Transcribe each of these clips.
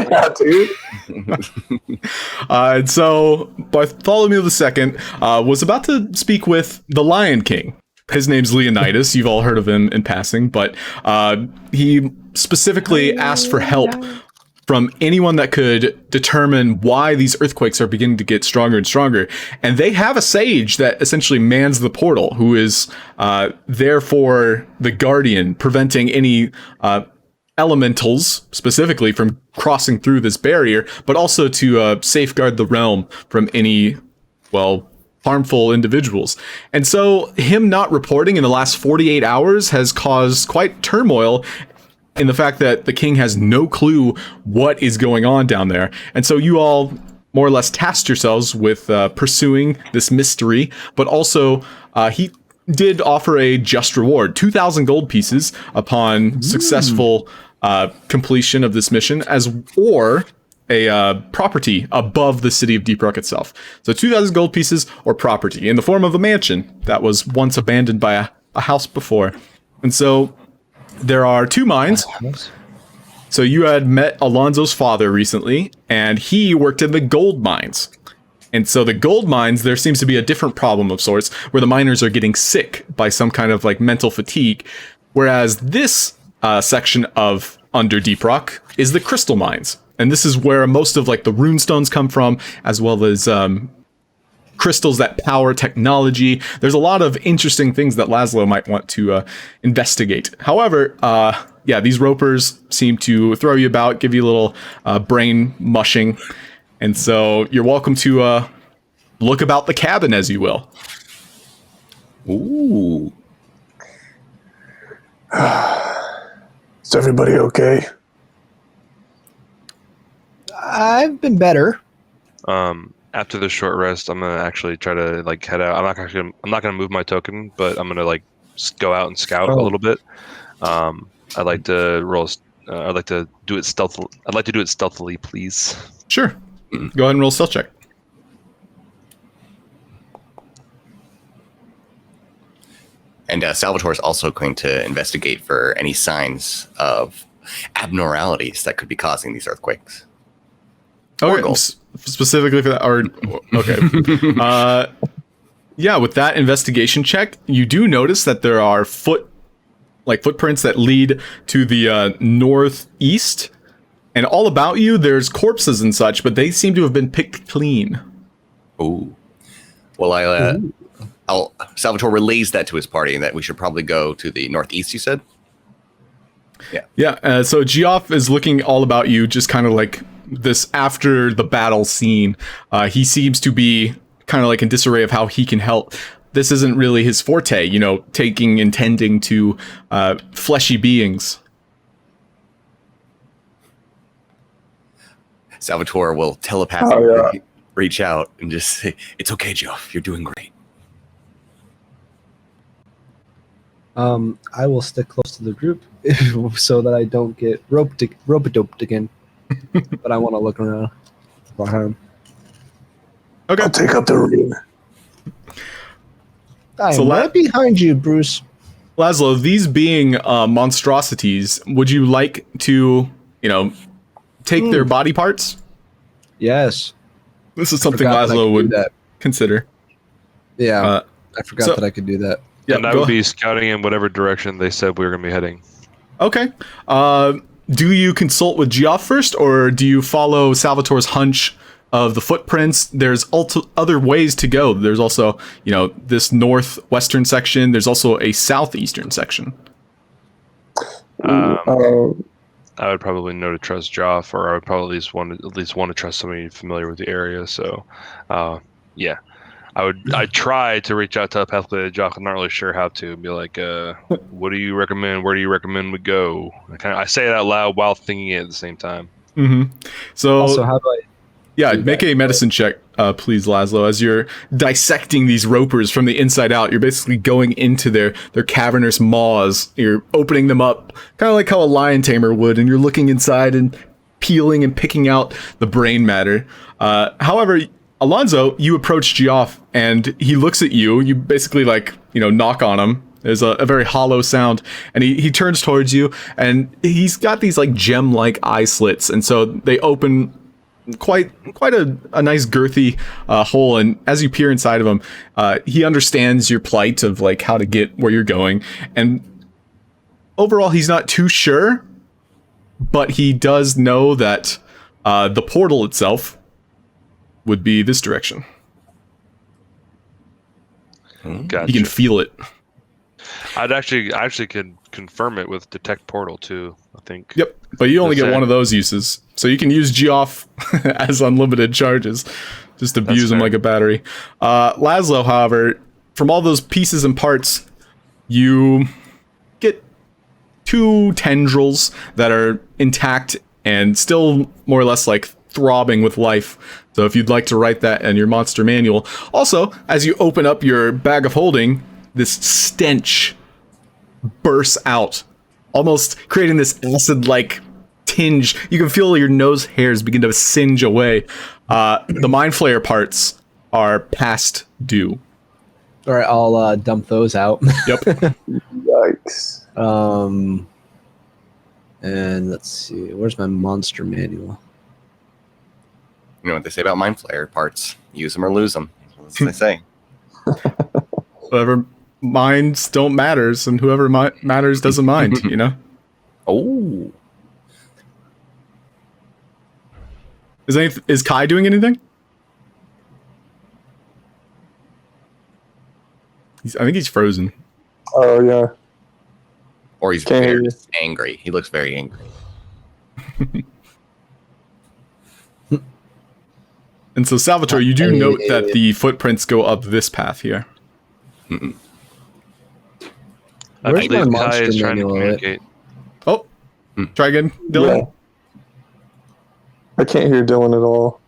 Yeah, dude. And so Bartholomew II was about to speak with the Lion King. His name's Leonidas. You've all heard of him in passing, but he specifically asked for help from anyone that could determine why these earthquakes are beginning to get stronger and stronger. And they have a sage that essentially mans the portal, who is therefore the guardian, preventing any elementals specifically from crossing through this barrier, but also to safeguard the realm from any, well, harmful individuals. And so him not reporting in the last 48 hours has caused quite turmoil in the fact that the king has no clue what is going on down there. And so you all more or less tasked yourselves with pursuing this mystery, but also he did offer a just reward, 2,000 gold pieces upon successful completion of this mission, or a property above the city of Deeprock itself. So 2,000 gold pieces or property in the form of a mansion that was once abandoned by a house before. And so there are two mines. So you had met Alonso's father recently, and he worked in the gold mines. And so the gold mines, there seems to be a different problem of sorts, where the miners are getting sick by some kind of like mental fatigue. Whereas this section of under Deeprock is the crystal mines. And this is where most of like the rune stones come from, as well as crystals that power technology. There's a lot of interesting things that Laszlo might want to investigate. However, yeah, these ropers seem to throw you about, give you a little brain mushing. And so you're welcome to look about the cabin as you will. Ooh. Is everybody okay? I've been better. After this short rest, I'm gonna actually try to like head out. I'm not gonna move my token, but I'm gonna like go out and scout a little bit. I'd like to roll. I'd like to do it stealthily. I'd like to do it stealthily, please. Sure. Go ahead and roll a stealth check. And Salvatore is also going to investigate for any signs of abnormalities that could be causing these earthquakes. Okay, specifically for that, or okay. Yeah, with that investigation check, you do notice that there are footprints that lead to the northeast, and all about you there's corpses and such, but they seem to have been picked clean. Ooh. Well, Salvatore relays that to his party, and that we should probably go to the northeast. You said. Yeah. So Geoff is looking all about you, just kind of like this after the battle scene. He seems to be kind of like in disarray of how he can help. This isn't really his forte, tending to fleshy beings. Salvatore will telepathically reach out and just say, "It's okay, Geoff. You're doing great." I will stick close to the group so that I don't get rope-a-doped again. But I want to look around behind. Okay. I'll take up the ring. I'm right behind you, Bruce. Laszlo, these being monstrosities, would you like to, take their body parts? Yes. This is something Laszlo would consider. Yeah, I forgot that I could do that. Yeah, and I would be scouting in whatever direction they said we were going to be heading. Okay. Do you consult with Geoff first, or do you follow Salvatore's hunch of the footprints? There's other ways to go. There's also, this northwestern section. There's also a southeastern section. I would probably know to trust Geoff, or I would probably at least want to trust somebody familiar with the area. So, yeah. I'd try to reach out telepathically to Jock. I'm not really sure how to. Be like, what do you recommend? Where do you recommend we go? I say it out loud while thinking it at the same time. Mm-hmm. So also, how do I? Yeah, make a medicine check, please, Laszlo. As you're dissecting these ropers from the inside out, you're basically going into their cavernous maws. You're opening them up, kind of like how a lion tamer would, and you're looking inside and peeling and picking out the brain matter. However, Alonso, you approach Geoff, and he looks at you. You basically knock on him, There's a very hollow sound, and he turns towards you, and he's got these like gem-like eye slits, and so they open quite a nice girthy hole. And as you peer inside of him, he understands your plight of like how to get where you're going, and overall he's not too sure, but he does know that the portal itself would be this direction. Gotcha. You can feel it. I actually could confirm it with detect portal too. I think. Yep, but you only Does get that- one of those uses, so you can use Geoff as unlimited charges. Just abuse them fair. like a battery. Laszlo, however, from all those pieces and parts, you get 2 tendrils that are intact and still more or less like throbbing with life. So if you'd like to write that in your monster manual. Also, as you open up your bag of holding, this stench bursts out, almost creating this acid-like tinge. You can feel your nose hairs begin to singe away. The Mind Flayer parts are past due. All right, I'll dump those out. Yep. Yikes. And let's see, where's my monster manual? You know what they say about Mind Flayer parts? Use them or lose them. That's what they say. Whoever minds don't matters, and whoever matters doesn't mind, you know? Oh. Is Kai doing anything? I think he's frozen. Oh, yeah. Or he's Can't hear very you. angry. He looks very angry. And so, Salvatore, you do note that the footprints go up this path here. I Where's believe my Kai monster is trying to manual? communicate. Oh, try again, Dylan. Yeah. I can't hear Dylan at all.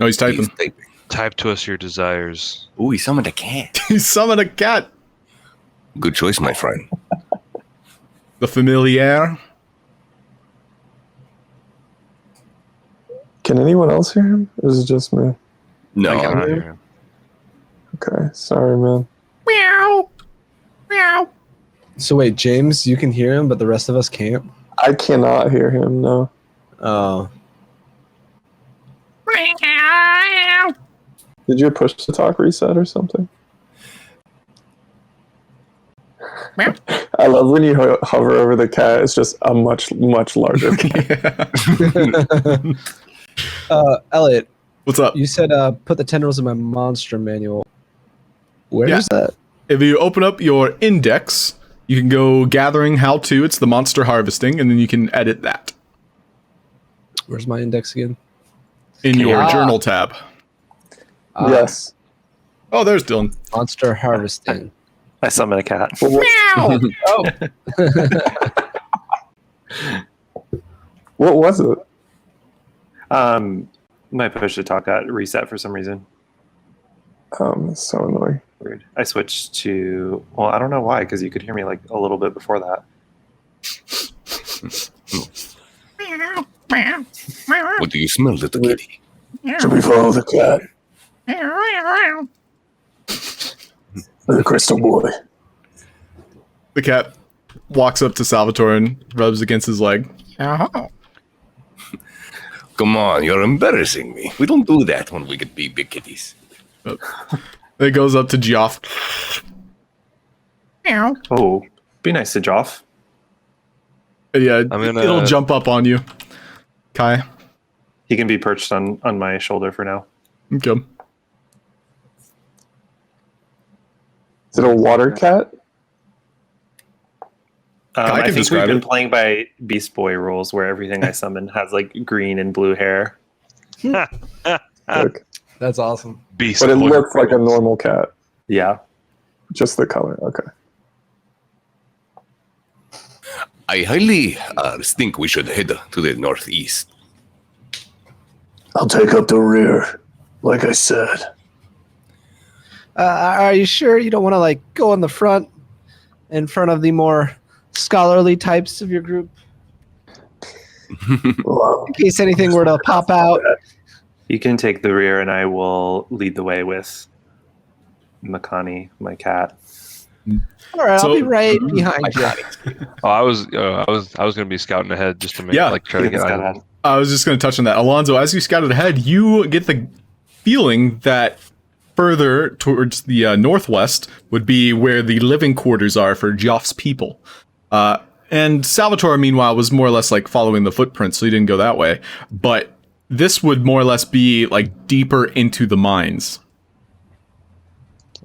No, he's typing. He's typing. Type to us your desires. Ooh, he summoned a cat. He summoned a cat. Good choice, my friend. The familiar. Can anyone else hear him? Or is it just me? No, I cannot hear hear him. Okay, sorry, man. So wait, James, you can hear him, but the rest of us can't? I cannot hear him, no. Oh. Did your push to talk reset or something? I love when you hover over the cat. It's just a much larger cat. Elliot, What's up? you said put the tendrils in my monster manual. Where Yeah. is that? If you open up your index, you can go gathering how to. It's the monster harvesting, and then you can edit that Where's my index again? in your Ah. journal tab. Yes. Oh, there's Dylan. Monster harvesting. I summon a cat. Well, what was it? My push to talk got reset for some reason. It's so annoying. Weird. I switched to, well, I don't know why, because you could hear me like a little bit before that. What do you smell, little kitty? Should we follow the cat? The crystal boy. The cat walks up to Salvatore and rubs against his leg. Come on, you're embarrassing me. We don't do that when we get big kitties. It goes up to Geoff. Oh, be nice to Joff. Yeah, I'm gonna- it'll jump up on you. Kai. He can be perched on my shoulder for now. Okay. Is it a water cat? I I can think describe we've been it. playing by Beast Boy rules, where everything I summon has like green and blue hair. Look, That's awesome. Beast but it boy looks like a rules. normal cat. Yeah. Just the color. Okay. I highly think we should head to the northeast. I'll take up the rear, like I said. Are you sure you don't want to like go in the front, in front of the more scholarly types of your group, Well, in case anything were to pop out? You can take the rear, and I will lead the way with Makani, my cat. All right, So- I'll be right behind you. Oh, I was going to be scouting ahead just to make try to get items. I was just going to touch on that. Alonso, as you scouted ahead, you get the feeling that further towards the northwest would be where the living quarters are for Joff's people. And Salvatore, meanwhile, was more or less like following the footprints, so he didn't go that way. But this would more or less be like deeper into the mines.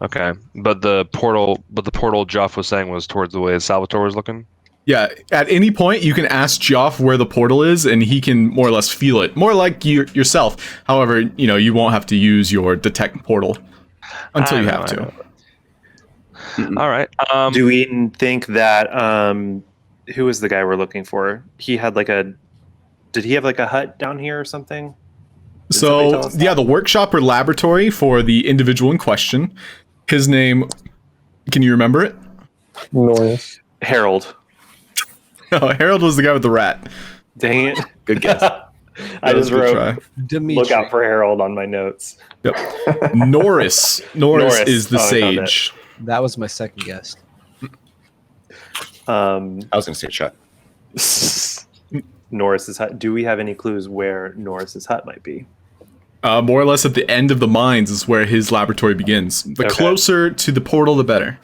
Okay, but the portal Joff was saying was towards the way Salvatore was looking. Yeah, at any point you can ask Joff where the portal is, and he can more or less feel it, more like yourself. However, you won't have to use your detect portal until you have to. All right. Do we think that who is the guy we're looking for? He had did he have like a hut down here or something? Did somebody tell So us yeah, that? the workshop or laboratory for the individual in question. His name, can you remember it? Norris. Harold. No, Harold was the guy with the rat. Dang it. Good guess. I That was just a good wrote try. Dimitri. look out for Harold on my notes. Yep. Norris. Norris is the Oh, I found it. sage. That was my second guess. I was going to say Chuck. Norris's hut. Do we have any clues where Norris's hut might be? More or less at the end of the mines is where his laboratory begins. The Okay. closer to the portal, the better.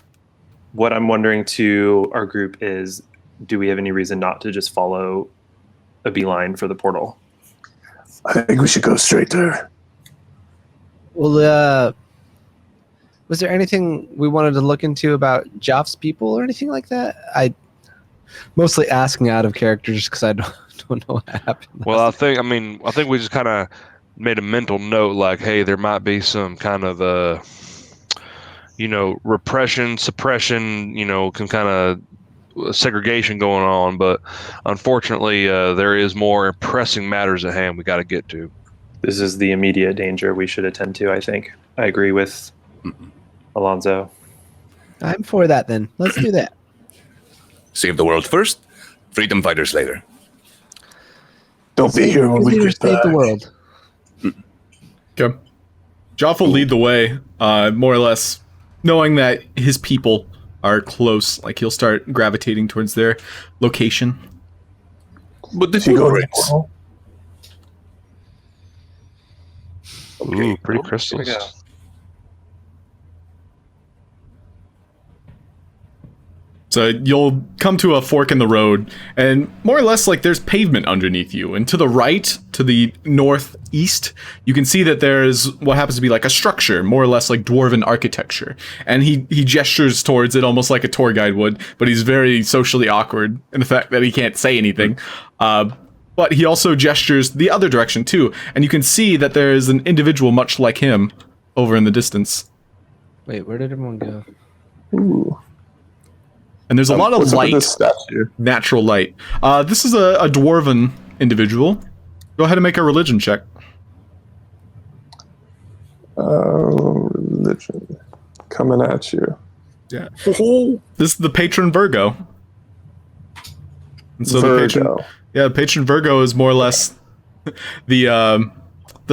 What I'm wondering to our group is, do we have any reason not to just follow a beeline for the portal? I think we should go straight there. Well, was there anything we wanted to look into about Joff's people or anything like that? I mostly asking out of character just because I don't know what happened. Well, I think we just kind of made a mental note, like, hey, there might be some kind of repression, suppression, some kind of segregation going on. But unfortunately, there is more pressing matters at hand we got to get to. This is the immediate danger we should attend to, I think. I agree with Alonso. I'm for that then. Let's do that. Save the world first, freedom fighters later. Don't be here when we Leaders get save the back. world. Okay. Joff will lead the way, more or less, knowing that his people are close. Like, he'll start gravitating towards their location. But the Should we go to the footprints. portal? Ooh, pretty Here we crystals. go. So you'll come to a fork in the road, and more or less like there's pavement underneath you. And to the right, to the northeast, you can see that there's what happens to be like a structure, more or less like dwarven architecture. And he gestures towards it almost like a tour guide would, but he's very socially awkward in the fact that he can't say anything. But he also gestures the other direction too, and you can see that there is an individual much like him over in the distance. Wait, where did everyone go? Ooh. And there's a lot of What's up with light. this statue? Natural light. This is a dwarven individual. Go ahead and make a religion check. Religion. Coming at you. Yeah. This is the patron Virgo. And so Virgo. the patron Virgo is more or less the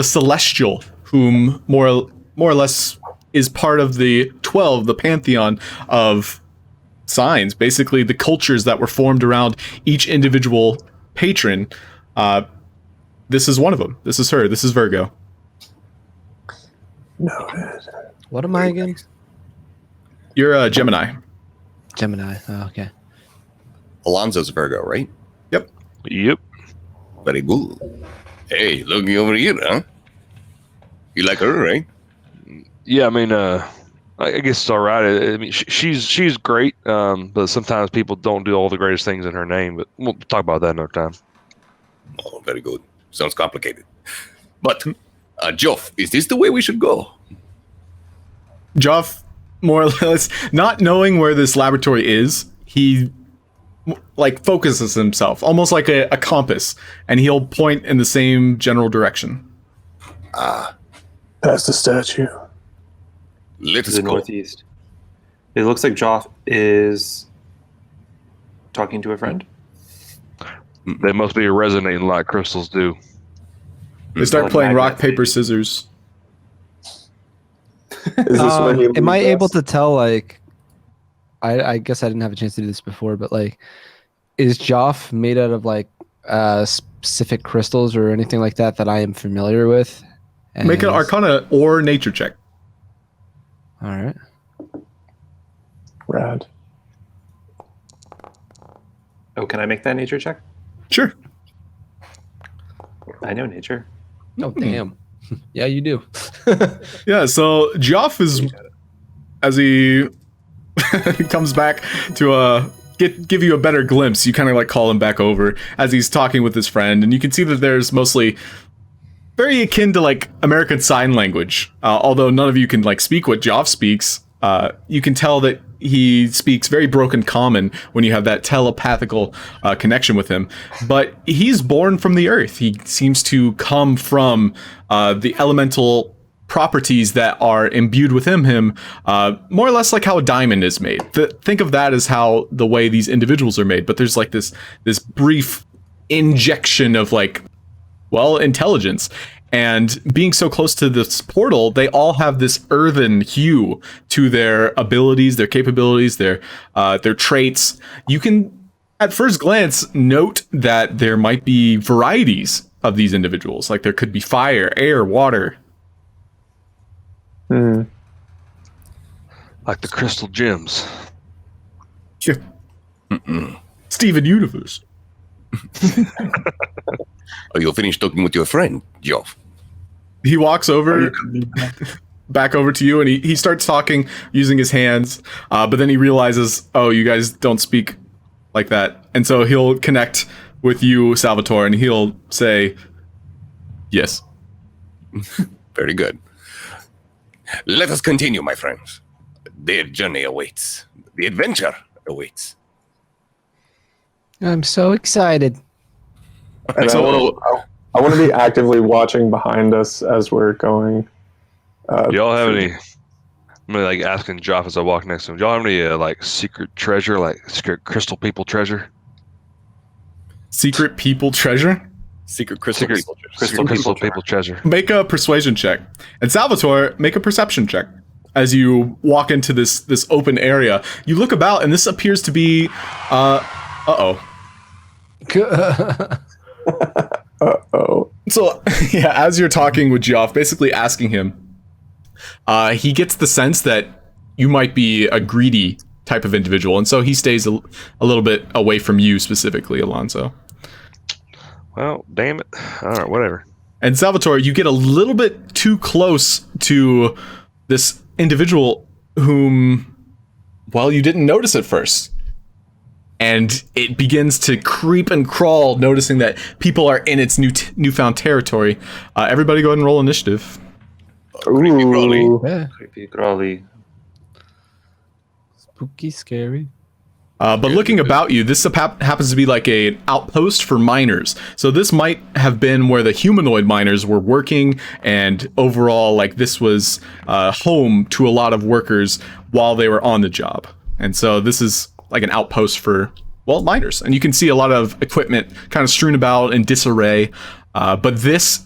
celestial, whom more or less is part of the 12, the pantheon of signs, basically the cultures that were formed around each individual patron. This is one of them. This is her. This is Virgo. Noted. What am I again? You're a Gemini. Gemini. Oh, okay. Alonso's Virgo, right? Yep. Very good. Hey, looking over here, huh? You like her, right? Yeah, I mean, I guess it's all right. I mean, she's great, but sometimes people don't do all the greatest things in her name. But we'll talk about that another time. Oh, very good. Sounds complicated. But, Joff, is this the way we should go? Joff, more or less, not knowing where this laboratory is, he like focuses himself, almost like a compass, and he'll point in the same general direction. Past the statue. Let To us the go. northeast. It looks like Joff is talking to a friend. They must be resonating like crystals do. They start Like playing rock, magnets. paper, scissors. Is this where he am I leads able us? to tell, like, I guess I didn't have a chance to do this before, but like, is Joff made out of like specific crystals or anything like that I am familiar with? Make an And- Arcana or Nature check. All right. Rad. Oh, can I make that nature check? Sure. I know nature. Oh damn. Yeah, you do. Yeah, so Geoff is, as he comes back to give you a better glimpse, you kind of like call him back over as he's talking with his friend, and you can see that there's mostly very akin to like American Sign Language. Although none of you can like speak what Geoff speaks, you can tell that he speaks very broken common when you have that telepathical connection with him. But he's born from the earth. He seems to come from the elemental properties that are imbued within him, more or less like how a diamond is made. Think of that as how the way these individuals are made. But there's like this brief injection of like, well, intelligence. And being so close to this portal, they all have this earthen hue to their abilities, their capabilities, their traits. You can, at first glance, note that there might be varieties of these individuals. Like there could be fire, air, water. Hmm. Like the crystal gems. Yeah. Steven Universe. Are you finished talking with your friend, Geoff? He walks over, back over to you, and he starts talking using his hands, but then he realizes, oh, you guys don't speak like that. And so he'll connect with you, Salvatore, and he'll say, yes. Very good. Let us continue, my friends. Their journey awaits. The adventure awaits. I'm so excited. And So- I want to be actively watching behind us as we're going. Do y'all have any? I'm gonna like asking Joff as I walk next to him. Do y'all have any like secret treasure, like secret crystal people treasure? Secret people treasure? Secret crystal Secret people. crystal people treasure. Make a persuasion check. And Salvatore, make a perception check. As you walk into this open area, you look about, and this appears to be, uh-oh. Uh-oh. So, yeah, as you're talking with Geoff, basically asking him, he gets the sense that you might be a greedy type of individual, and so he stays a little bit away from you specifically, Alonso. Well, damn it. All right, whatever. And Salvatore, you get a little bit too close to this individual whom, well, you didn't notice at first. And it begins to creep and crawl, noticing that people are in its newfound territory. Everybody go ahead and roll initiative. Ooh. Yeah. Creepy crawly. Spooky, scary. But looking about you, this happens to be like an outpost for miners. So this might have been where the humanoid miners were working, and overall, like this was home to a lot of workers while they were on the job. And so this is like an outpost for, well, miners. And you can see a lot of equipment kind of strewn about in disarray. But this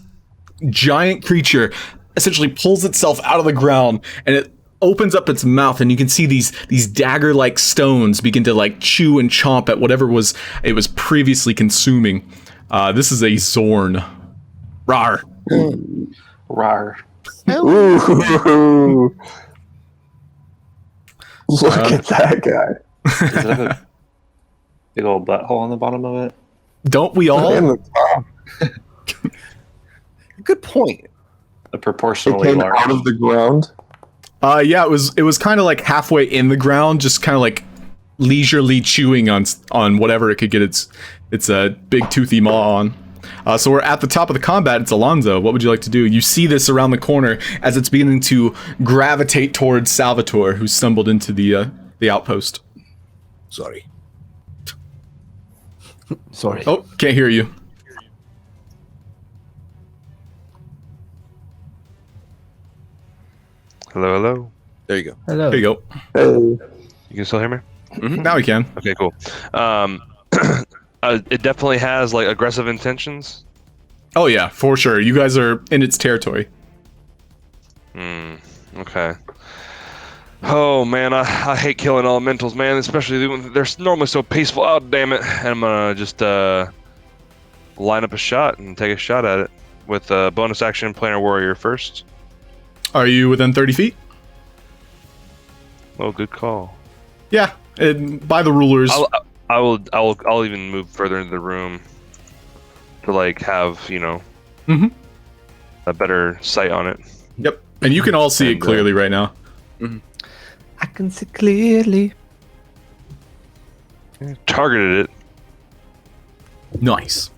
giant creature essentially pulls itself out of the ground, and it opens up its mouth, and you can see these dagger-like stones begin to like chew and chomp at whatever it was previously consuming. This is a Zorn. Rar. Rar. Ooh. Look at that guy. Does it have a big old butthole on the bottom of it? Don't we all? And the top. Good point. A It proportionally came large. out of the ground. Yeah, it was kind of like halfway in the ground, just kind of like leisurely chewing on whatever it could get its big toothy maw on. So we're at the top of the combat. It's Alonso. What would you like to do? You see this around the corner as it's beginning to gravitate towards Salvatore, who stumbled into the outpost. Sorry. Sorry. Oh, can't hear you. Hello, hello. There you go. Hello. There you go. Hey. You can still hear me? Now we can. Okay, cool. It definitely has like aggressive intentions. Oh yeah, for sure. You guys are in its territory. Okay. Oh man, I hate killing elementals, man. Especially when they're normally so peaceful. Oh damn it! And I'm gonna just line up a shot and take a shot at it with a bonus action Planar Warrior first. Are you within 30 feet? Oh, good call. Yeah, and by the rulers. I'll even move further into the room to like have Mhm. a better sight on it. Yep, and you can all see it clearly right now. I can see clearly. Targeted it. Nice.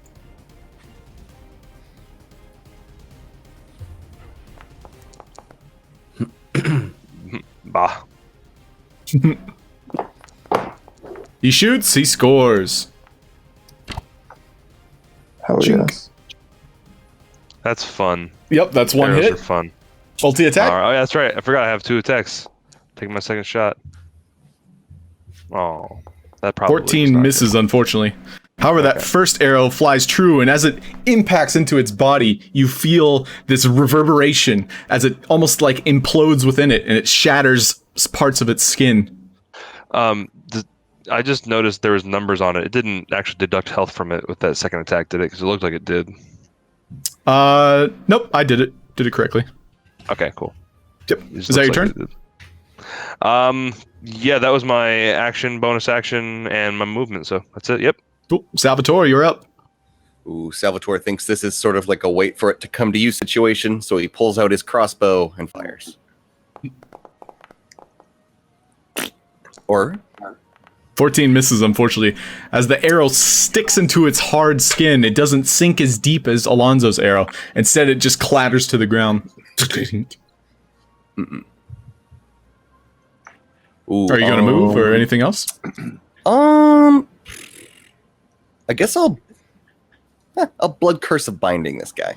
Bah. He shoots, he scores. Hell Chink. yes. That's fun. Yep, that's one Arrows hit. are fun. Multi attack. Oh, yeah, that's right. I forgot I have 2 attacks. Taking my second shot. Oh, that probably 14 misses, unfortunately. However, that first arrow flies true, and as it impacts into its body, you feel this reverberation as it almost like implodes within it, and it shatters parts of its skin. I just noticed there was numbers on it. It didn't actually deduct health from it with that second attack, did it? Because it looked like it did. Nope, I did it. Did it correctly. Okay, cool. Yep. Is that your turn? Yeah, that was my action, bonus action, and my movement. So that's it. Yep. Cool. Salvatore, you're up. Ooh, Salvatore thinks this is sort of like a wait for it to come to you situation, so he pulls out his crossbow and fires. Or 14 misses, unfortunately. As the arrow sticks into its hard skin, it doesn't sink as deep as Alonso's arrow. Instead, it just clatters to the ground. Ooh, Are you going to move or anything else? I guess I'll blood curse of binding this guy.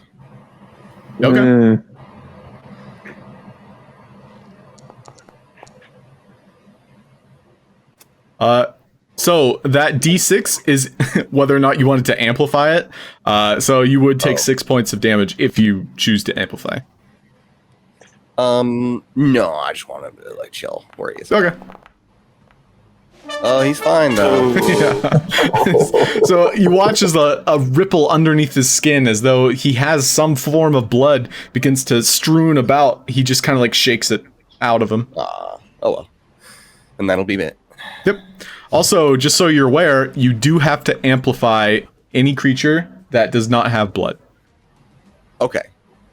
Okay. So that D6 is whether or not you wanted to amplify it. So you would take 6 points of damage if you choose to amplify. No, I just want him to like chill where he is. Okay. Oh, he's fine though. Yeah. So you watch as a ripple underneath his skin, as though he has some form of blood begins to strewn about. He just kind of like shakes it out of him. Oh well. And that'll be it. Yep. Also, just so you're aware, you do have to amplify any creature that does not have blood. Okay.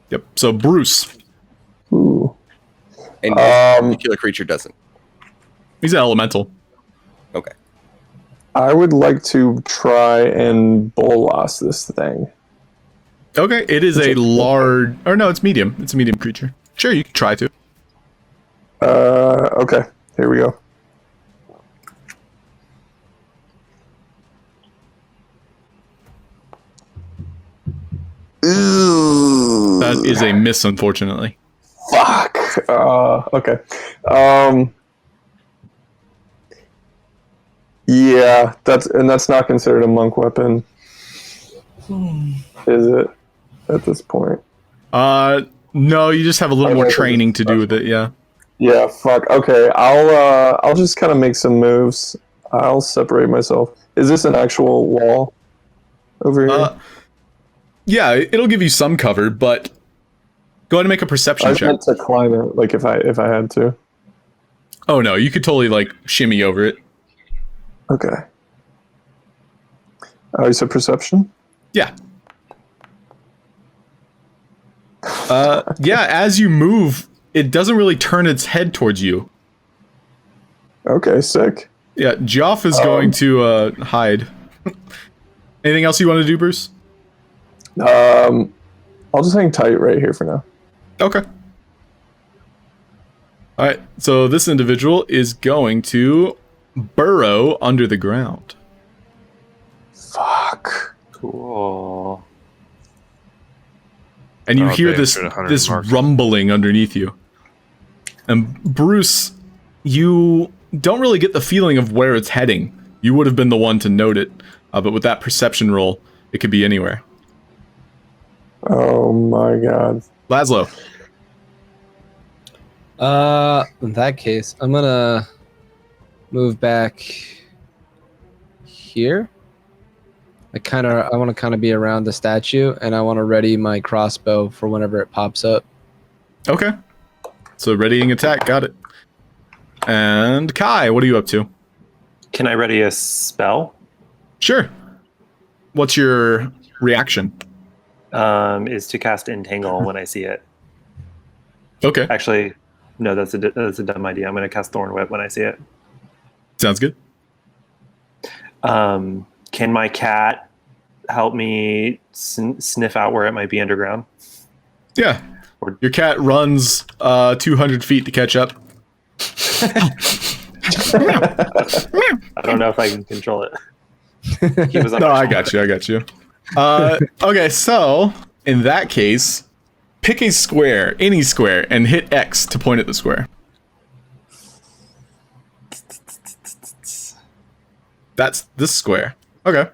Yep. So Bruce. Ooh. And this particular creature doesn't. He's an elemental. Okay. I would like to try and bolas this thing. Okay, it is a large, or no, it's medium. It's a medium creature. Sure, you can try to. Okay, here we go. Ooh. That is a miss, unfortunately. Fuck. Okay. Yeah, that's not considered a monk weapon. Is it at this point? No, you just have a little more training to do with it, yeah. Yeah, fuck. Okay, I'll just kind of make some moves. I'll separate myself. Is this an actual wall over here? Yeah, it'll give you some cover, but go ahead and make a perception I check. meant to climb it, like if I had to. Oh no, you could totally like shimmy over it. Okay. Oh, you said perception? Yeah. Yeah, as you move, it doesn't really turn its head towards you. Okay, sick. Yeah, Joff is going to hide. Anything else you want to do, Bruce? I'll just hang tight right here for now. Okay. All right, so this individual is going to burrow under the ground. Fuck. Cool. And you Oh, hear okay, this I'm sure 100 this marks. rumbling underneath you. And Bruce, you don't really get the feeling of where it's heading. You would have been the one to note it, but with that perception roll, it could be anywhere. Oh my god. Laszlo. In that case, I'm gonna move back here. I want to kind of be around the statue, and I want to ready my crossbow for whenever it pops up. Okay. So readying attack, got it. And Kai, what are you up to? Can I ready a spell? Sure. What's your reaction? Is to cast Entangle when I see it. Okay. Actually, no, that's a dumb idea. I'm going to cast Thorn Whip when I see it. Sounds good. Can my cat help me sniff out where it might be underground? Yeah. Your cat runs 200 feet to catch up. I don't know if I can control it. He was on No, my I got you. Okay, so in that case, pick a square, any square, and hit X to point at the square. That's this square. Okay.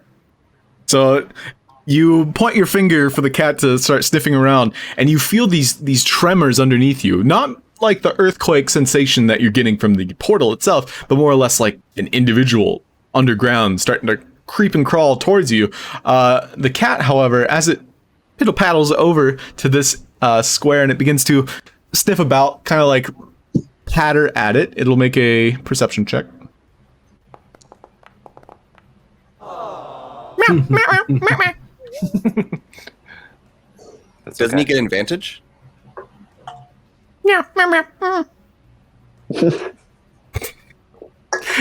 So you point your finger for the cat to start sniffing around, and you feel these tremors underneath you. Not like the earthquake sensation that you're getting from the portal itself, but more or less like an individual underground starting to creep and crawl towards you. The cat, however, as it piddle paddles over to this square and it begins to sniff about, kind of like patter at it, it'll make a perception check. Doesn't he get advantage?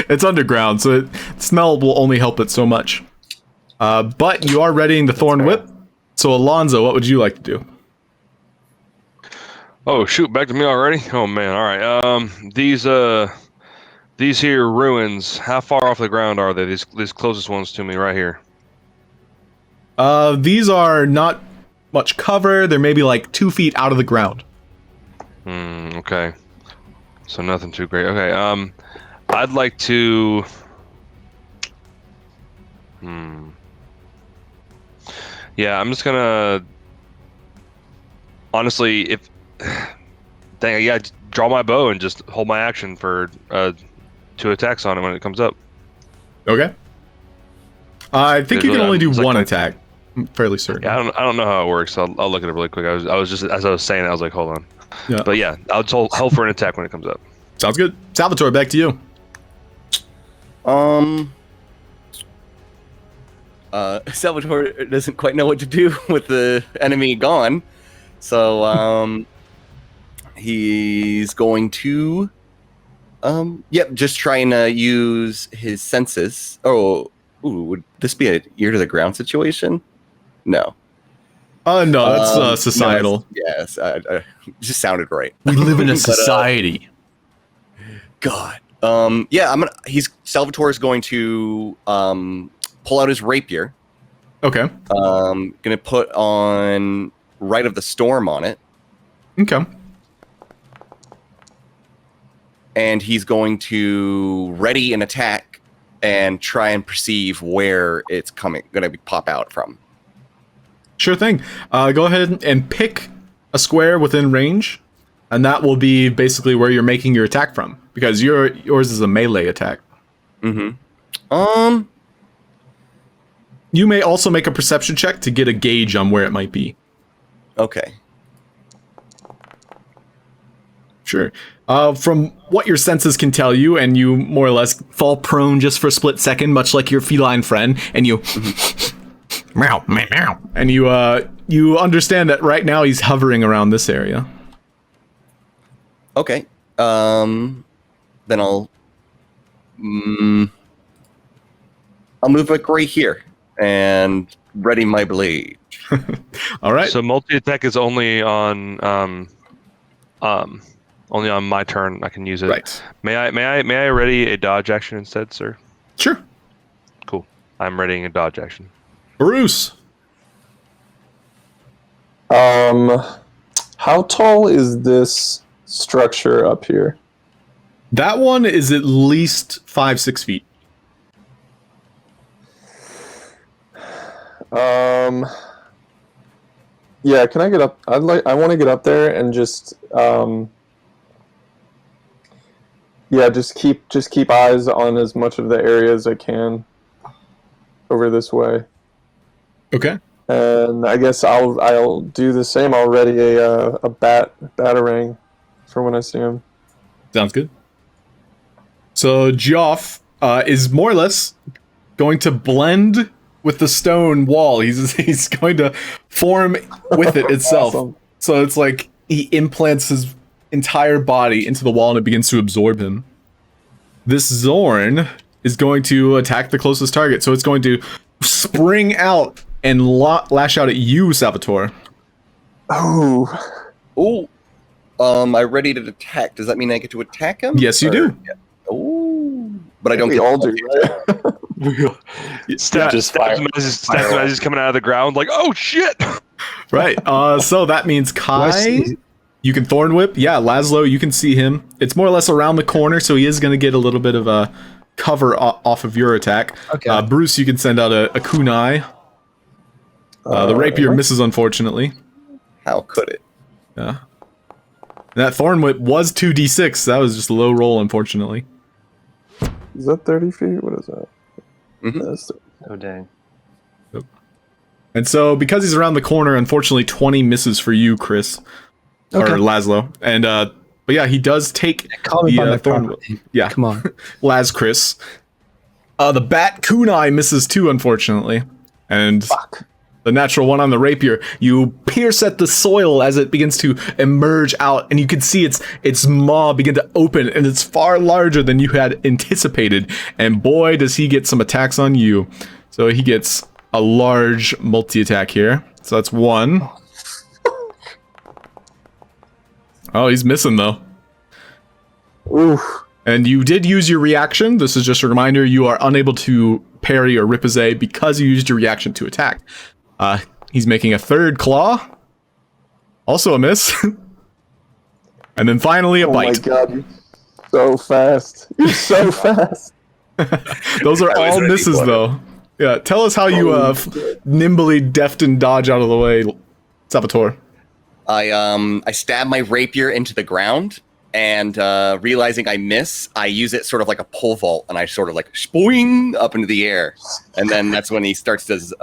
It's underground, so smell will only help it so much. But you are readying the Thorn Whip. So Alonso, what would you like to do? Oh shoot, back to me already? Oh man, alright. These here ruins, how far off the ground are they? These closest ones to me right here. These are not much cover. They're maybe like 2 feet out of the ground. Okay. So nothing too great. Okay, I'd like to... Yeah, I'm just gonna... Honestly, if... Dang, yeah, just draw my bow and just hold my action for 2 attacks on it when it comes up. Okay. I think you can only do one like, attack. I'm fairly certain. Yeah, I don't know how it works. So I'll look at it really quick. I was just, as I was saying, I was like, hold on. Yeah. But yeah, I'll hold for an attack when it comes up. Sounds good. Salvatore, back to you. Salvatore doesn't quite know what to do with the enemy gone, so he's going to just trying to use his senses. Would this be a ear to the ground situation? No. No, that's societal. Yes, I just sounded right. We live in a society. God. Salvatore's going to pull out his rapier. Okay. Gonna put on Rite of the Storm on it. Okay. And he's going to ready an attack and try and perceive where it's gonna pop out from. Sure thing. Go ahead and pick a square within range, and that will be basically where you're making your attack from, because yours is a melee attack. Mm-hmm. You may also make a perception check to get a gauge on where it might be. Okay. Sure. From what your senses can tell you, and you more or less fall prone just for a split second, much like your feline friend, and you meow, meow, meow, and you understand that right now he's hovering around this area. Okay. Then I'll move like right here and ready my blade. All right. So multi-attack is only on my turn. I can use it. Right. May I ready a dodge action instead, sir? Sure. Cool. I'm readying a dodge action. Bruce. How tall is this structure up here? That one is at least 5-6 feet. Yeah, can I get up? I want to get up there and just Yeah, just keep eyes on as much of the area as I can over this way. Okay. And I guess I'll do the same. I'll ready a batarang for when I see him. Sounds good. So Geoff is more or less going to blend with the stone wall. He's going to form with it itself. Awesome. So it's like he implants his entire body into the wall and it begins to absorb him. This Zorn is going to attack the closest target. So it's going to spring out and lash out at you, Salvatore. Oh. Oh. I ready to attack. Does that mean I get to attack him? Yes, you do. Yeah. Oh. But I don't We get all do, right? Stats is coming out of the ground like, oh shit! Right. So that means Do I Kai, see- you can Thorn Whip. Yeah, Laszlo, you can see him. It's more or less around the corner, so he is going to get a little bit of a cover off of your attack. Okay. Bruce, you can send out a kunai. The rapier misses, unfortunately. How could it? Yeah. That Thorn Whip was 2d6. That was just a low roll, unfortunately. Is that 30 feet? What is that? Mhm. That's Oh dang. And so, because he's around the corner, unfortunately, 20 misses for you, Chris. Okay. Or Laszlo. And, but yeah, he does take Call me by the my Thorn proper Whip. name. Yeah. Come on. Laz Chris. The Bat Kunai misses too, unfortunately. And the natural one on the rapier, you pierce at the soil as it begins to emerge out, and you can see its maw begin to open, and it's far larger than you had anticipated. And boy, does he get some attacks on you. So he gets a large multi-attack here. So that's 1. Oh, he's missing though. Oof. And you did use your reaction. This is just a reminder, you are unable to parry or riposte because you used your reaction to attack. He's making a 3rd claw. Also a miss. And then finally a Oh bite. my god, you're so fast. You're so fast. Those are I was all ready misses for it. though. Yeah, tell us how you nimbly deft and dodge out of the way, Salvatore. I stab my rapier into the ground, and realizing I miss, I use it sort of like a pole vault, and I sort of like spoing up into the air, and then that's when he starts his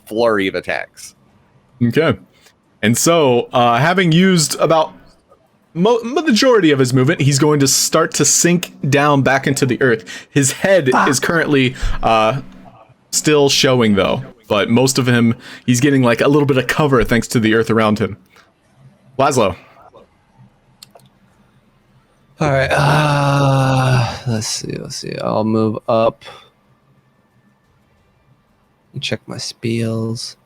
flurry of attacks. Okay. And so, having used about majority of his movement, he's going to start to sink down back into the earth. His head is currently still showing though, but most of him, he's getting like a little bit of cover thanks to the earth around him. Laszlo. All right. Let's see. I'll move up. Check my spells.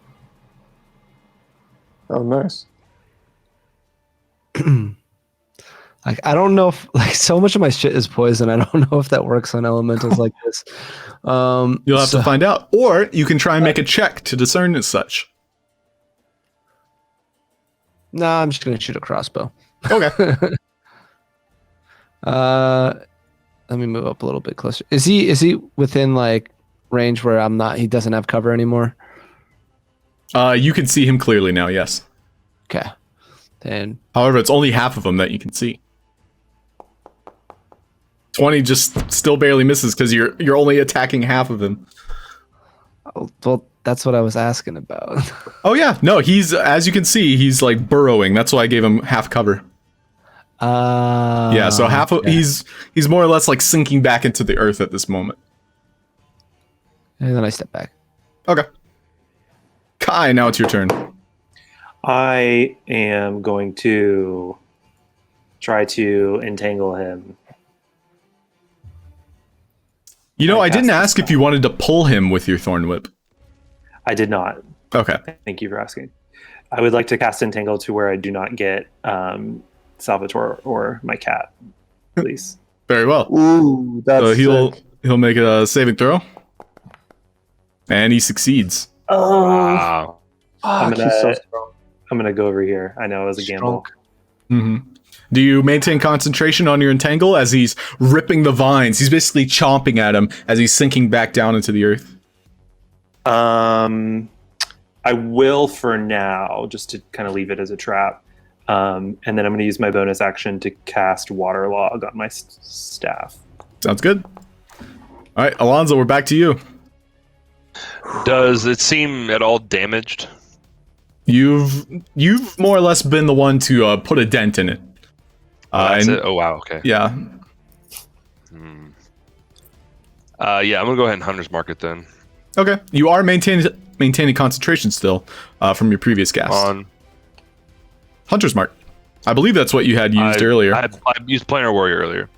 Oh, nice. Like, I don't know if, like, so much of my shit is poison. I don't know if that works on elementals like this. You'll have to find out, or you can try and make a check to discern as such. Nah, I'm just gonna shoot a crossbow. Okay. Let me move up a little bit closer. Is he within like range where I'm not? He doesn't have cover anymore. You can see him clearly now. Yes. Okay. Then However, it's only half of him that you can see. 20 just still barely misses because you're only attacking half of him. well, that's what I was asking about. Oh yeah, no, he's, as you can see, he's like burrowing. That's why I gave him half cover. Yeah, so half of he's more or less like sinking back into the earth at this moment. And then I step back. Okay. Kai, now it's your turn. I am going to try to entangle him. You know, I didn't cast ask if you wanted to pull him with your thorn whip. I did not. Okay. Thank you for asking. I would like to cast Entangle to where I do not get Salvatore or my cat, please. Very well. Ooh, that's So sick. he'll make a saving throw. And he succeeds. Wow. I'm Fuck, he's so gonna- strong. I'm going to go over here. I know it was a gamble. Do you maintain concentration on your entangle as he's ripping the vines? He's basically chomping at him as he's sinking back down into the earth. I will for now, just to kind of leave it as a trap. And then I'm going to use my bonus action to cast Waterlog on my staff. Sounds good. All right, Alonso, we're back to you. Does it seem at all damaged? You've more or less been the one to put a dent in it. That's and- it? Oh, wow, okay. Yeah. Yeah, I'm going to go ahead and Hunter's Mark it then. Okay. You are maintaining concentration still from your previous cast. On Hunter's Mark. I believe that's what you had used earlier. I used Planar Warrior earlier.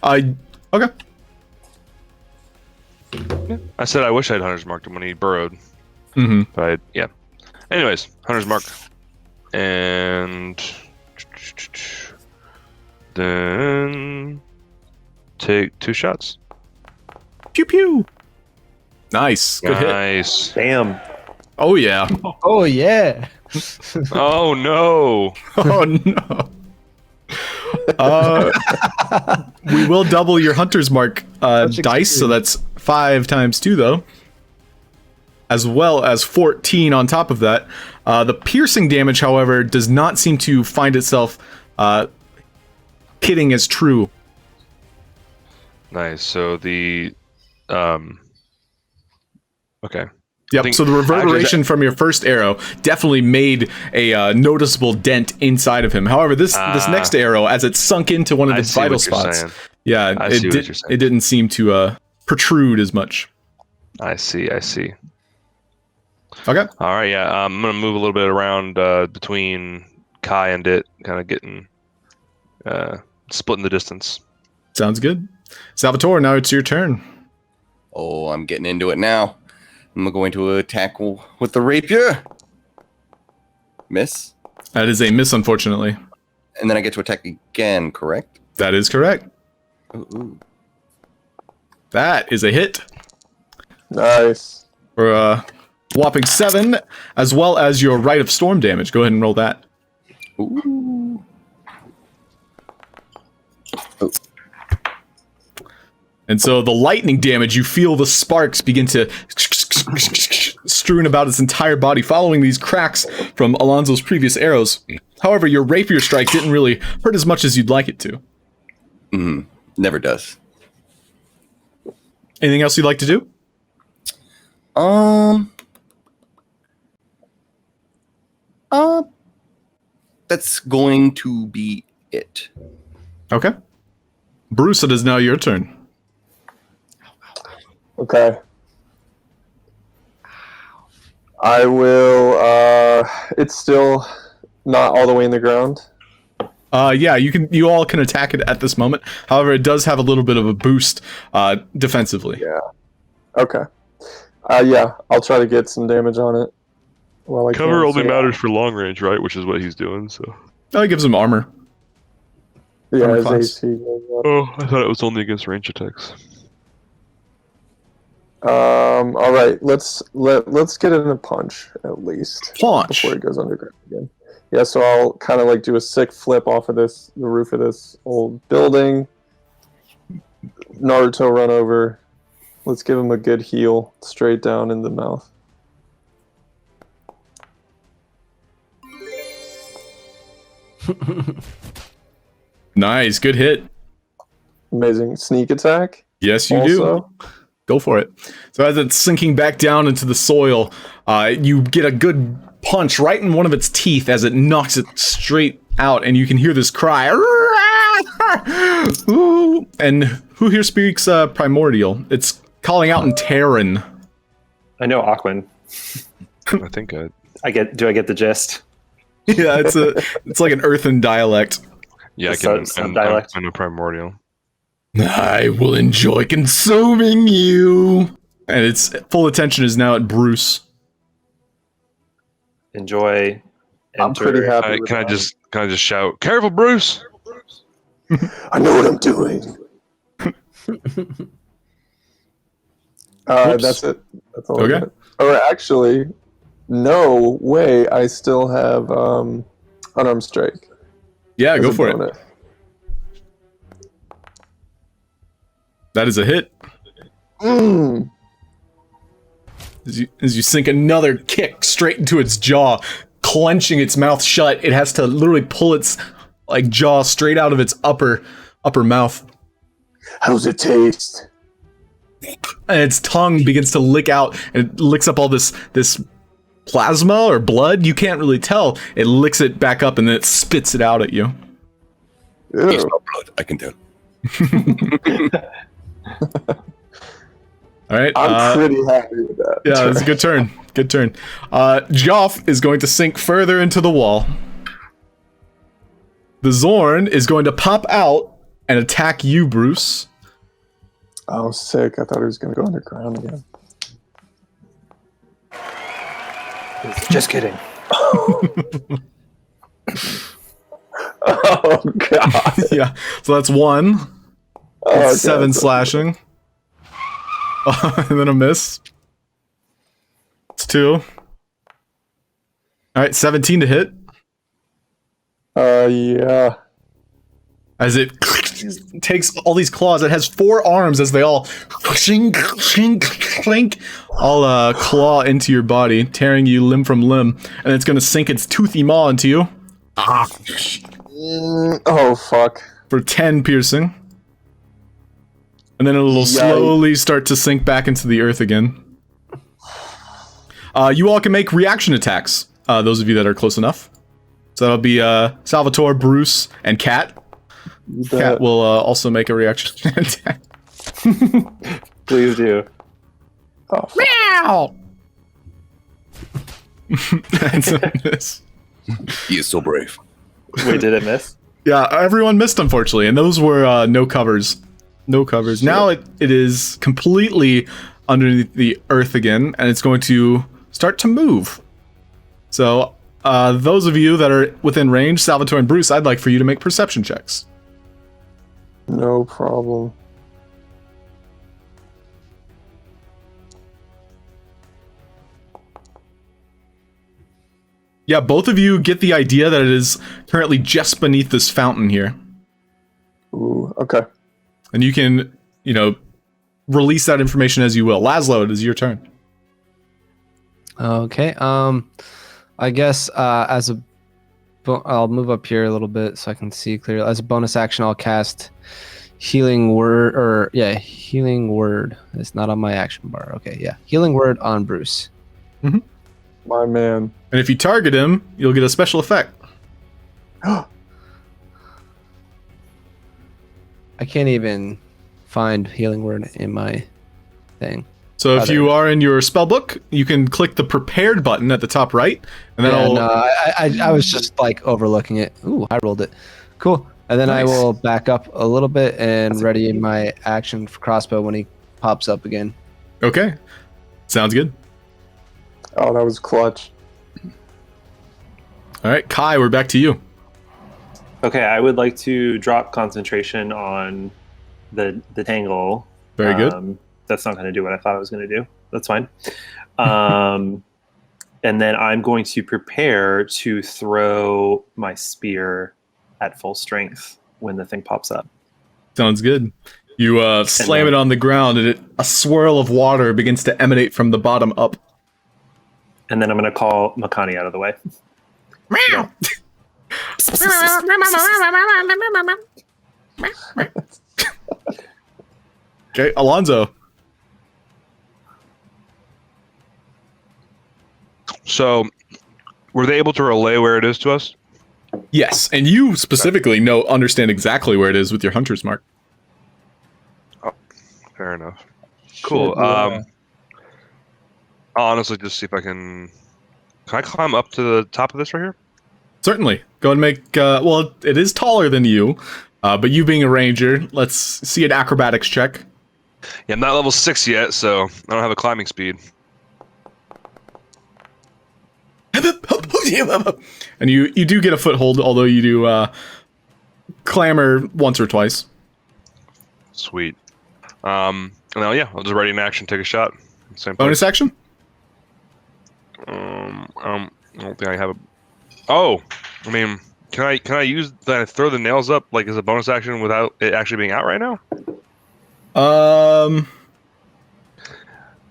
Okay. I said I wish I had Hunter's Marked him when he burrowed. Mm-hmm. But yeah. Anyways, Hunter's Mark. And then take 2 shots. Pew pew. Nice. Good hit. Nice. Damn. Oh yeah. Oh yeah. Oh no. Oh no. We will double your Hunter's Mark dice, so that's 5 times 2 though. As well as 14 on top of that. The piercing damage, however, does not seem to find itself hitting as true. Nice. So the okay. Yep, so the reverberation from your first arrow definitely made a noticeable dent inside of him. However, this next arrow, as it sunk into one of its vital spots, it didn't seem to protrude as much. I see. Okay. All right, yeah. I'm going to move a little bit around between Kai and it, kind of getting splitting the distance. Sounds good. Salvatore, now it's your turn. Oh, I'm getting into it now. I'm going to attack with the rapier. Miss. That is a miss, unfortunately. And then I get to attack again, correct? That is correct. Ooh. That is a hit Nice. for a whopping 7, as well as your Rite of Storm damage. Go ahead and roll that. Ooh. Oh. And so the lightning damage, you feel the sparks begin to strewn about its entire body, following these cracks from Alonso's previous arrows. However, your rapier strike didn't really hurt as much as you'd like it to. Never does. Anything else you'd like to do? That's going to be it. Okay. Bruce, it is now your turn. Okay. I will. It's still not all the way in the ground. Yeah, you all can attack it at this moment. However, it does have a little bit of a boost defensively. Yeah. Okay. Yeah, I'll try to get some damage on it. While I Cover can, only so- matters for long range, right? Which is what he's doing. So. Oh, it gives him armor. Yeah, Armor his class. AC goes up. Oh, I thought it was only against range attacks. All right. Let's get in a punch at least Punch. before he goes underground again. Yeah, so I'll kind of like do a sick flip off of the roof of this old building. Naruto run over. Let's give him a good heal straight down in the mouth. Nice, good hit. Amazing sneak attack. Yes, you Also, do. Go for it. So as it's sinking back down into the soil, you get a good punch right in one of its teeth as it knocks it straight out, and you can hear this cry. Ooh. And who here speaks Primordial? It's calling out in Terran. I know Aquan. I think Do I get the gist? Yeah, it's like an earthen dialect. Yeah, I So- can. some dialect. I'm a primordial. I will enjoy consuming you. And its full attention is now at Bruce. Enjoy. I'm pretty happy. Can with I that. just shout, "Careful, Bruce"? I know what I'm doing. Whoops. That's it. That's all. I Okay. got. Or actually, no way. I still have unarmed strike. Yeah, as go a for it. bonus. That is a hit. As you sink another kick straight into its jaw, clenching its mouth shut. It has to literally pull its like jaw straight out of its upper mouth. How's it taste? And its tongue begins to lick out, and it licks up all this plasma or blood. You can't really tell. It licks it back up, and then it spits it out at you. It's Ew. not blood, I can tell. All right. I'm pretty happy with that. Yeah, it's a good turn. Good turn. Joff is going to sink further into the wall. The Zorn is going to pop out and attack you, Bruce. Oh, sick. I thought he was going to go underground again. Just kidding. Oh, God. Yeah, so that's 1. Oh, That's God. 7 slashing. And then a miss. It's 2. All right, 17 to hit. Yeah. As it takes all these claws. It has 4 arms as they all clink, all claw into your body, tearing you limb from limb. And it's going to sink its toothy maw into you. Oh, fuck. For 10 piercing. And then it'll slowly start to sink back into the earth again. You all can make reaction attacks, those of you that are close enough. So that'll be Salvatore, Bruce, and Kat. Kat will also make a reaction attack. Please do. Oh, fuck. Meow! That's a miss. He is so brave. Wait, did it miss? Yeah, everyone missed, unfortunately, and those were no covers. No covers. Now it is completely underneath the earth again, and it's going to start to move. So, those of you that are within range, Salvatore and Bruce, I'd like for you to make perception checks. No problem. Yeah, both of you get the idea that it is currently just beneath this fountain here. Ooh, okay. And you can, release that information as you will. Laszlo, it is your turn. Okay. I guess I'll move up here a little bit so I can see clearly. As a bonus action, I'll cast Healing Word, Healing Word. It's not on my action bar. Okay, yeah. Healing Word on Bruce. My man. And if you target him, you'll get a special effect. I can't even find Healing Word in my thing. So if there you it is. are in your spell book, you can click the prepared button at the top right, and then I was just like overlooking it. Ooh, I rolled it. Cool. And then I Nice. will back up a little bit and ready my action for crossbow when he pops up again. Okay, sounds good. Oh, that was clutch. All right, Kai, we're back to you. Okay, I would like to drop concentration on the tangle. Very good. That's not going to do what I thought I was going to do. That's fine. And then I'm going to prepare to throw my spear at full strength when the thing pops up. Sounds good. You slam it on the ground, and a swirl of water begins to emanate from the bottom up. And then I'm going to call Makani out of the way. Meow. Okay, Alonso. So, were they able to relay where it is to us? Yes, and you specifically understand exactly where it is with your hunter's mark. Fair enough. Cool. Yeah. I'll honestly just see if I can. Can I climb up to the top of this right here? Certainly. Go and make. Well, it is taller than you, but you being a ranger, let's see an acrobatics check. Yeah, I'm not level 6 yet, so I don't have a climbing speed. And you do get a foothold, although you do clamber once or twice. Sweet. And now, yeah, I'll just ready in action, take a shot. Same Bonus place. action? I don't think I have a. Oh, I mean, can I use that? Throw the nails up like as a bonus action without it actually being out right now? Um,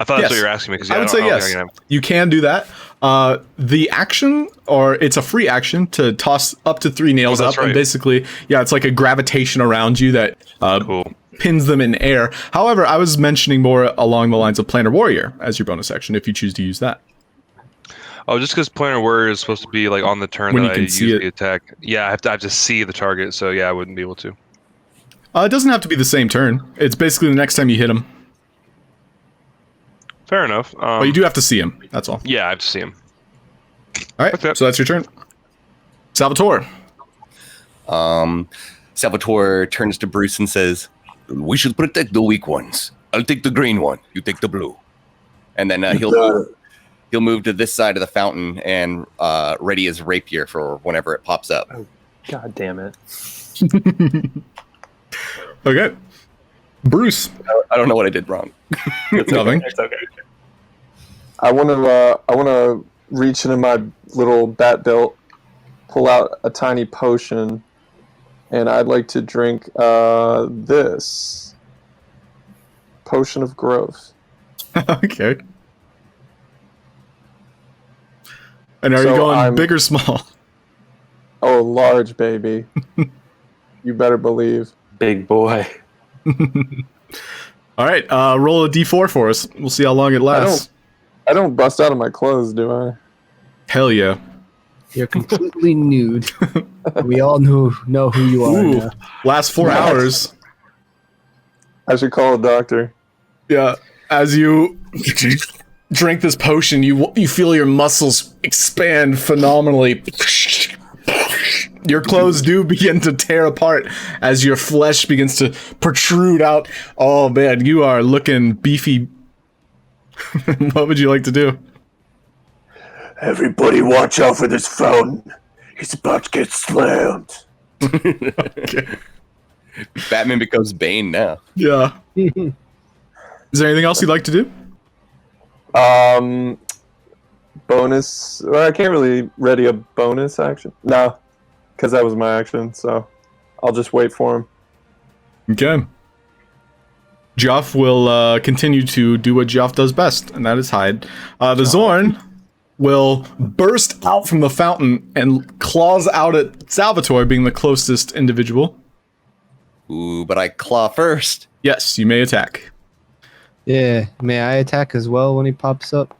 I thought that's Yes. what you were asking me. Because I would say yes. You can do that. The action, or it's a free action to toss up to 3 nails that's up, and right. basically, it's like a gravitation around you that Cool. pins them in air. However, I was mentioning more along the lines of Planar Warrior as your bonus action, if you choose to use that. Oh, just because Planar Warrior is supposed to be like on the turn When that you I can use see it. the attack. Yeah, I have to see the target, so yeah, I wouldn't be able to. It doesn't have to be the same turn. It's basically the next time you hit him. Fair enough. But you do have to see him. That's all. Yeah, I have to see him. All right, Okay. so that's your turn. Salvatore. Salvatore turns to Bruce and says, "We should protect the weak ones. I'll take the green one. You take the blue." And then he'll move to this side of the fountain and ready his rapier for whenever it pops up. God damn it. Okay. Bruce. I don't know what I did wrong. Nothing. It's okay. I want to reach into my little bat belt, pull out a tiny potion, and I'd like to drink this potion of growth. Okay. And are So you going I'm- big or small? Oh, large, baby. You better believe. Big boy. All right, roll a d4 for us. We'll see how long it lasts. I don't bust out of my clothes, do I? Hell yeah. You're completely nude. We all know who you are. Ooh, now. last 4 hours. I should call a doctor. Yeah, as you drink this potion, you feel your muscles expand phenomenally. Your clothes do begin to tear apart as your flesh begins to protrude out. Oh man, you are looking beefy. What would you like to do? Everybody watch out for this fountain. He's about to get slammed. Okay. Batman becomes Bane now. Yeah. Is there anything else you'd like to do? Bonus. Well, I can't really ready a bonus action. No, because that was my action. So I'll just wait for him. Okay. Joff will continue to do what Joff does best, and that is hide. The Zorn will burst out from the fountain and claws out at Salvatore, being the closest individual. Ooh, but I claw first. Yes, you may attack. Yeah. May I attack as well when he pops up?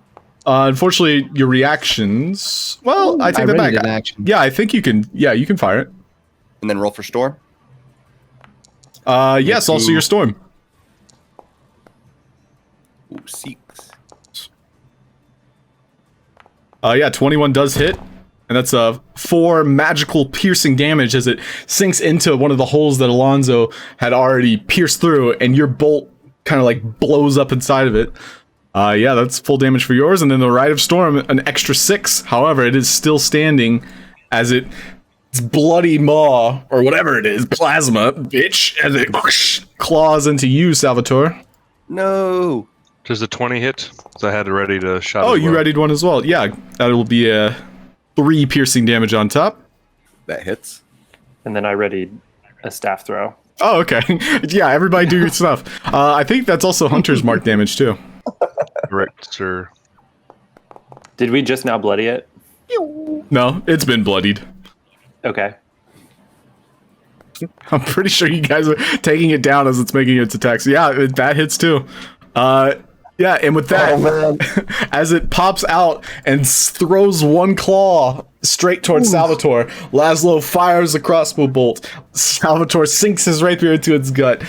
Unfortunately, your reactions. Well, I take that readied back. an action. Yeah, I think you can. Yeah, you can fire it. And then roll for storm. Yes, also your storm. Ooh, 6. Yeah, 21 does hit. And that's 4 magical piercing damage as it sinks into one of the holes that Alonso had already pierced through, and your bolt kind of like blows up inside of it. Yeah, that's full damage for yours. And then the Rite of Storm, an extra 6. However, it is still standing as its bloody maw, or whatever it is, plasma, bitch, as it claws into you, Salvatore. No. Does the 20 hit? Because I had it ready to shot. Oh, as you well. readied one as well. Yeah, that will be 3 piercing damage on top. That hits. And then I readied a staff throw. Oh, okay. Yeah, everybody do your stuff. I think that's also Hunter's Mark damage, too. Correct, sir. Did we just now bloody it? No, it's been bloodied. Okay. I'm pretty sure you guys are taking it down as it's making its attacks. Yeah, that hits, too. Yeah, and with that, Oh man. as it pops out and throws one claw straight towards Salvatore, Laszlo fires a crossbow bolt. Salvatore sinks his rapier into its gut.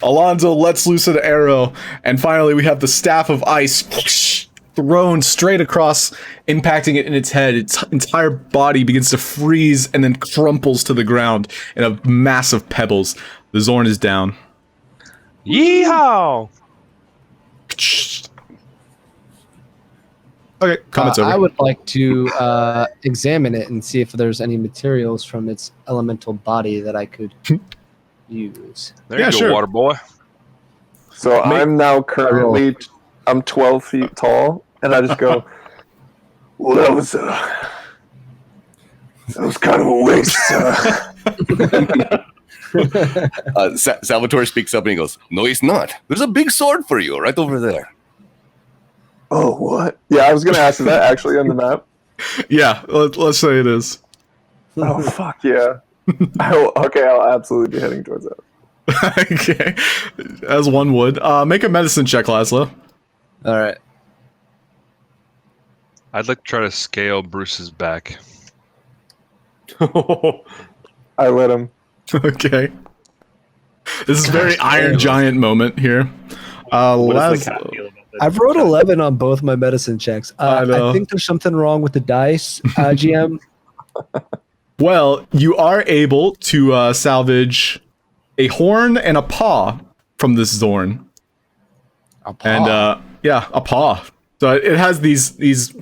Alonso lets loose an arrow, and finally we have the Staff of Ice thrown straight across, impacting it in its head. Its entire body begins to freeze and then crumples to the ground in a mass of pebbles. The Zorn is down. Yeehaw! Okay, comments over. I would like to examine it and see if there's any materials from its elemental body that I could use. There Yeah, you go, sure. water boy. So I'm now currently, I'm 12 feet tall, and I just go, well, that was kind of a waste. Salvatore speaks up and he goes, "No, he's not. There's a big sword for you right over there." Oh, what? Yeah, I was gonna ask. Is that actually on the map? Yeah, let's say it is. Oh, fuck yeah. I'll absolutely be heading towards that. Okay, as one would. Make a medicine check, Laszlo. All right. I'd like to try to scale Bruce's back. I let him. Okay. This is very Iron Giant moment here. What does the Laszlo. cat feel about this? I've rolled 11 on both my medicine checks. I know. I think there's something wrong with the dice, GM. Well, you are able to salvage a horn and a paw from this Zorn. A paw. And yeah, a paw. So it has these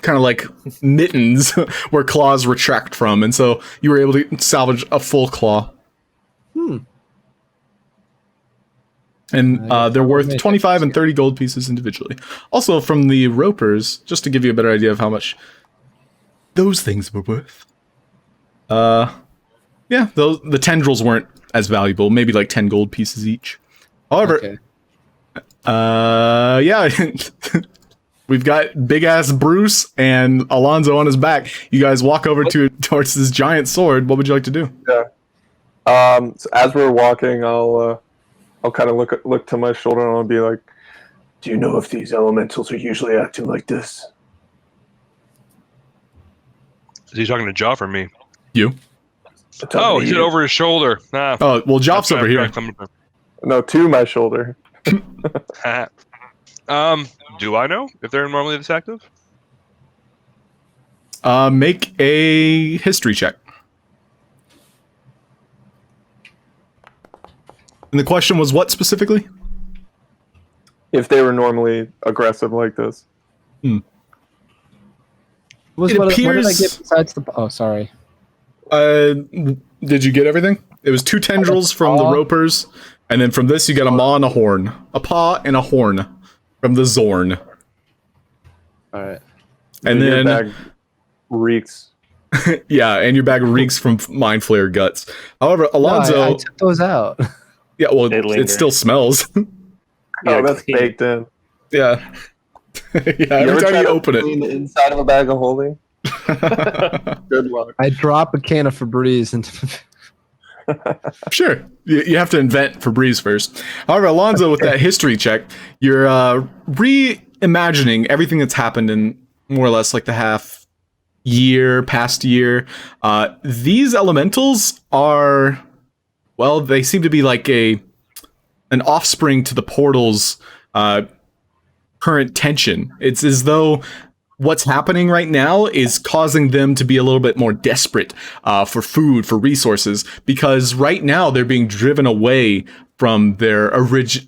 kind of like mittens where claws retract from, and so you were able to salvage a full claw. And they're worth 25 and 30 gold pieces individually. Also, from the ropers, just to give you a better idea of how much those things were worth. Yeah, the tendrils weren't as valuable, maybe like 10 gold pieces each. However, Okay. yeah, we've got big ass Bruce and Alonso on his back. You guys walk over towards this giant sword. What would you like to do? So as we're walking, I'll kind of look to my shoulder and I'll be like, "Do you know if these elementals are usually acting like this?" Is he talking to Joff or me? You? Oh, he's over his shoulder. Ah, Oh, well, Joff's over here. No, to my shoulder. Do I know if they're normally this active? Make a history check. And the question was what specifically? If they were normally aggressive like this. Hmm. What It did I appears- get besides the... Oh, sorry. Did you get everything? It was 2 tendrils from the paw. ropers, and then from this you got a maw and a horn. A paw and a horn from the Zorn. All right. And Your then, bag reeks. yeah, and your bag reeks from Mind Flayer guts. However, Alonso, No, I took those out. yeah, well, They linger. it still smells. Oh, that's clean. baked in. yeah. Yeah, You every ever time try you to open clean the inside of a bag of holding? Good luck. I drop a can of Febreze into... Sure. You have to invent Febreze first. However, Alonso, with that history check, you're reimagining everything that's happened in more or less like the past year. These elementals are, well, they seem to be like an offspring to the portal's current tension. It's as though what's happening right now is causing them to be a little bit more desperate for food, for resources, because right now they're being driven away from their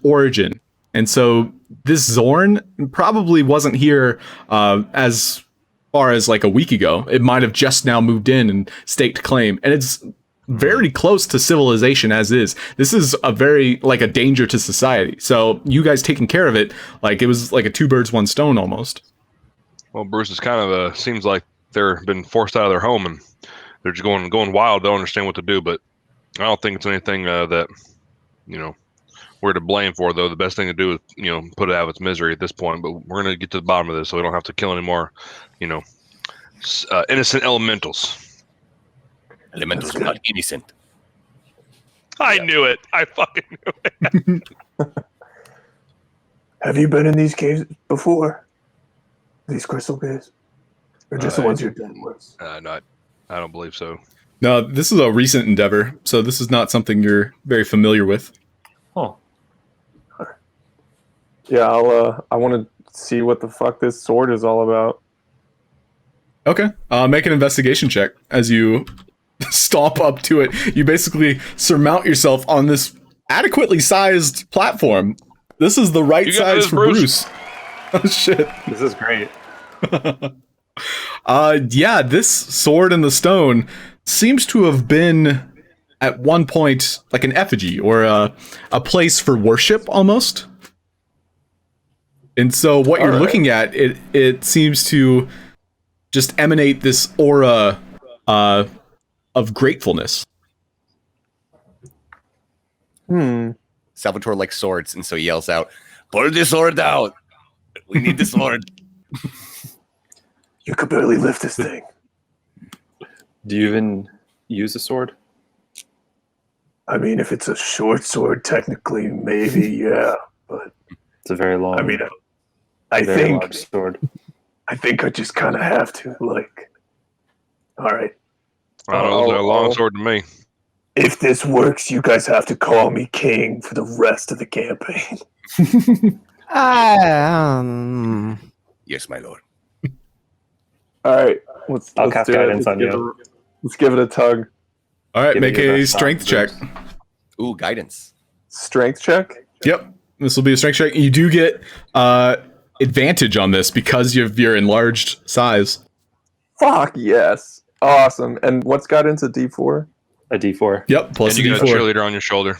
origin. And so this Zorn probably wasn't here as far as like a week ago. It might have just now moved in and staked claim. And it's very close to civilization as is. This is a very, like, a danger to society. So you guys taking care of it, like, it was like a 2 birds, 1 stone almost. Well, Bruce is kind of seems like they're been forced out of their home and they're just going wild. Don't understand what to do, but I don't think it's anything that we're to blame for. Though the best thing to do is put it out of its misery at this point. But we're gonna get to the bottom of this, so we don't have to kill any more innocent elementals. Elementals are not innocent. I knew it. I fucking knew it. Have you been in these caves before? These crystal caves? Or just the ones you're done with? I don't believe so. No, this is a recent endeavor, so this is not something you're very familiar with. Oh, Yeah, I want to see what the fuck this sword is all about. Okay, make an investigation check as you stomp up to it. You basically surmount yourself on this adequately sized platform. This is the right You got size this, for Bruce. Bruce. Oh shit. this is great. Yeah, this sword in the stone seems to have been at one point like an effigy or a place for worship almost. And so what you're Alright. looking at, it seems to just emanate this aura of gratefulness. Salvatore likes swords, and so he yells out, "Pull the sword out! We need the sword." You could barely lift this thing. Do you even use a sword? I mean, if it's a short sword, technically, maybe, yeah. But It's a very long. I mean, I very think large sword. I think I just kind of have to. Like, all right. I don't look like a long sword to me. If this works, you guys have to call me king for the rest of the campaign. Yes, my lord. All right, I'll let's cast do it. guidance on you. Let's give it a tug. All right, Give make it your a best strength check. shot. Ooh, guidance. Strength check. Yep, this will be a strength check. You do get advantage on this because of your enlarged size. Fuck yes, awesome. And what's got into D4? A D4. Yep, plus And a you got a D4. cheerleader on your shoulder.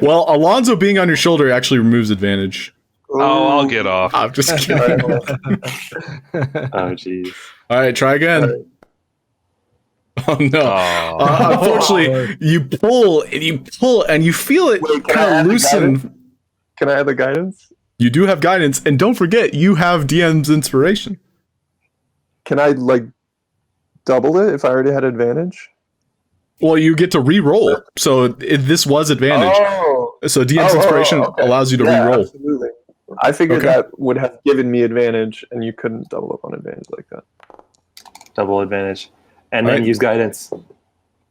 Well, Alonso being on your shoulder actually removes advantage. Oh, I'll get off. I'm just kidding. Oh, jeez. All right, try again. Oh no! Oh. Unfortunately, you pull and you feel it Wait, can I kind add of the loosen. Can I have the guidance? You do have guidance, and don't forget you have DM's inspiration. Can I like double it if I already had advantage? Well, you get to re-roll, so this was advantage. Oh, So DM's inspiration okay. allows you to Yeah, re-roll. absolutely. I figured Okay. that would have given me advantage, and you couldn't double up on advantage like that. Double advantage. And All then right. use guidance.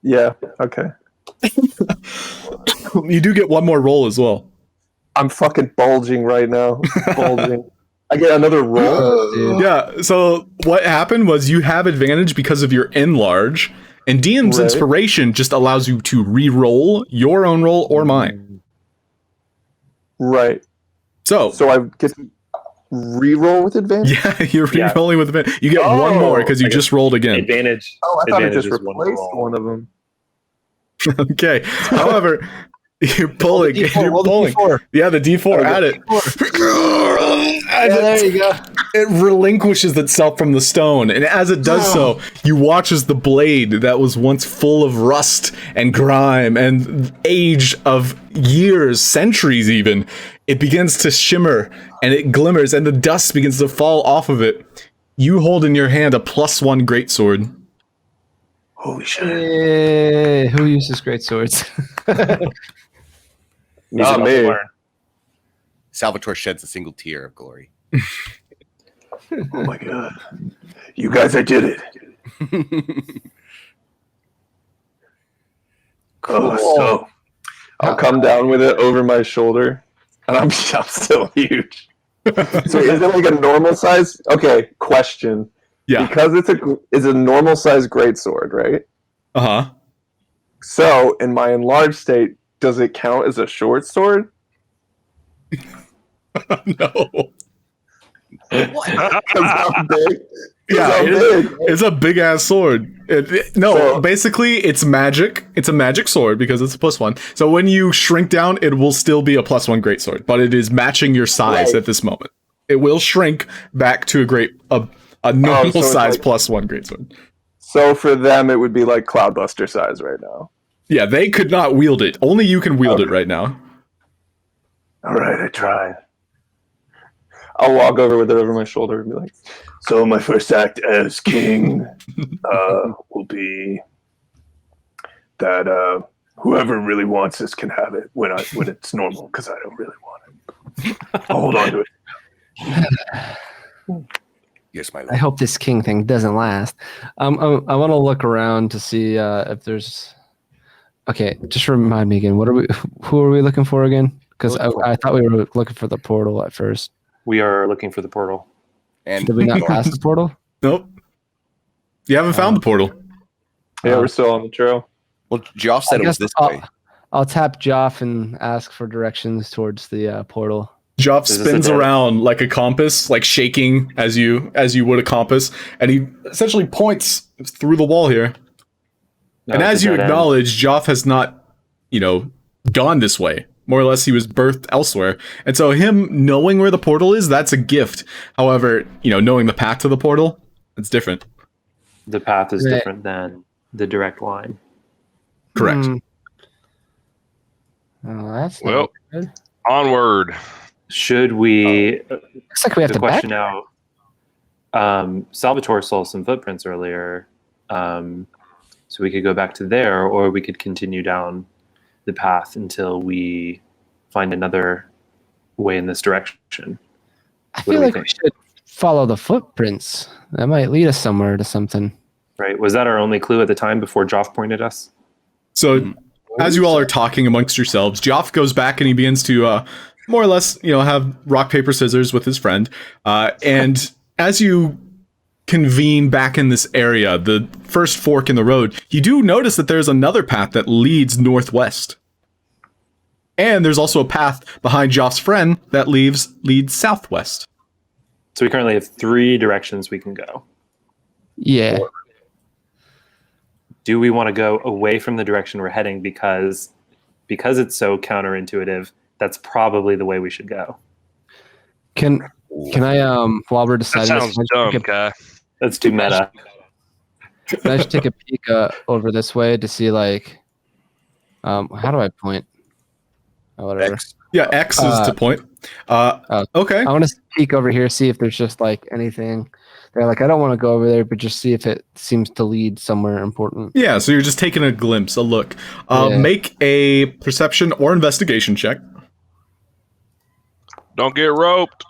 Yeah. Okay. You do get one more roll as well. I'm fucking bulging right now. Bulging. I get another roll. Dude. Yeah. So what happened was you have advantage because of your enlarge, and DM's Right. inspiration just allows you to re-roll your own roll or mine. Right. So So I get to re-roll with advantage. yeah, you're Yeah. re-rolling with advantage. You get one Oh, more because you I just rolled again. Advantage. Oh, I thought it advantage just is one replaced roll. one of them. Okay. However, you're pulling. You're Roll the pulling. D4. Yeah, the D4 at it. As Yeah, there you go. it relinquishes itself from the stone, and as it does so, you watch as the blade that was once full of rust and grime and age of years, centuries even, it begins to shimmer and it glimmers, and the dust begins to fall off of it. You hold in your hand a +1 greatsword. Holy shit. Hey, who uses great swords? Not me. Salvatore sheds a single tear of glory. Oh my god. You guys, I did it. So I'll come down with it over my shoulder, and I'm still huge. So is it like a normal size? Okay, question. Yeah. Because it's a normal size greatsword, right? Uh-huh. So in my enlarged state, does it count as a short sword? No. Because how big? Yeah, How it is, big? it's a big ass sword. No, So- basically it's magic. It's a magic sword because it's a +1. So when you shrink down, it will still be a +1 greatsword, but it is matching your size Right. at this moment. It will shrink back to a normal so it's size like- +1 greatsword. So for them, it would be like Cloudbuster size right now. Yeah, they could not wield it. Only you can wield it Okay. right now. All right, I tried. I'll walk over with it over my shoulder and be like, so my first act as king will be that whoever really wants this can have it when it's normal, because I don't really want it. I'll hold on to it. Yes, my I lord. hope this king thing doesn't last. I want to look around to see if there's. Okay, just remind me again. Who are we looking for again? Because I thought we were looking for the portal at first. We are looking for the portal. And Did we not pass the portal? Nope. You haven't found the portal. Yeah, we're still on the trail. well, Josh said I it was guess this way. I'll tap Joff and ask for directions towards the portal. Joff Is this spins a dead- around like a compass, like shaking as you would a compass, and he essentially points through the wall here. No, And it's as a you dead end. acknowledge, Joff has not, gone this way. More or less, he was birthed elsewhere. And so him knowing where the portal is, that's a gift. However, knowing the path to the portal, it's different. The path is Right. different than the direct line. Correct. Hmm. Oh, that's not Well, good. onward. Should we? Looks like we have The to back. question now. Salvatore saw some footprints earlier, so we could go back to there, or we could continue down the path until we find another way in this direction. I What do feel we like think? we should follow the footprints. That might lead us somewhere to something. Right? Was that our only clue at the time before Joff pointed us? So, as you all are talking amongst yourselves, Joff goes back and he begins to more or less, have rock, paper, scissors with his friend. And as you convene back in this area, the first fork in the road, you do notice that there's another path that leads northwest. And there's also a path behind Joff's friend that leads southwest. So we currently have 3 directions we can go. Yeah. Do we want to go away from the direction we're heading because it's so counterintuitive? That's probably the way we should go. Can I while we're That deciding sounds this, dumb, can guy. That's too meta. I just take a peek over this way to see how do I point? Oh, whatever. X. Yeah, X is to point. Okay. I want to peek over here, see if there's just anything. They're I don't want to go over there, but just see if it seems to lead somewhere important. Yeah, so you're just taking a glimpse, a look. Yeah. Make a perception or investigation check. Don't get roped.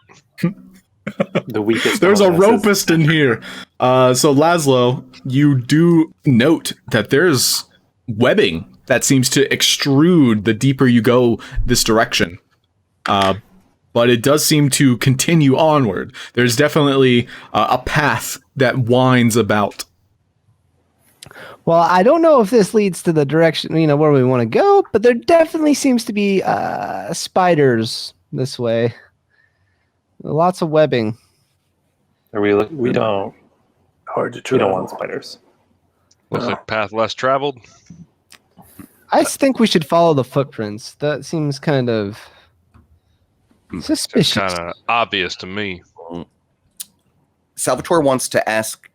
The weakest. There's a among us is- ropist in here. So Laszlo, you do note that there's webbing that seems to extrude the deeper you go this direction. But it does seem to continue onward. There's definitely a path that winds about. Well, I don't know if this leads to the direction where we want to go, but there definitely seems to be spiders this way. Lots of webbing. Are we? We don't. Hard to We travel. don't want spiders. Looks like path less traveled. I think we should follow the footprints. That seems kind of suspicious. Kind of obvious to me. Salvatore wants to ask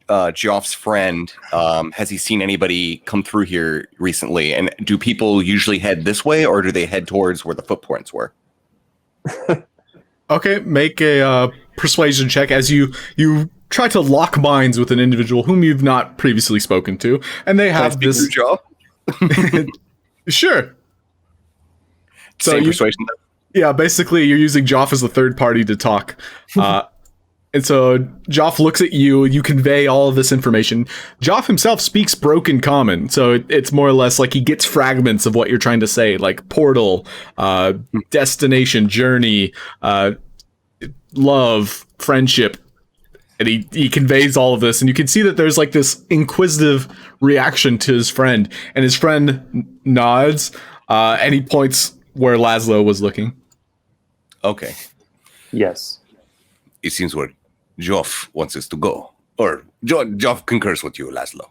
Geoff's friend, has he seen anybody come through here recently? And do people usually head this way, or do they head towards where the footprints were? Okay, make a persuasion check as you try to lock minds with an individual whom you've not previously spoken to, and they have this. Job? Sure. So Same you, persuasion. yeah, basically you're using Joff as a third party to talk. And so Joff looks at you, you convey all of this information. Joff himself speaks broken common, so it's more or less like he gets fragments of what you're trying to say, like portal, destination, journey, love, friendship. And he conveys all of this, and you can see that there's this inquisitive reaction to his friend, and his friend nods, and he points where Laszlo was looking. Okay. Yes. It seems where Geoff wants us to go. Or Geoff concurs with you, Laszlo.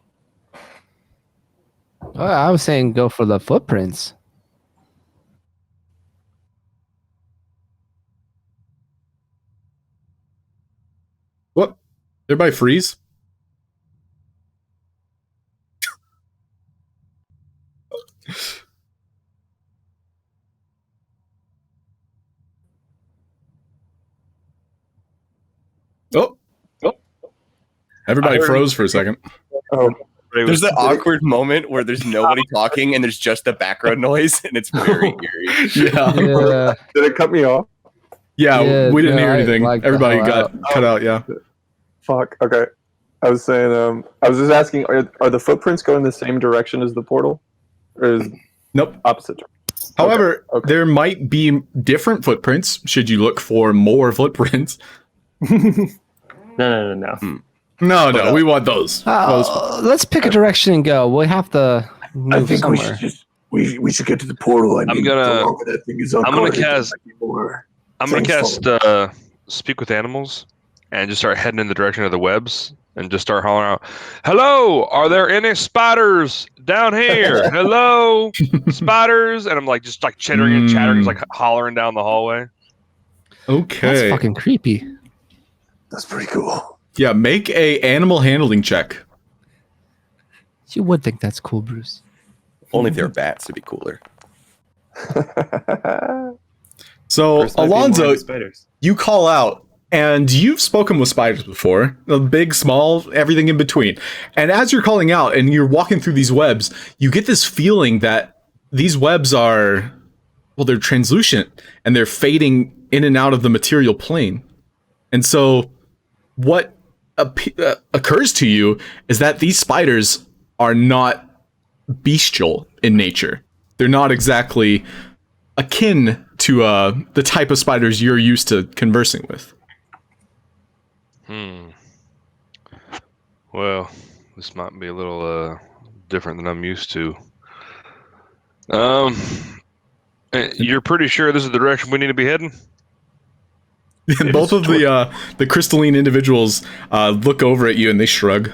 Well, I was saying go for the footprints. What? Everybody freeze? Oh. Everybody froze for a second. Oh, There's that awkward moment where there's nobody talking and there's just the background noise, and it's very eerie. Yeah. Yeah. did it cut me off? Yeah, we didn't no, hear I anything. lagged the Everybody hell got cut out, yeah. Fuck. Okay. I was saying. I was just asking. Are the footprints going the same direction as the portal, or is Nope. opposite direction? However, Okay. there might be different footprints should you look for more footprints. No. No, we want those. Let's pick a direction and go. We'll have to move somewhere. we should get to the portal. I'm gonna cast speak with animals and just start heading in the direction of the webs and just start hollering out, "Hello, are there any spiders down here? Hello, spiders!" And I'm just chittering and chattering, just hollering down the hallway. Okay. That's fucking creepy. That's pretty cool. Yeah, make a animal handling check. You would think that's cool, Bruce. Only if they're bats, it'd be cooler. So, Bruce might be more Alonso, into spiders. you call out, and you've spoken with spiders before, the big, small, everything in between. And as you're calling out and you're walking through these webs, you get this feeling that these webs are, well, they're translucent and they're fading in and out of the material plane. And so what occurs to you is that these spiders are not bestial in nature. They're not exactly akin to the type of spiders you're used to conversing with. Well, this might be a little different than I'm used to. You're pretty sure this is the direction we need to be heading? And both of the crystalline individuals look over at you and they shrug.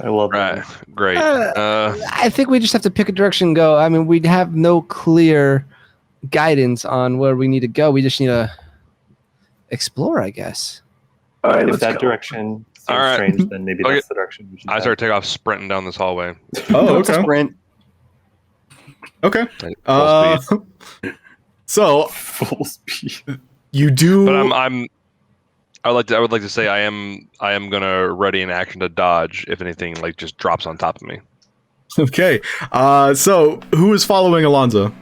I love Right. that. Great. I think we just have to pick a direction and go. I mean, we'd have no clear guidance on where we need to go. We just need to explore, I guess. All right, If let's that go. direction seems All right. strange, then maybe Okay. that's the direction we should I head. start to take off sprinting down this hallway. Oh, okay. Sprint. Okay. Full speed. So Full speed. you do. But I would like to say I am gonna ready in action to dodge if anything like just drops on top of me. Okay. So who is following Alonso?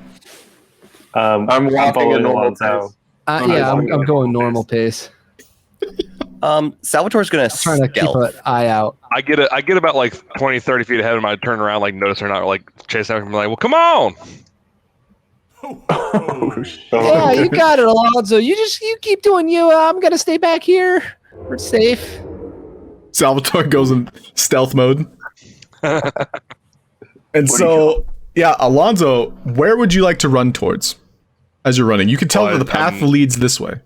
I'm walking a following normal Alonso. pace. Yeah, I'm going normal pace. Salvatore's gonna Trying to keep stealth. an eye out. I get about like 20, 30 feet ahead of him. I turn around, like notice they're not like chasing after me. Like, well, come on! Yeah, you got it, Alonso. You keep doing you. I'm gonna stay back here. We're safe. Salvatore goes in stealth mode. And so, yeah, Alonso, where would you like to run towards as you're running? You can tell that the path leads this way.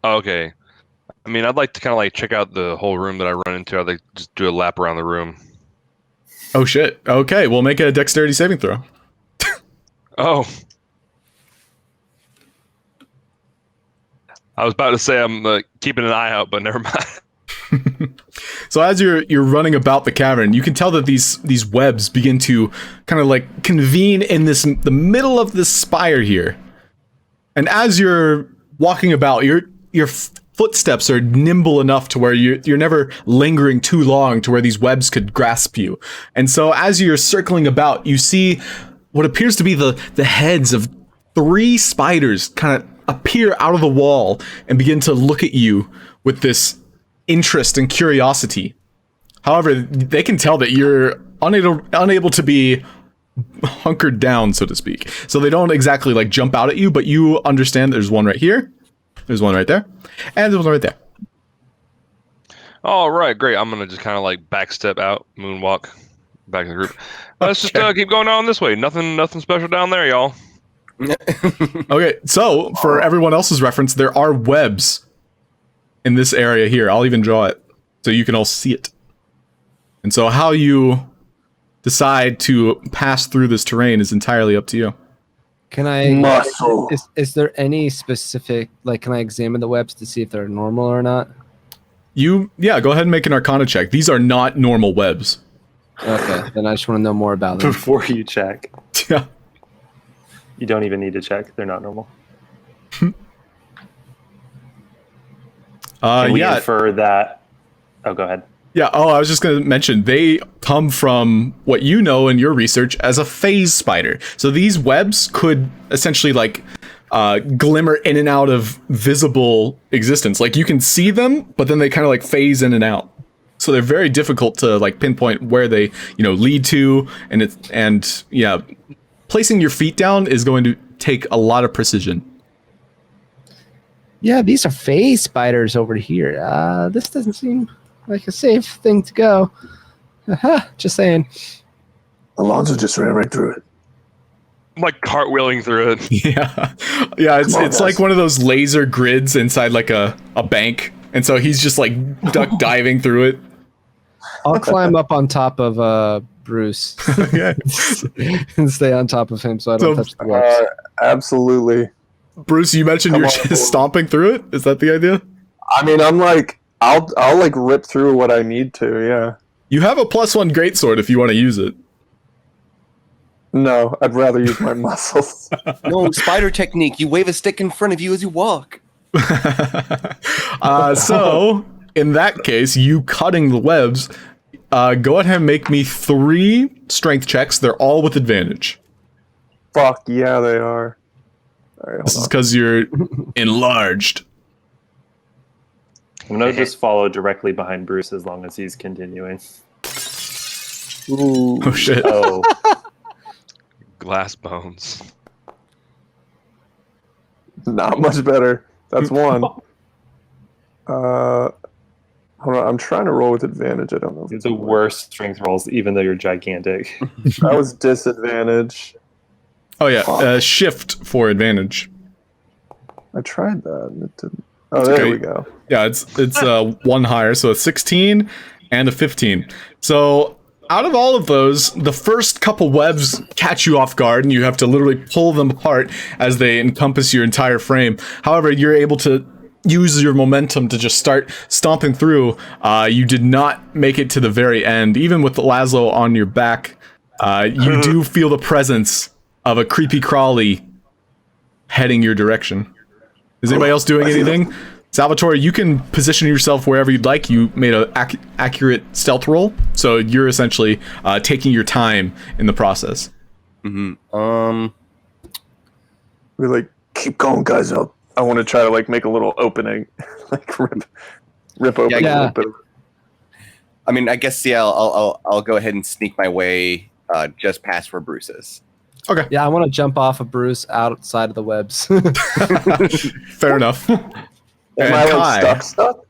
Okay. I mean, I'd like to kind of like check out the whole room that I run into. I'd like to just do a lap around the room. Oh, shit. Okay, we'll make a dexterity saving throw. Oh. I was about to say I'm keeping an eye out, but never mind. So as you're running about the cavern, you can tell that these webs begin to kind of like convene in the middle of this spire here. And as you're walking about, your footsteps are nimble enough to where you're never lingering too long to where these webs could grasp you. And so as you're circling about, you see what appears to be the heads of 3 spiders kind of appear out of the wall and begin to look at you with this interest and curiosity. However, they can tell that you're unable to be hunkered down, so to speak. So they don't exactly like jump out at you, but you understand there's one right here, there's one right there, and there's one right there. All right, great. I'm gonna just kind of like backstep out, moonwalk back in the group. Let's just keep going on this way. Nothing special down there, y'all. Okay, so for everyone else's reference, there are webs in this area here. I'll even draw it so you can all see it. And so how you decide to pass through this terrain is entirely up to you. Can I? Muscle. Is there any specific like? Can I examine the webs to see if they're normal or not? Go ahead and make an Arcana check. These are not normal webs. Okay, then I just want to know more about them. Before you check, Yeah. you don't even need to check. They're not normal. Can we Yeah. infer that? Oh, go ahead. Yeah, I was just going to mention, they come from what you know in your research as a phase spider. So these webs could essentially like glimmer in and out of visible existence. Like you can see them, but then they kind of like phase in and out. So they're very difficult to like pinpoint where they, lead to. And placing your feet down is going to take a lot of precision. Yeah, these are phase spiders over here. This doesn't seem like a safe thing to go. Just saying. Alonso just ran right through it. I'm like cartwheeling through it. Yeah. Yeah, it's like one of those laser grids inside like a bank. And so he's just like duck diving through it. I'll climb up on top of Bruce Okay. and stay on top of him so I don't touch the webs. Absolutely. Bruce, you mentioned Come you're on. just stomping through it? Is that the idea? I mean, I'm like, I'll like rip through what I need to. Yeah. You have a +1 greatsword if you want to use it. No, I'd rather use my muscles. No, spider technique. You wave a stick in front of you as you walk. So, in that case, you cutting the webs, go ahead and make me 3 strength checks. They're all with advantage. Fuck yeah, they are. All right, This is hold on. because you're enlarged. I'm gonna just follow directly behind Bruce as long as he's continuing. Ooh. Oh shit. Oh, Glass bones. Not much better. That's one. Hold on. I'm trying to roll with advantage. I don't know. it's the worst strength rolls, even though you're gigantic. That was disadvantage. Oh yeah, shift for advantage. I tried that. And it didn't. Oh, there okay. we go. Yeah, it's 1 higher, so a 16 and a 15. So out of all of those, the first couple webs catch you off guard, and you have to literally pull them apart as they encompass your entire frame. However, you're able to use your momentum to just start stomping through. You did not make it to the very end. Even with Laszlo on your back, you do feel the presence of a creepy crawly heading your direction. Is anybody else doing anything? Salvatore, you can position yourself wherever you'd like. You made an accurate stealth roll, so you're essentially taking your time in the process. Mm-hmm. We like keep going, guys. I want to try to like make a little opening, like rip open a little bit. I mean, I guess I'll go ahead and sneak my way just past where Bruce is. Okay. Yeah, I want to jump off of Bruce outside of the webs. Fair enough. Am I like stuck?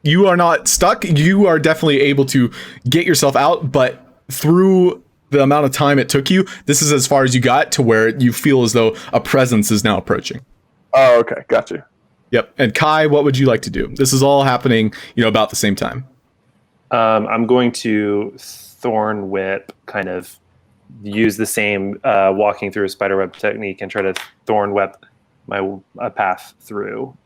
You are not stuck. You are definitely able to get yourself out, but through the amount of time it took you, this is as far as you got to where you feel as though a presence is now approaching. Oh, okay, got you. Yep. And Kai, what would you like to do? This is all happening, about the same time. I'm going to Thorn Whip, kind of use the same walking through a spiderweb technique and try to Thorn Whip my path through.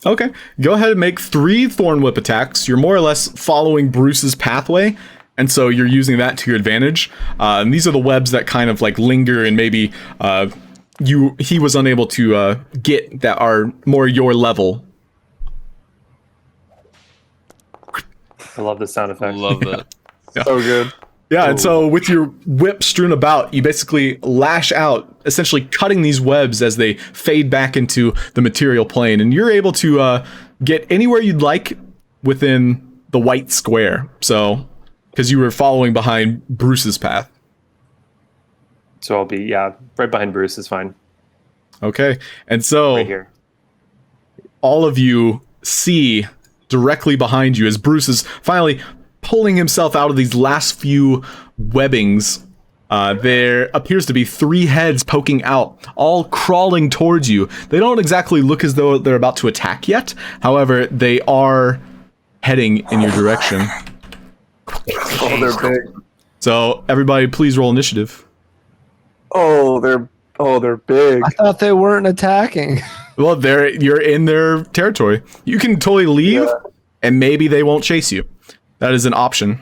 Okay. Go ahead and make 3 Thorn Whip attacks. You're more or less following Bruce's pathway, and so you're using that to your advantage. And these are the webs that kind of like linger and maybe he was unable to get that are more your level. I love the sound effect. Love that. So good. Yeah, and so with your whip strewn about, you basically lash out, essentially cutting these webs as they fade back into the material plane. And you're able to get anywhere you'd like within the white square. So, because you were following behind Bruce's path. So I'll be, right behind Bruce is fine. Okay, and so Right here. all of you see directly behind you as Bruce is finally pulling himself out of these last few webbings. There appears to be 3 heads poking out, all crawling towards you. They don't exactly look as though they're about to attack yet. However, they are heading in your direction. Oh, they're big. So everybody, please roll initiative. Oh, they're big. I thought they weren't attacking. Well, you're in their territory. You can totally leave, and maybe they won't chase you. That is an option.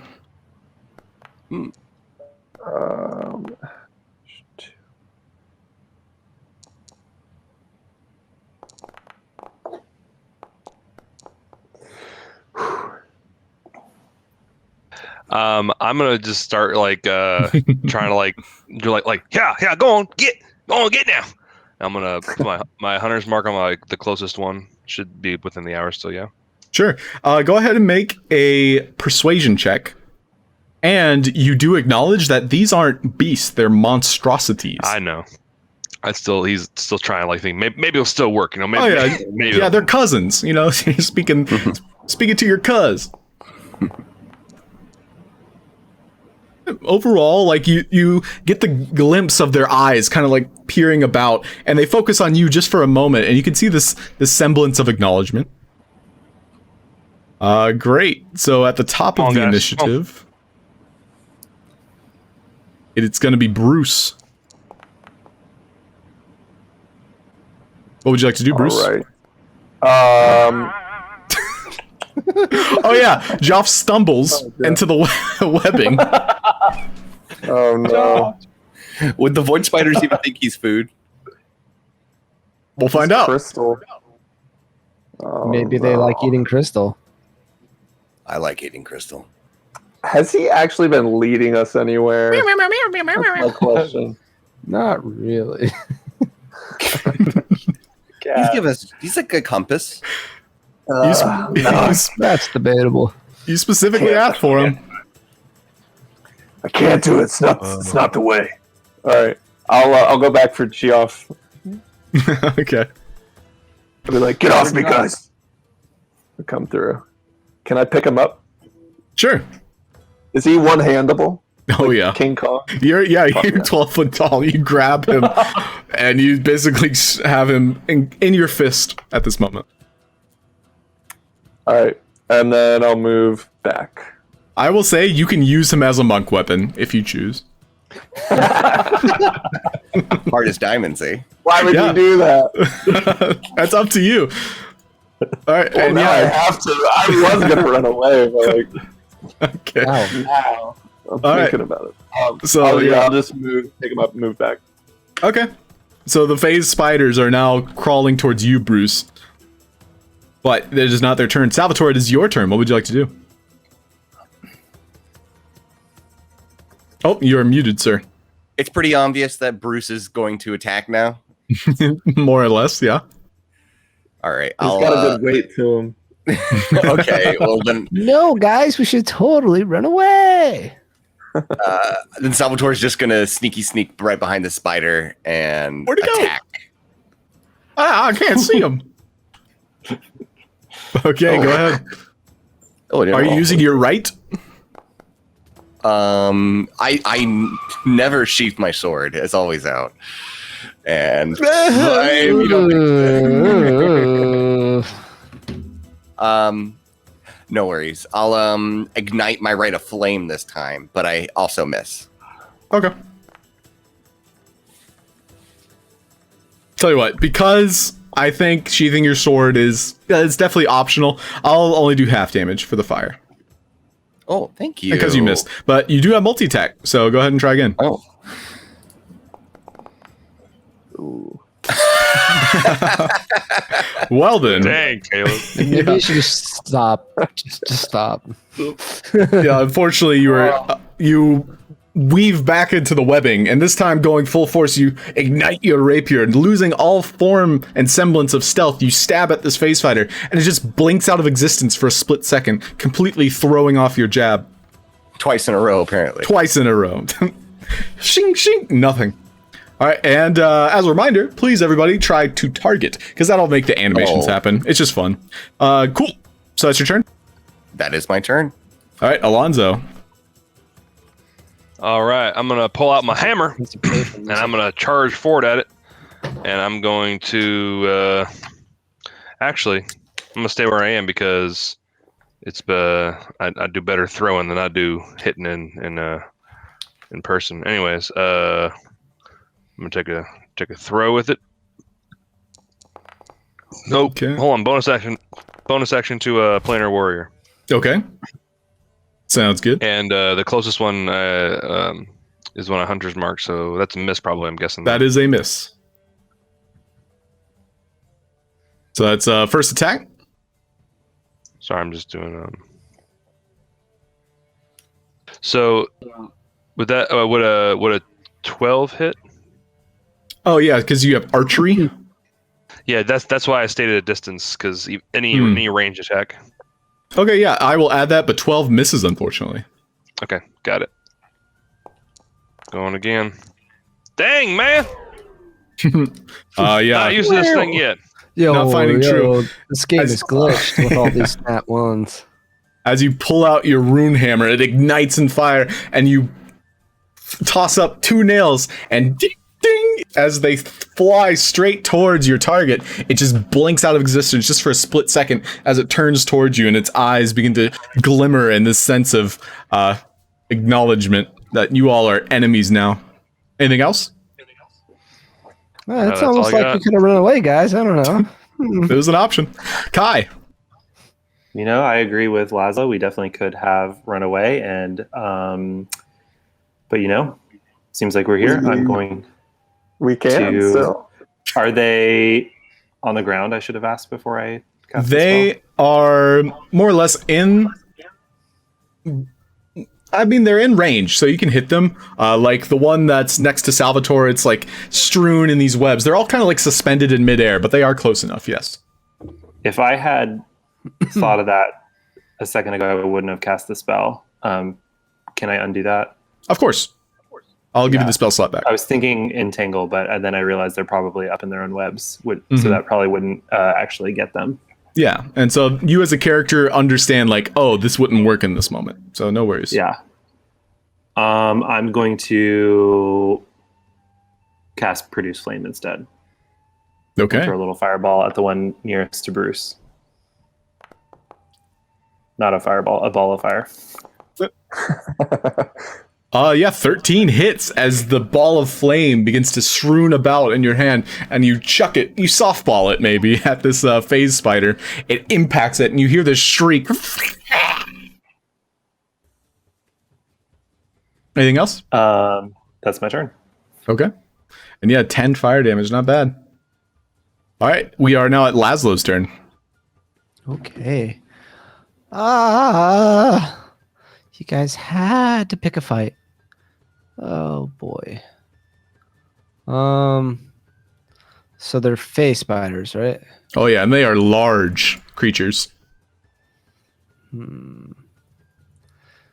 I'm gonna just start like trying to like do yeah, go on get now. I'm gonna put my hunter's mark on the closest one. Should be within the hour still, yeah. Sure. Go ahead and make a persuasion check. And you do acknowledge that these aren't beasts; they're monstrosities. I know. He's still trying to like think maybe it'll still work, Maybe, Oh yeah, maybe yeah, they're cousins. Speaking to your cuz. Overall, like you get the glimpse of their eyes kind of like peering about, and they focus on you just for a moment, and you can see this semblance of acknowledgement. Great. So at the top of the initiative, it's going to be Bruce. What would you like to do, Bruce? All right. Oh yeah, Joff stumbles into the webbing. Oh no. Would the void spiders even think he's food? We'll find out. Crystal. Oh, Maybe they no. like eating crystal. I like eating crystal. Has he actually been leading us anywhere? That's my question. Not really. He's like a compass. That's debatable. You specifically asked for him. I can't do it. It's not the way. All right, I'll go back for Geoff. Okay. I'll be like, get off me, guys. I'll come through. Can I pick him up? Sure. Is he one-handable? Oh yeah. King Kong. You're 12 foot tall. You grab him, and you basically have him in your fist at this moment. All right, and then I'll move back. I will say you can use him as a monk weapon if you choose. Hard as diamonds, eh? Why would Yeah. you do that? That's up to you. All right, Well, and now I yeah, have to. I was gonna run away, but like okay. now I'm All right. thinking about it. So I'll just pick him up, and move back. Okay. So the phase spiders are now crawling towards you, Bruce. But it is not their turn. Salvatore, it is your turn. What would you like to do? Oh, you are muted, sir. It's pretty obvious that Bruce is going to attack now. More or less, yeah. All right. He's got a good weight to him. Okay. Well, then No, guys, we should totally run away. Salvatore's just gonna sneak right behind the spider and Where'd he go? attack. I can't see him. Okay, go ahead. Oh, Are you using your right? I never sheath my sword. It's always out. And no worries. I'll ignite my Rite of Flame this time, but I also miss. Okay. Tell you what, because I think sheathing your sword is definitely optional, I'll only do half damage for the fire. Oh, thank you. Because you missed. But you do have multi-attack, so go ahead and try again. Oh. Ooh. Well then. Dang, Caleb. Maybe you should just stop. Just stop. Yeah, unfortunately you weave back into the webbing, and this time going full force, you ignite your rapier, and losing all form and semblance of stealth, you stab at this phase fighter, and it just blinks out of existence for a split second, completely throwing off your jab. Twice in a row, apparently. Twice in a row. Shing, shing, nothing. All right, and as a reminder, please everybody try to target, because that'll make the animations happen. It's just fun. Cool. So that's your turn? That is my turn. All right, Alonso. All right, I'm gonna pull out my hammer and I'm gonna charge forward at it, and I'm going to actually I'm gonna stay where I am because it's I do better throwing than I do hitting in person. Anyways, I'm gonna take a throw with it. Nope. Okay. Hold on. Bonus action to planar warrior. Okay. Sounds good. And the closest one is one of Hunter's mark, so that's a miss probably, I'm guessing. That is a miss. So that's first attack. Sorry, I'm just doing So would that would a 12 hit? Oh yeah, because you have archery. Yeah, that's why I stated a distance, because any range attack. Okay, yeah, I will add that, but 12 misses, unfortunately. Okay, got it. Going again. Dang, man! Yeah. Not using this thing yet. Yo, Not finding true. This game is glitched with all these snap ones. As you pull out your rune hammer, it ignites in fire, and you toss up 2 nails, and ding, ding, as they fly straight towards your target, it just blinks out of existence just for a split second as it turns towards you, and its eyes begin to glimmer in this sense of acknowledgement that you all are enemies now. Anything else? Well, it's that's all almost I like got. we could have run away, guys. I don't know. There's an option. Kai. You know, I agree with Laszlo. We definitely could have run away, and but you know, Seems like we're here. I'm going. We can To- still. Are they on the ground? I should have asked before I cast the spell. They are more or less in. I mean, they're in range, so you can hit them. Like the one that's next to Salvatore, it's like strewn in these webs. They're all kind of like suspended in midair, but they are close enough. Yes. If I had thought of that a second ago, I wouldn't have cast the spell. Can I undo that? Of course. I'll give you the spell slot back. I was thinking entangle, but then I realized they're probably up in their own webs, so that probably wouldn't actually get them. Yeah, and so you as a character understand like, oh, this wouldn't work in this moment. So no worries. Yeah. I'm going to cast Produce Flame instead. Okay. Throw a little fireball at the one nearest to Bruce. Not a fireball, a ball of fire. Yeah, 13 hits as the ball of flame begins to strewn about in your hand, and you chuck it, you softball it maybe at this phase spider. It impacts it, and you hear this shriek. Anything else? That's my turn. Okay. And yeah, 10 fire damage, not bad. All right, we are now at Laszlo's turn. Okay. You guys had to pick a fight. Oh boy. So they're face spiders, right? Oh yeah, and they are large creatures. You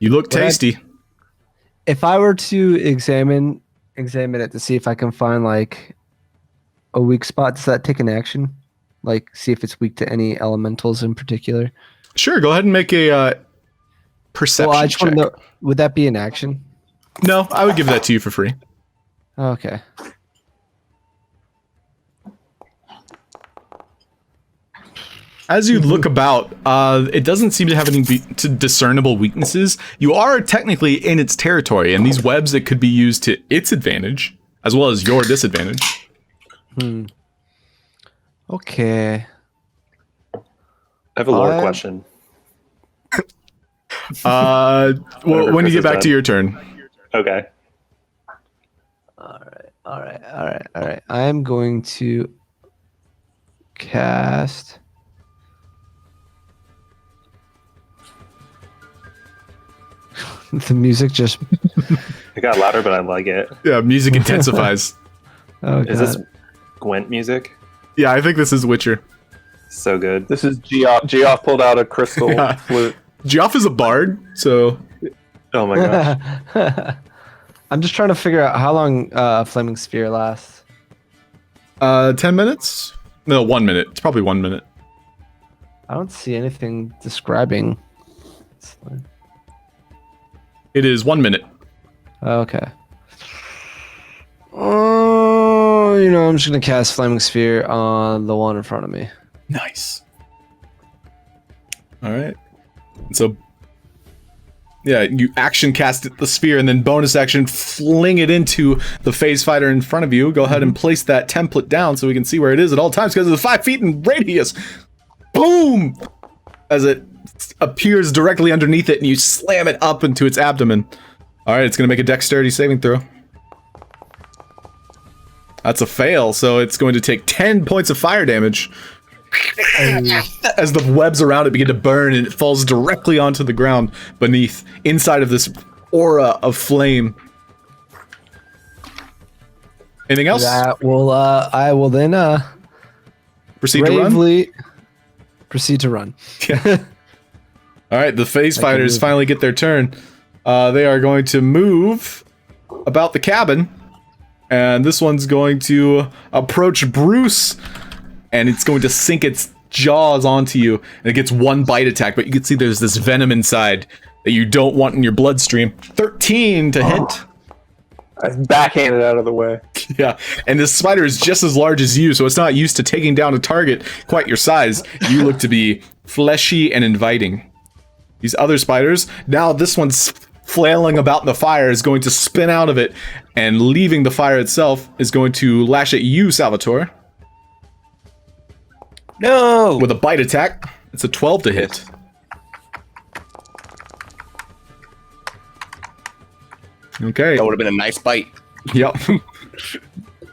look tasty. If I were to examine it to see if I can find like a weak spot, does that take an action? Like see if it's weak to any elementals in particular? Sure, go ahead and make a perception Well, I just want check. to know, would that be an action? No, I would give that to you for free. Okay. As you look about, it doesn't seem to have any discernible weaknesses. You are technically in its territory, and these webs, it could be used to its advantage, as well as your disadvantage. I Okay. have a lore question. Well, when you get back to your turn. Okay. All right. I'm going to cast. The music just. It got louder, but I like it. Yeah, music intensifies. Oh, Is God. this Gwent music? Yeah, I think this is Witcher. So good. This is Geoff. Geoff pulled out a crystal Yeah. flute. Geoff is a bard, so Oh my gosh. I'm just trying to figure out how long a flaming sphere lasts. 10 minutes? No, 1 minute. It's probably 1 minute. I don't see anything describing. It is 1 minute. Okay. Oh, I'm just gonna cast flaming sphere on the one in front of me. Nice. All right. So, yeah, you action cast the sphere and then bonus action fling it into the phase fighter in front of you. Go ahead and place that template down so we can see where it is at all times because of the 5 feet in radius. Boom! As it appears directly underneath it and you slam it up into its abdomen. All right, it's going to make a dexterity saving throw. That's a fail, so it's going to take 10 points of fire damage. As the webs around it begin to burn and it falls directly onto the ground beneath, inside of this aura of flame. Anything else? That will, I will then Proceed to run? bravely proceed to run. All right, the phase I can fighters move. finally get their turn. They are going to move about the cabin, and this one's going to approach Bruce, and it's going to sink its jaws onto you, and it gets 1 bite attack, but you can see there's this venom inside that you don't want in your bloodstream. 13 to hit. I backhanded out of the way. Yeah, and this spider is just as large as you, so it's not used to taking down a target quite your size. You look to be fleshy and inviting. These other spiders, now this one's flailing about in the fire, is going to spin out of it, and leaving the fire itself is going to lash at you, Salvatore. No! With a bite attack. It's a 12 to hit. Okay. That would have been a nice bite. Yep.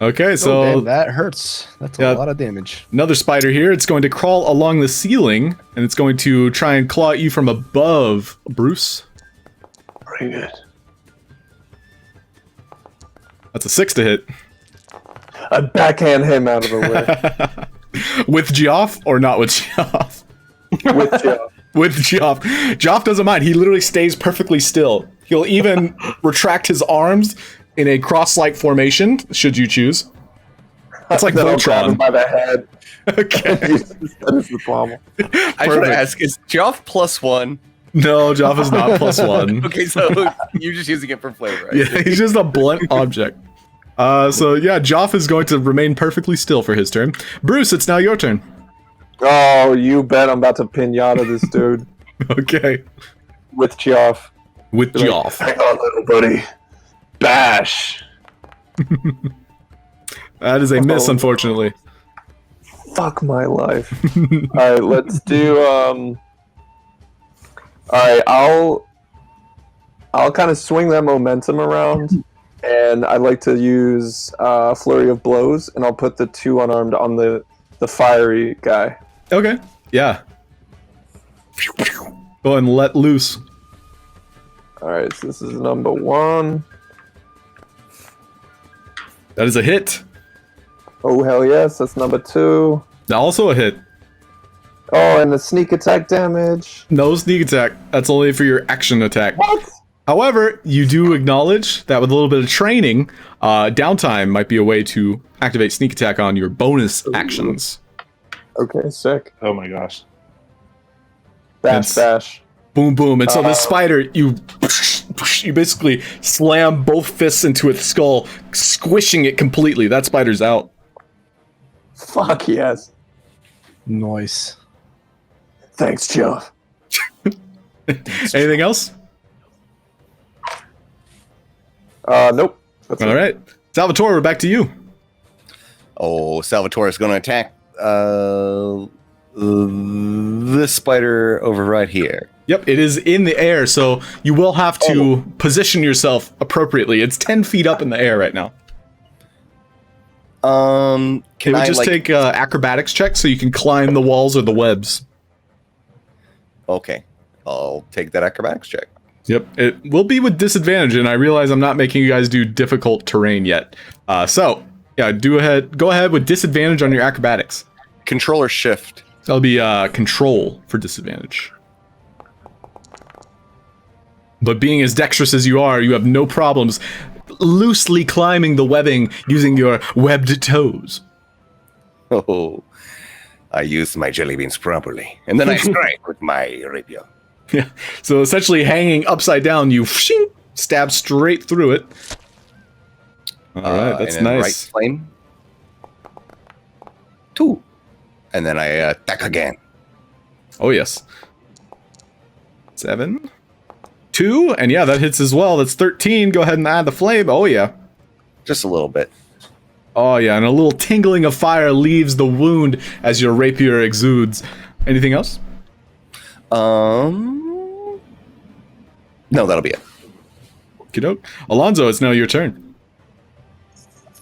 Okay, Oh, so damn, that hurts. That's Yeah. a lot of damage. another spider here. It's going to crawl along the ceiling, and it's going to try and claw at you from above, Bruce. Pretty good. That's a 6 to hit. I backhand him out of the way. With Geoff or not with Geoff? With Joe. With Geoff. Geoff doesn't mind. He literally stays perfectly still. He'll even retract his arms in a cross-like formation, should you choose. It's like Then I'll grab him Voltron. by the head. Okay. That is the problem. I should Perfect. ask, is Geoff +1? No, Geoff is not +1. Okay, so you're just using it for flavor. I Yeah, see. he's just a blunt object. So yeah, Geoff is going to remain perfectly still for his turn. Bruce, it's now your turn. Oh, you bet I'm about to pinata this dude Okay. with Geoff. With Be like, Geoff. hang on, little buddy. Bash. That is a miss, Oh. unfortunately. Fuck my life. Alright, let's do Alright, I'll kind of swing that momentum around, and I'd like to use Flurry of Blows, and I'll put the 2 unarmed on the fiery guy. Okay. Yeah. Go ahead and let loose. Alright, so this is number 1. That is a hit. Oh, hell yes, that's number 2. Also a hit. Oh, and the sneak attack damage. No sneak attack. That's only for your action attack. What? However, you do acknowledge that with a little bit of training, downtime might be a way to activate sneak attack on your bonus actions. Okay, sick. Oh my gosh. Bash, bash. Boom, boom. And so this spider, you basically slam both fists into its skull, squishing it completely. That spider's out. Fuck yes. Nice. Thanks, Joe. Anything else? Nope. That's All right. Salvatore, we're back to you. Oh, Salvatore is going to attack this spider over right here. Yep, it is in the air, so you will have to position yourself appropriately. It's 10 feet up in the air right now. Can It would I just take acrobatics check so you can climb the walls or the webs. Okay, I'll take that acrobatics check. Yep, it will be with disadvantage, and I realize I'm not making you guys do difficult terrain yet. So, yeah, go ahead with disadvantage on your acrobatics. Controller shift. That'll be control for disadvantage. But being as dexterous as you are, you have no problems loosely climbing the webbing using your webbed toes. Oh, I used my jelly beans properly, and then I strike with my rapier. Yeah. So essentially hanging upside down, you stab straight through it. All right, that's and then nice. Right flame. 2. And then I attack again. Oh, yes. 7. 2, and yeah, that hits as well. That's 13. Go ahead and add the flame. Oh, yeah. Just a little bit. Oh, yeah, and a little tingling of fire leaves the wound as your rapier exudes. Anything else? No, that'll be it. Okey-doke. Alonso, it's now your turn.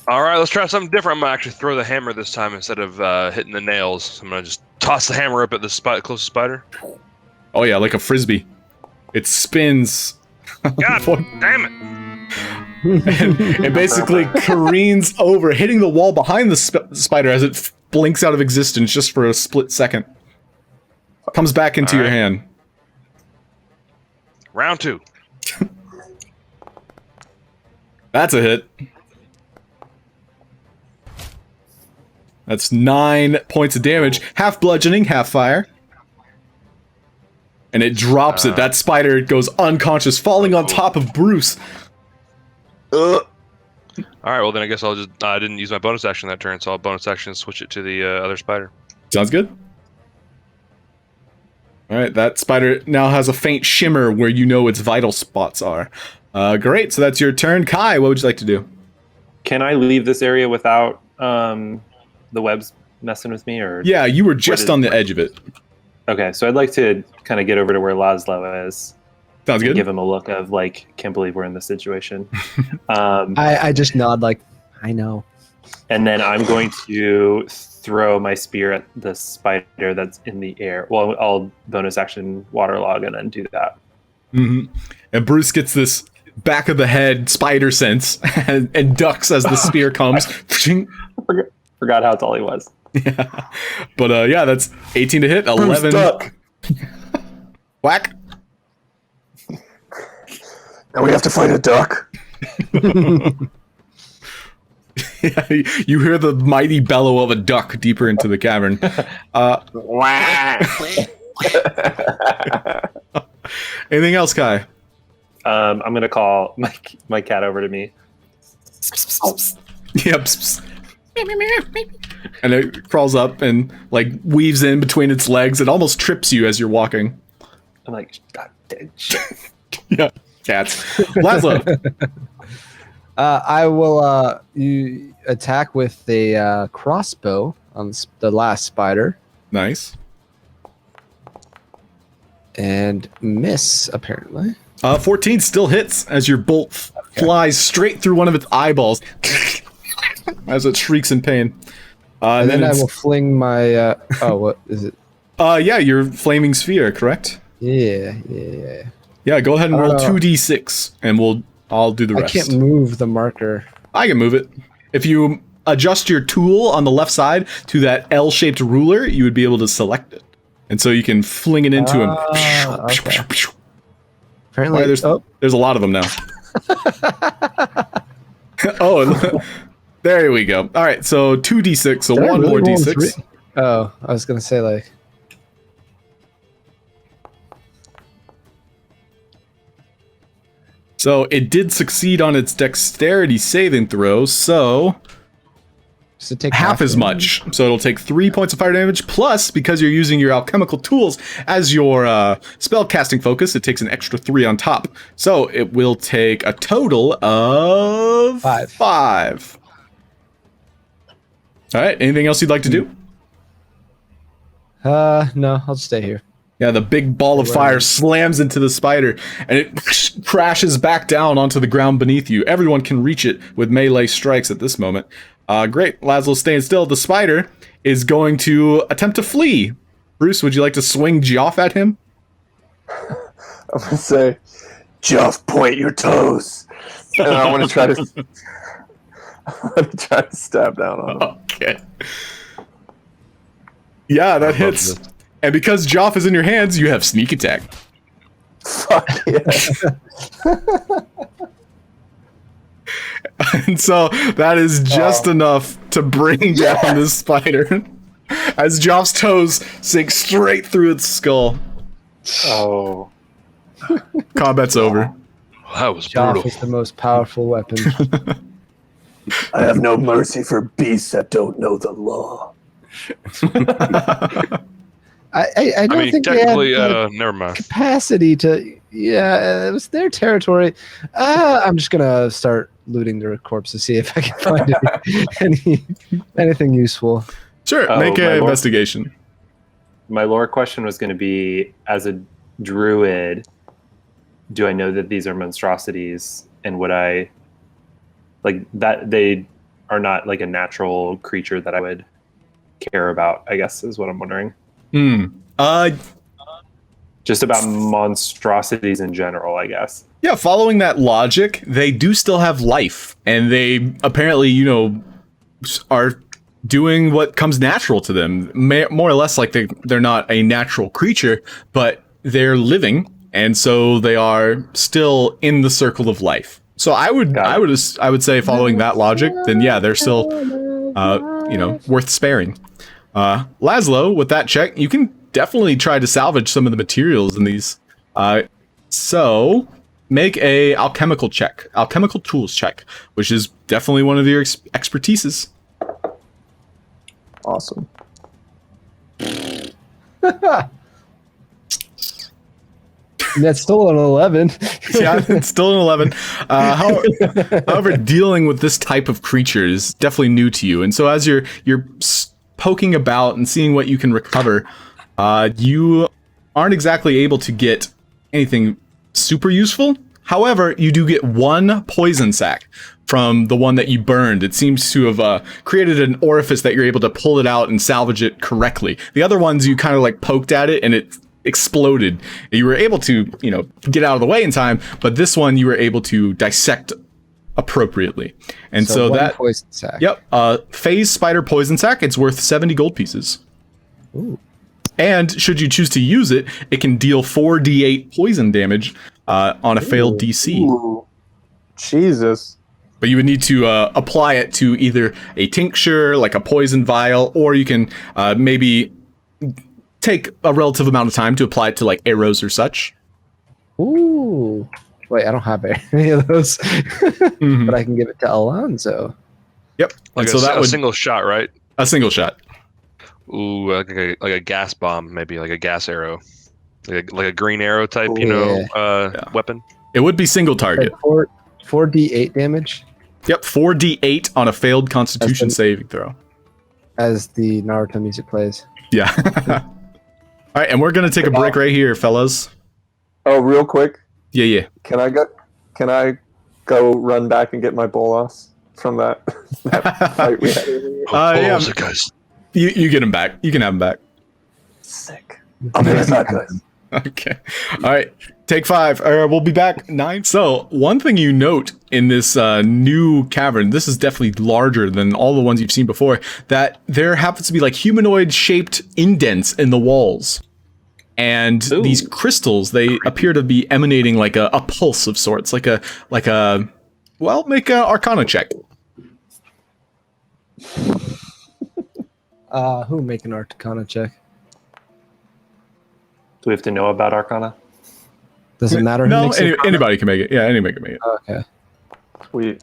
All right, let's try something different. I'm gonna actually throw the hammer this time instead of hitting the nails. I'm gonna just toss the hammer up at the closest spider. Oh, yeah, like a frisbee. It spins. God damn it! and basically careens over, hitting the wall behind the spider as it blinks out of existence just for a split second. Comes back into your hand. Round 2. That's a hit. That's 9 points of damage. Half bludgeoning, half fire. And it drops it. That spider goes unconscious, falling on top of Bruce. All right, well then I guess I'll just I didn't use my bonus action that turn, so I'll bonus action switch it to the other spider. Sounds good. All right, that spider now has a faint shimmer where you know its vital spots are. Great, so that's your turn. Kai, what would you like to do? Can I leave this area without the webs messing with me? Or Yeah, you were just on the edge of it. Okay, so I'd like to kind of get over to where Laszlo is Sounds good. Give him a look of like, can't believe we're in this situation. I just nod like, I know. And then I'm going to throw my spear at the spider that's in the air. Well, I'll bonus action waterlog and then do that. Mm-hmm. And Bruce gets this back of the head spider sense and ducks as the spear comes. Forgot how tall he was. Yeah. But yeah, that's 18 to hit, 11. Duck. Whack. Now we have to fight a duck. Yeah, you hear the mighty bellow of a duck deeper into the cavern. Anything else, Kai? I'm going to call my cat over to me. Yep. And it crawls up and like weaves in between its legs. It almost trips you as you're walking. I'm like, God, shit. Yeah, cats. Laszlo. I will you attack with a crossbow on the last spider Nice. and miss apparently. 14 still hits as your bolt flies straight through one of its eyeballs as it shrieks in pain. And then I will fling my what is it? Yeah, your flaming sphere, correct? Yeah. Yeah, go ahead and roll 2d6 and I'll do the I rest. can't move the marker. I can move it. If you adjust your tool on the left side to that L-shaped ruler, you would be able to select it. And so you can fling it into him. Okay. Apparently, Boy, there's a lot of them now. Oh, there we go. All right, so 2d6, so Did I one really more roll d6. 3? Oh, I was gonna say like. So it did succeed on its dexterity saving throw, so So take half as much. So it'll take 3 points of fire damage, plus, because you're using your alchemical tools as your spell casting focus, it takes an extra 3 on top. So it will take a total of 5. All right, anything else you'd like to do? No, I'll just stay here. Yeah, the big ball of fire slams into the spider, and it crashes back down onto the ground beneath you. Everyone can reach it with melee strikes at this moment. Great, Laszlo's staying still. The spider is going to attempt to flee. Bruce, would you like to swing Geoff at him? I'm gonna say, Geoff, point your toes, and I want to try to. I want to try to stab down on him. Okay. Yeah, that hits. And because Geoff is in your hands, you have sneak attack. Fuck yeah. And so that is just enough to bring down this spider as Geoff's toes sink straight through its skull. Oh. Combat's over. That was Joff brutal. is the most powerful weapon. I have no mercy for beasts that don't know the law. I don't think technically, they had the never mind. capacity to. Yeah, it was their territory. I'm just gonna start looting their corpse to see if I can find anything useful. Sure, Oh, make my an lord. investigation. My lore question was going to be, as a druid, do I know that these are monstrosities, and would I like that they are not like a natural creature that I would care about? I guess is what I'm wondering. Just about monstrosities in general, I guess. Yeah, following that logic, they do still have life, and they apparently, are doing what comes natural to them. More or less like they're not a natural creature, but they're living, and so they are still in the circle of life. So I would say, following that logic, then yeah, they're still, worth sparing. Laszlo, with that check, you can definitely try to salvage some of the materials in these. So make a alchemical tools check, which is definitely one of your expertises. Awesome. That's still an 11. Yeah, it's still an 11. However, dealing with this type of creature is definitely new to you, and so as you're poking about and seeing what you can recover, you aren't exactly able to get anything super useful. However, you do get 1 poison sac from the one that you burned. It seems to have created an orifice that you're able to pull it out and salvage it correctly. The other ones, you kind of like poked at it and it exploded. You were able to, get out of the way in time, but this one you were able to dissect appropriately. And so one that poison sac. Yep, phase spider poison sac, it's worth 70 gold pieces. Ooh. And should you choose to use it, it can deal 4d8 poison damage on a failed DC. Ooh. Jesus. But you would need to apply it to either a tincture, like a poison vial, or you can maybe take a relative amount of time to apply it to like arrows or such. Ooh. Wait, I don't have any of those, Mhm. but I can give it to Alonso. Yep. Like And so that a would single shot, right? a single shot. Ooh, like a gas bomb, maybe like a gas arrow, like a green arrow type, weapon. It would be single target. Like 4d8 damage Yep, 4d8 on a failed Constitution saving throw. as the Naruto music plays. Yeah. All right, and we're gonna take a break right here, fellas. Oh, real quick. Yeah. Can I go run back and get my bolas from that fight we had earlier? Yeah. Guys. You get him back. You can have him back. Sick. I'll be right back, guys. Okay. All right. Take 5. We'll be back 9. So one thing you note in this new cavern, this is definitely larger than all the ones you've seen before, that there happens to be like humanoid shaped indents in the walls. And these crystals, they appear to be emanating like a pulse of sorts, make a Arcana check. Who make an Arcana check? Do we have to know about Arcana? Does it matter who No, makes it? anybody can make it. Yeah, anybody can make it. Okay. Sweet.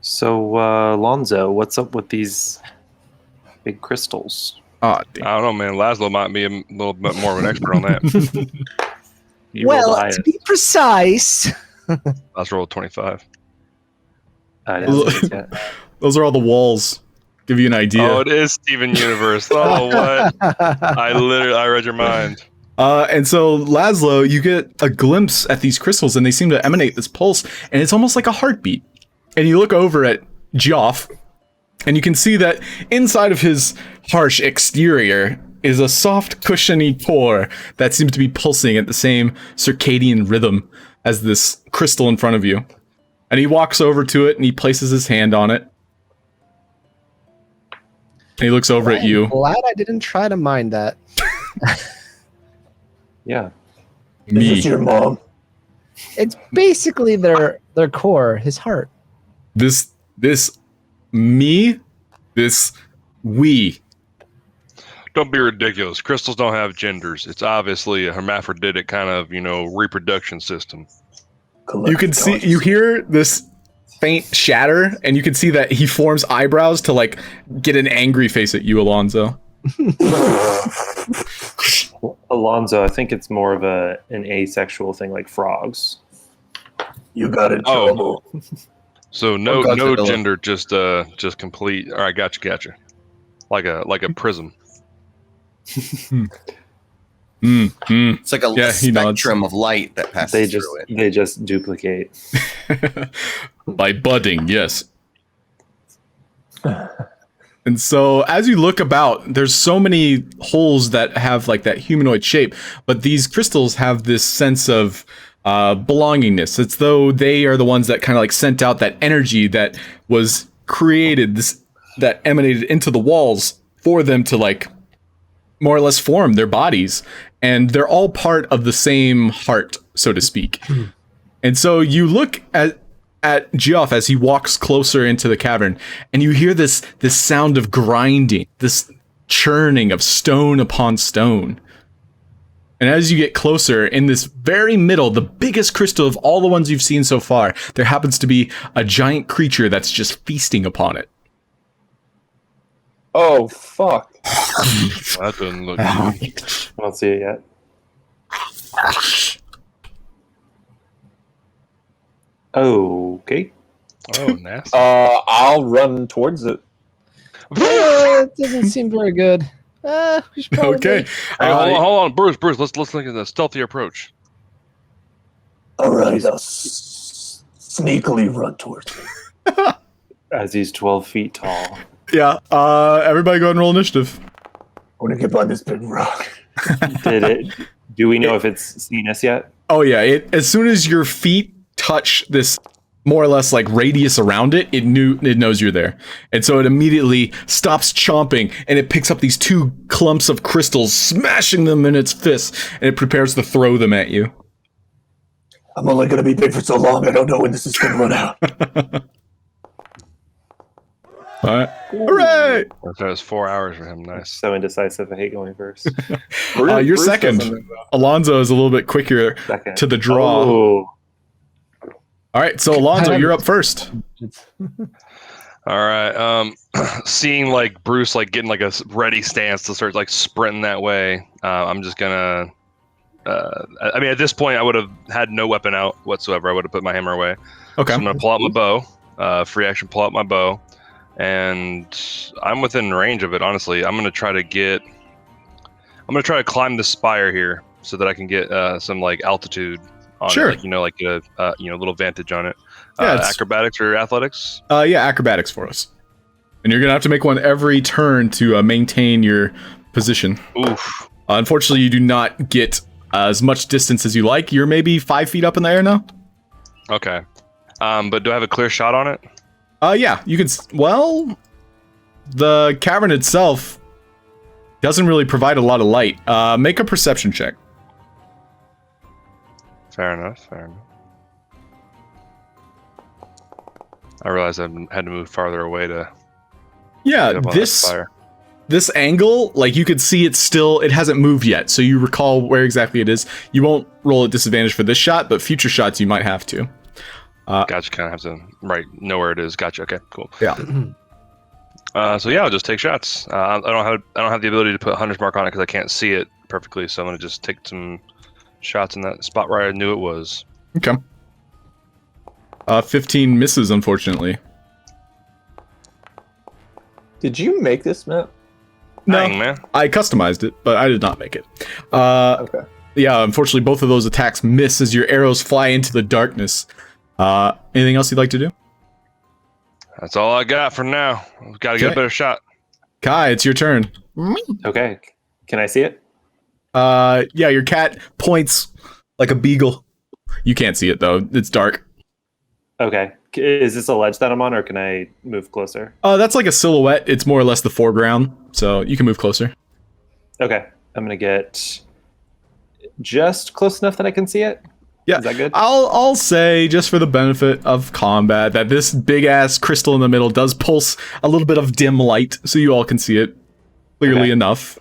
So, Alonso, what's up with these big crystals? Oh, damn. I don't know, man. Laszlo might be a little bit more of an expert on that. You rolled the highest. precise. Let's roll 25. I didn't see it yet. Those are all the walls. Give you an idea. Oh, it is Steven Universe. Oh, what? I read your mind. And so, Laszlo, you get a glimpse at these crystals, and they seem to emanate this pulse, and it's almost like a heartbeat. And you look over at Geoff, and you can see that inside of his harsh exterior is a soft, cushiony core that seems to be pulsing at the same circadian rhythm as this crystal in front of you. And he walks over to it, and he places his hand on it. And he looks over at you. Glad I didn't try to mind that. Yeah. Me. Is this your mom? It's basically their core, his heart. This me, this we. Don't be ridiculous. Crystals don't have genders. It's obviously a hermaphroditic kind of, reproduction system. You can see, you hear this faint shatter, and you can see that he forms eyebrows to like get an angry face at you, Alonso. Alonso, I think it's more of an asexual thing, like frogs. You got it. Oh. So no Godzilla. gender, just complete. All right, gotcha. Like a prism. It's like a Yeah, he nods. spectrum of light that passes through it. They just duplicate. By budding, yes. And so as you look about, there's so many holes that have like that humanoid shape, but these crystals have this sense of belongingness. It's though they are the ones that kind of like sent out that energy that was created, that emanated into the walls for them to like more or less form their bodies. And they're all part of the same heart, so to speak. And so you look at Geoff as he walks closer into the cavern, and you hear this sound of grinding, this churning of stone upon stone. And as you get closer, in this very middle, the biggest crystal of all the ones you've seen so far, there happens to be a giant creature that's just feasting upon it. Oh, fuck. That doesn't look good. I don't see it yet. Okay. Oh, nasty. I'll run towards it. It doesn't seem very good. We should probably Okay. Hey, hold on, Bruce. Let's look at the stealthy approach. All right, I'll sneakily run towards him. As he's 12 feet tall. Yeah. Everybody go ahead and roll initiative. I want to get by this big rock. Do we know if it's seen us yet? Oh yeah. As soon as your feet touch this more or less like radius around it, it knows you're there. And so it immediately stops chomping and it picks up these two clumps of crystals, smashing them in its fists, and it prepares to throw them at you. I'm only going to be big for so long. I don't know when this is going to run out. All right. Hooray! That was 4 hours for him. Nice. So indecisive. I hate going first. You're Bruce second. doesn't- Alonso is a little bit quicker Second. to the draw. Oh. All right, so Alonso, you're up first. All right. Seeing like Bruce like getting like a ready stance to start like sprinting that way, I'm just gonna. I mean, at this point, I would have had no weapon out whatsoever. I would have put my hammer away. Okay. So I'm gonna pull out my bow. Free action, pull out my bow, and I'm within range of it. Honestly, I'm gonna try to climb the spire here so that I can get some like altitude on Sure. it, like a little vantage on it. Yeah, it's- Acrobatics or athletics? Yeah, acrobatics for us. And you're gonna have to make one every turn to maintain your position. Oof. Unfortunately, you do not get as much distance as you like. You're maybe 5 feet up in the air now. Okay. But do I have a clear shot on it? Yeah, you can. Well, the cavern itself doesn't really provide a lot of light. Make a perception check. Fair enough. I realized I had to move farther away to Yeah, get up on that this spire. this angle, like you could see, it hasn't moved yet. So you recall where exactly it is. You won't roll at disadvantage for this shot, but future shots you might have to. Gotcha. Kind of have to know where it is. Gotcha. Okay. Cool. Yeah. So yeah, I'll just take shots. I don't have the ability to put hunter's mark on it because I can't see it perfectly. So I'm gonna just take some shots in that spot where I knew it was. Okay. 15 misses, unfortunately. Did you make this map? No, Dang, man. I customized it, but I did not make it. Okay. Yeah, unfortunately, both of those attacks miss as your arrows fly into the darkness. Anything else you'd like to do? That's all I got for now. Got to get a Okay. better shot. Kai, it's your turn. Okay. Can I see it? Yeah, your cat points like a beagle. You can't see it though; it's dark. Okay. Is this a ledge that I'm on, or can I move closer? That's like a silhouette. It's more or less the foreground, so you can move closer. Okay. I'm going to get just close enough that I can see it. Yeah, Is that good? I'll say, just for the benefit of combat, that this big ass crystal in the middle does pulse a little bit of dim light, so you all can see it clearly Okay. enough.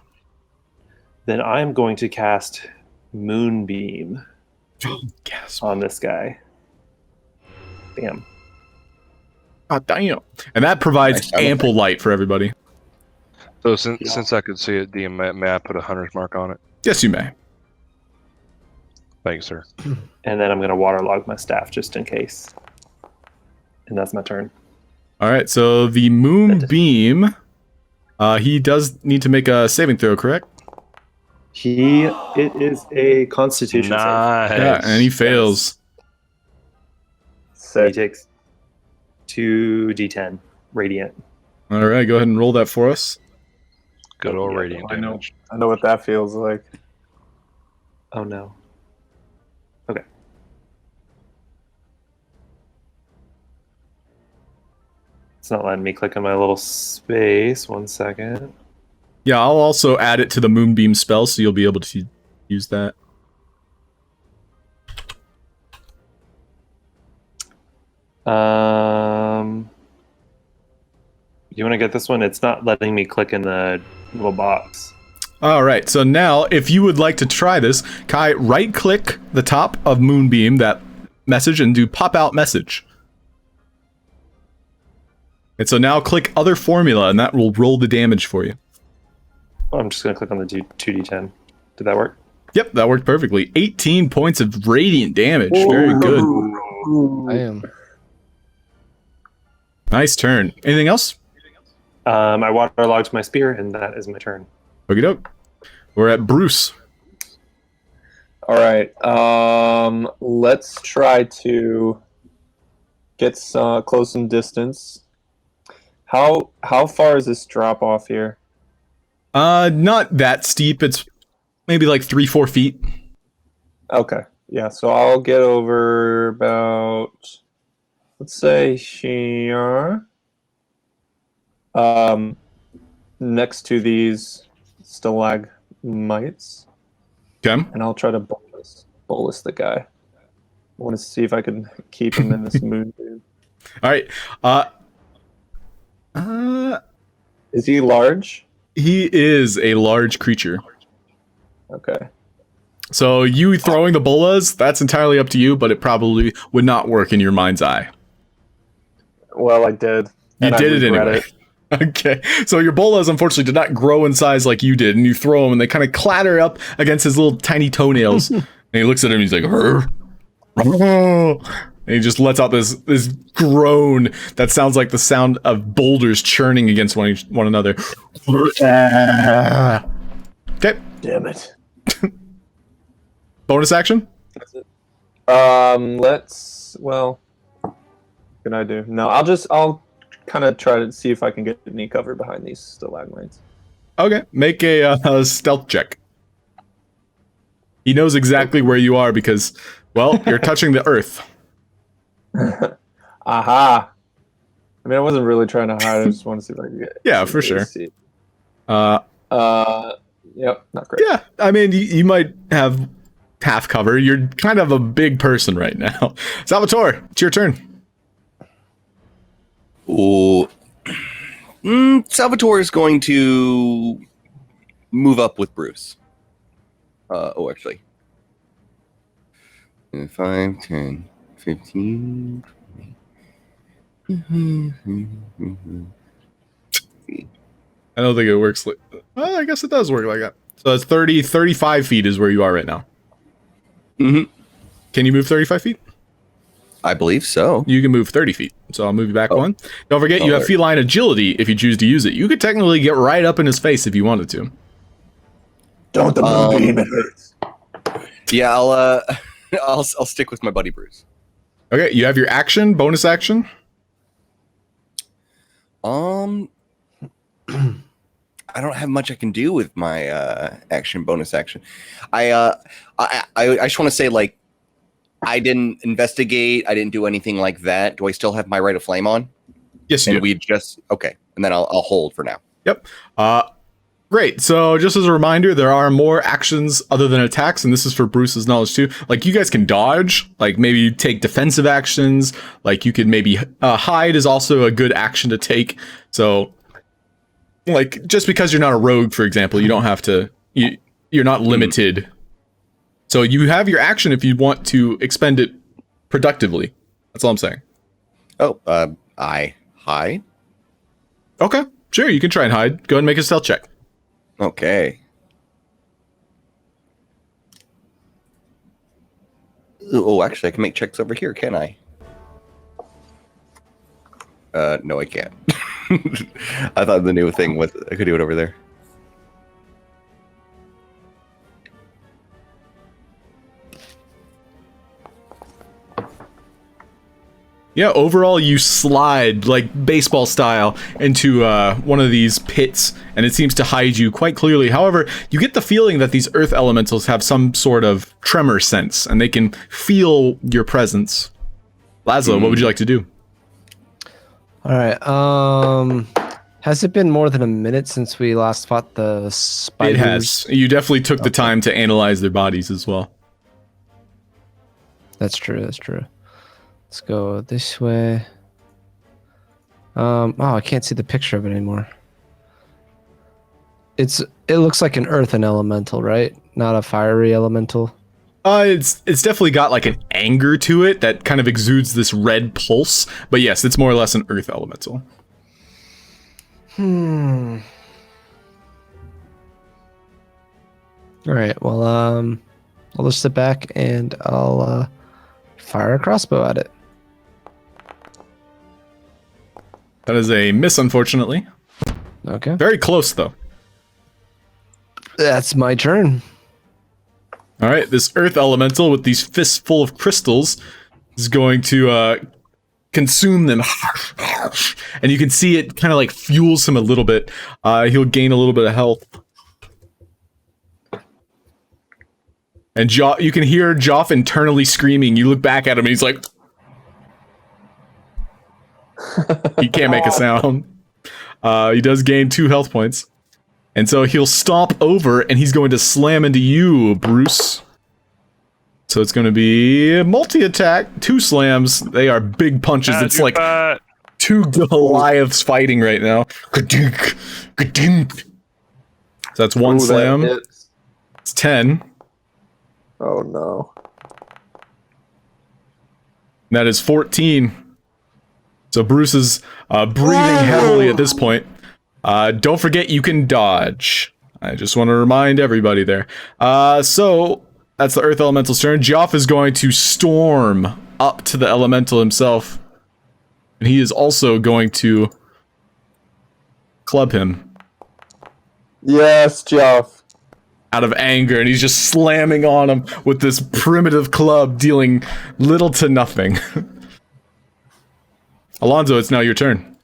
Then I'm going to cast Moonbeam Yes. on this guy. Bam. God damn. And that provides Nice sound ample light for everybody. So since I could see it, DM, may I put a hunter's mark on it? Yes, you may. Thanks, sir. And then I'm going to waterlog my staff just in case. And that's my turn. All right, so the moonbeam, he does need to make a saving throw, correct? It is a Constitution save. Nice. Yeah, and he fails. So he Sick. takes 2d10 radiant. All right, go ahead and roll that for us. Good old Yeah, radiant I know. damage. I know what that feels like. Oh no. Okay. It's not letting me click on my little space. 1 second. Yeah, I'll also add it to the moonbeam spell, so you'll be able to use that. You want to get this one? It's not letting me click in the little box. All right, so now if you would like to try this, Kai, right-click the top of moonbeam, that message, and do pop out message. And so now click other formula, and that will roll the damage for you. Oh, I'm just going to click on the 2d10. Did that work? Yep, that worked perfectly. 18 points of radiant damage. Very good. Damn. Nice turn. Anything else? I waterlogged my spear, and that is my turn. Okie doke. We're at Bruce. All right. Let's try to get close in distance. How far is this drop off here? Not that steep. It's maybe like 3-4 feet. Okay. Yeah. So I'll get over about, let's say here. Next to these stalagmites. Okay. And I'll try to bolus the guy. I want to see if I can keep him in this mood. All right. Is he large? He is a large creature. Okay. So you throwing the bolas, that's entirely up to you, but it probably would not work in your mind's eye. Well, I did. You and I did it regret anyway. Okay, so your bolas unfortunately did not grow in size like you did, and you throw them, and they kind of clatter up against his little tiny toenails. And he looks at him, and he's like, "Rrr, rrr," and he just lets out this groan that sounds like the sound of boulders churning against one another. Okay, Damn it. bonus action. Let's. Well, what can I do? No, I'll kind of try to see if I can get any cover behind these stalagmites. Okay, make a stealth check. He knows exactly where you are because, well, you're touching the earth. Aha! I mean, I wasn't really trying to hide. I just want to see if I can get. Yeah, for sure. See. Yep, not great. Yeah, I mean, you might have half cover. You're kind of a big person right now. Salvatore, it's your turn. Ooh. Salvatore is going to move up with Bruce. Actually. 5, 10, 15. I don't think it works like... Well, I guess it does work like that. So it's 35 feet is where you are right now. Mm-hmm. Can you move 35 feet? I believe so. You can move 30 feet. So I'll move you back one. Don't forget, you have there. feline agility if you choose to use it. You could technically get right up in his face if you wanted to. Don't the moonbeam, it hurts. Yeah, I'll stick with my buddy Bruce. Okay, you have your action, bonus action. I don't have much I can do with my action, bonus action. I just want to say, like, I didn't investigate. I didn't do anything like that. Do I still have my Rite of Flame on? Yes, you And do. we just okay, and then I'll hold for now. Yep. Great. So just as a reminder, there are more actions other than attacks, and this is for Bruce's knowledge too. Like, you guys can dodge, like maybe take defensive actions. Like, you could maybe hide is also a good action to take. So, like, just because you're not a rogue, for example, you don't have to. You're not limited. So you have your action if you want to expend it productively. That's all I'm saying. Oh, I hide. Okay, sure. You can try and hide. Go ahead and make a stealth check. Okay. Oh, actually, I can make checks over here, can I? No, I can't. I thought the new thing was I could do it over there. Yeah, overall you slide, like baseball style, into one of these pits, and it seems to hide you quite clearly. However, you get the feeling that these earth elementals have some sort of tremor sense, and they can feel your presence. Laszlo, what would you like to do? All right. Has it been more than a minute since we last fought the spiders? It has. You definitely took the time to analyze their bodies as well. That's true. That's true. Let's go this way. Oh, I can't see the picture of it anymore. It looks like an earthen elemental, right? Not a fiery elemental. It's definitely got like an anger to it that kind of exudes this red pulse. But yes, it's more or less an earth elemental. All right. Well, I'll just sit back and I'll fire a crossbow at it. That is a miss, unfortunately. Okay. Very close, though. That's my turn. All right, this earth elemental with these fists full of crystals is going to consume them. And you can see it kind of like fuels him a little bit. He'll gain a little bit of health. And you can hear Joff internally screaming. You look back at him and he's like... He can't make a sound. He does gain 2 health points. And so he'll stomp over and he's going to slam into you, Bruce. So it's going to be multi-attack, 2 slams. They are big punches. It's like 2 Goliaths fighting right now. So that's 1 slam. It's 10. Oh no. That is 14. So Bruce is breathing heavily at this point. Don't forget you can dodge. I just want to remind everybody there. So that's the Earth Elemental's turn. Joff is going to storm up to the Elemental himself. And he is also going to club him. Yes, Joff. Out of anger, and he's just slamming on him with this primitive club, dealing little to nothing. Alonso, it's now your turn.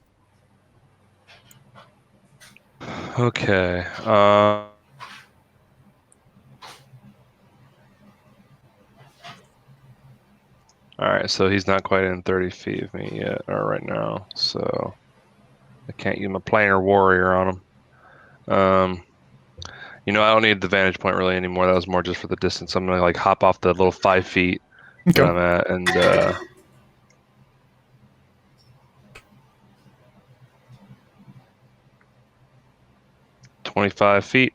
Okay. Alright, so he's not quite in 30 feet of me yet, or right now, so I can't use my planar warrior on him. You know, I don't need the vantage point really anymore. That was more just for the distance. I'm gonna like hop off the little 5 feet that I'm at and 25 feet.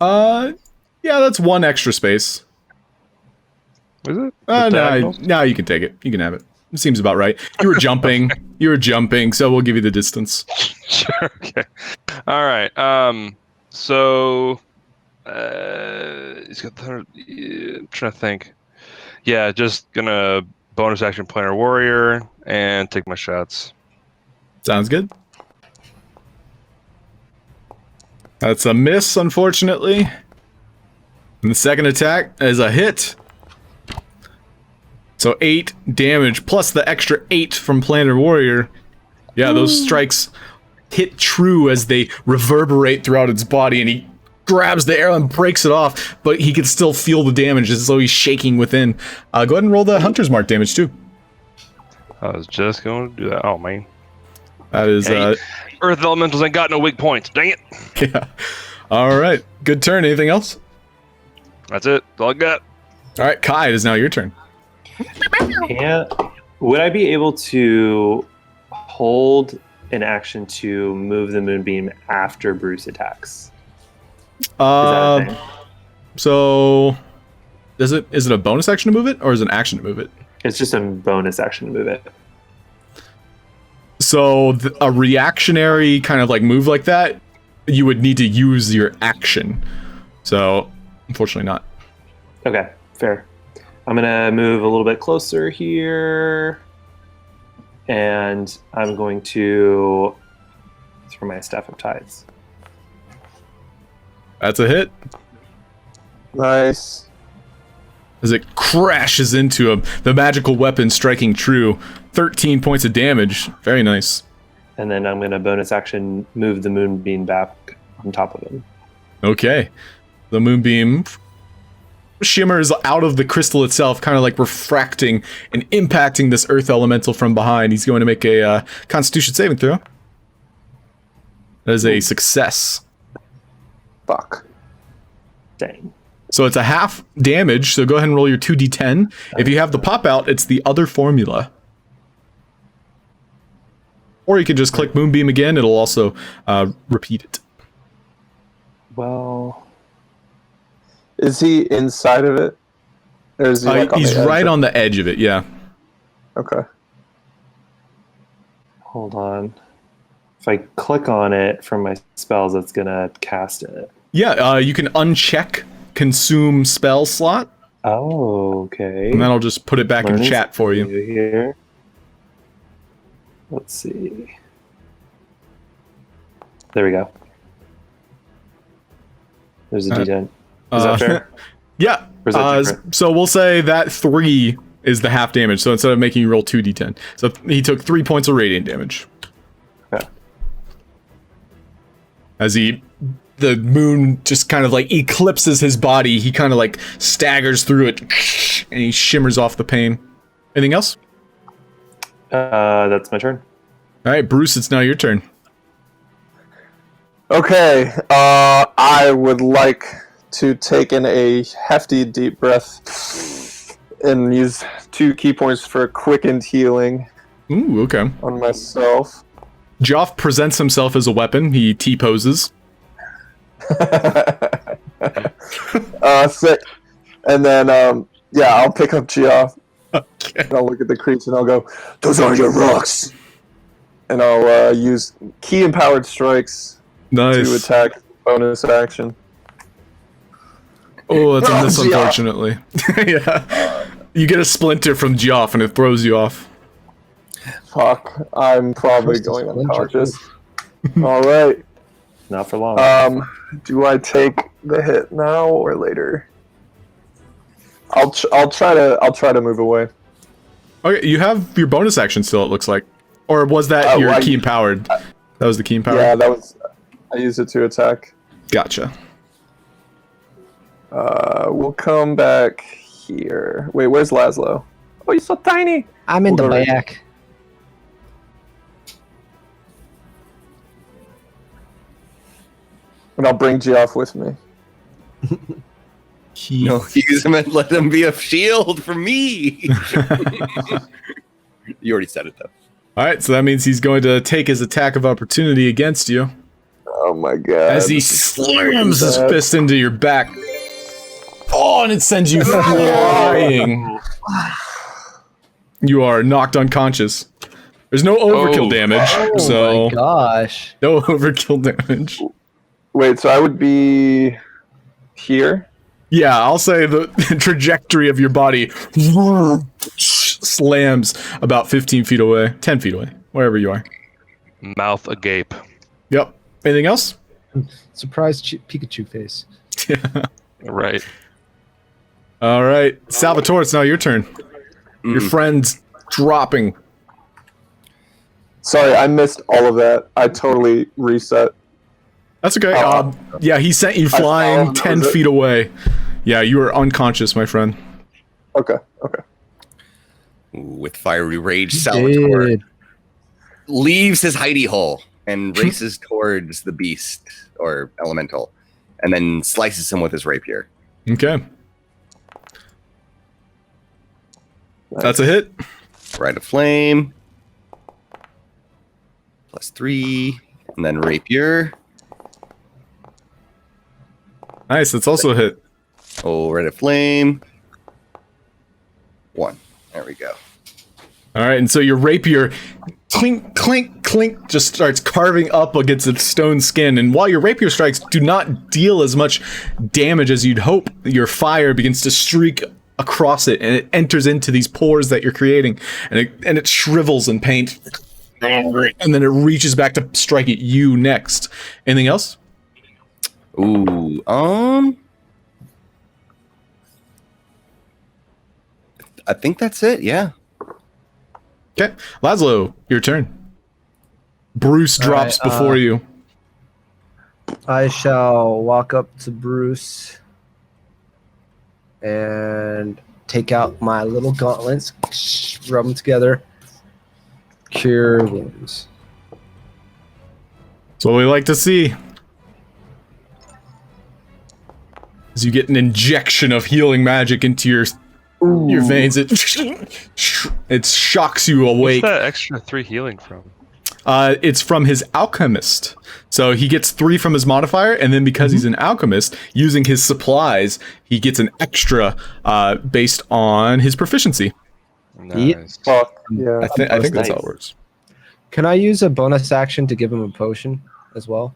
Yeah, that's 1 extra space. Is it? No, you can take it. You can have it. It seems about right. You were jumping. So we'll give you the distance. Sure. Okay. All right. So he's got the. I'm trying to think. Yeah, just gonna bonus action planar warrior and take my shots. Sounds good. That's a miss, unfortunately. And the second attack is a hit. So 8 damage, plus the extra 8 from Planar Warrior. Yeah, those strikes hit true as they reverberate throughout its body, and he grabs the arrow and breaks it off, but he can still feel the damage as though he's shaking within. Go ahead and roll the Hunter's Mark damage, too. I was just going to do that. Oh, man. That is... Hey, Earth Elementals ain't got no weak points. Dang it. Yeah. All right. Good turn. Anything else? That's it. That's all I got. All right, Kai, it is now your turn. Would I be able to hold an action to move the moonbeam after Bruce attacks? Is that a thing? So is it a bonus action to move it, or is it an action to move it? It's just a bonus action to move it. So a reactionary kind of like move like that, you would need to use your action. So unfortunately not. Okay, fair. I'm gonna move a little bit closer here, and I'm going to throw my Staff of Tides. That's a hit. Nice. As it crashes into him, the magical weapon striking true. 13 points of damage. Very nice. And then I'm gonna bonus action move the moonbeam back on top of him. Okay. The moonbeam shimmers out of the crystal itself, kind of like refracting and impacting this earth elemental from behind. He's going to make a Constitution saving throw. That is a success. Fuck. Dang. So it's a half damage, so go ahead and roll your 2d10. If you have the pop out, it's the other formula. Or you can just click Moonbeam again, it'll also repeat it. Well... Is he inside of it? Or is he like on he's the edge right of- on the edge of it, yeah. Okay. Hold on. If I click on it from my spells, it's gonna cast it. Yeah, you can uncheck consume spell slot, Oh, okay. and then I'll just put it back in Learning chat for you. something new here. Let's see. There we go. There's a D10. Is that fair? Yeah. Or is that different? So we'll say that 3 is the half damage. So instead of making you roll 2d10, so he took 3 points of radiant damage. Okay. As the moon just kind of like eclipses his body, he kind of like staggers through it, and he shimmers off the pain. Anything else? That's my turn. All right, Bruce, it's now your turn. Okay, I would like to take in a hefty deep breath and use 2 key points for Quickened Healing Ooh, okay. on myself. Joff presents himself as a weapon. He T-poses. Sick. And then, I'll pick up Geoff. Okay. And I'll look at the creature and I'll go, "Those are your rocks." And I'll use key empowered strikes to Nice. attack bonus action. Oh, that's a miss, Geoff. unfortunately. Yeah. You get a splinter from Joff and it throws you off. Fuck, I'm probably First going splinter. unconscious. All right. Not for long. Do I take the hit now or later? I'll try to move away. Okay, you have your bonus action still, it looks like. Or was that your key empowered? That was the key empowered? Yeah, I used it to attack. Gotcha. We'll come back here. Wait, where's Laszlo? Oh, he's so tiny. I'm in We'll the go right- back. And I'll bring Geoff with me. No, use him and let him be a shield for me. You already said it though. Alright, so that means he's going to take his attack of opportunity against you. Oh my god. As he slams his fist into your back. Oh, and it sends you flying. You are knocked unconscious. There's no overkill damage, so Oh my gosh. no overkill damage. Wait, so I would be here? Yeah, I'll say the trajectory of your body slams about 15 feet away, 10 feet away, wherever you are. Mouth agape. Yep. Anything else? Surprise Pikachu face. Right. All right, Salvatore, it's now your turn. Your friend's dropping. Sorry, I missed all of that. I totally reset. That's okay. Yeah, he sent you flying 10 feet away. Yeah, you are unconscious, my friend. Okay. With fiery rage, Salvatore Dude. leaves his hidey hole and races towards the beast or elemental, and then slices him with his rapier. Okay. That's a hit. Rite of Flame. +3. And then rapier. Nice, that's also a hit. Oh, Rite of Flame. 1. There we go. All right, and so your rapier, clink, clink, clink, just starts carving up against its stone skin. And while your rapier strikes do not deal as much damage as you'd hope, your fire begins to streak across it, and it enters into these pores that you're creating, and it shrivels in paint. And then it reaches back to strike at you next. Anything else? Ooh, I think that's it, yeah. Okay, Laszlo, your turn. Bruce drops before you. I shall walk up to Bruce and take out my little gauntlets, rub them together, cure wounds. That's what we like to see. As you get an injection of healing magic into your veins, it shocks you awake. What's that extra 3 healing from? It's from his alchemist. So he gets 3 from his modifier, and then because he's an alchemist, using his supplies, he gets an extra based on his proficiency. Nice. Fuck. Yeah. I think that's how it works. Can I use a bonus action to give him a potion as well?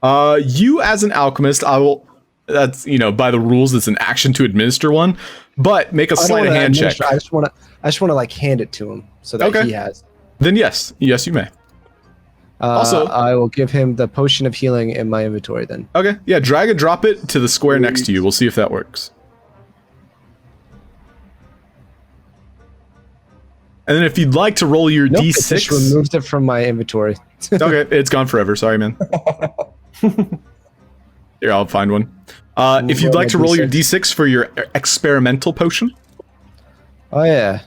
You as an alchemist, I will. That's, by the rules, it's an action to administer one. But make a sleight of hand check. I just want to like hand it to him so that Okay. he has. Then yes, you may. Also- I will give him the potion of healing in my inventory then. Okay, yeah, drag and drop it to the square next to you. We'll see if that works. And then if you'd like to roll your Nope, it just d6... removed it from my inventory. Okay, it's gone forever. Sorry, man. Here, I'll find one. If you'd like to roll your d6 for your experimental potion. Oh yeah.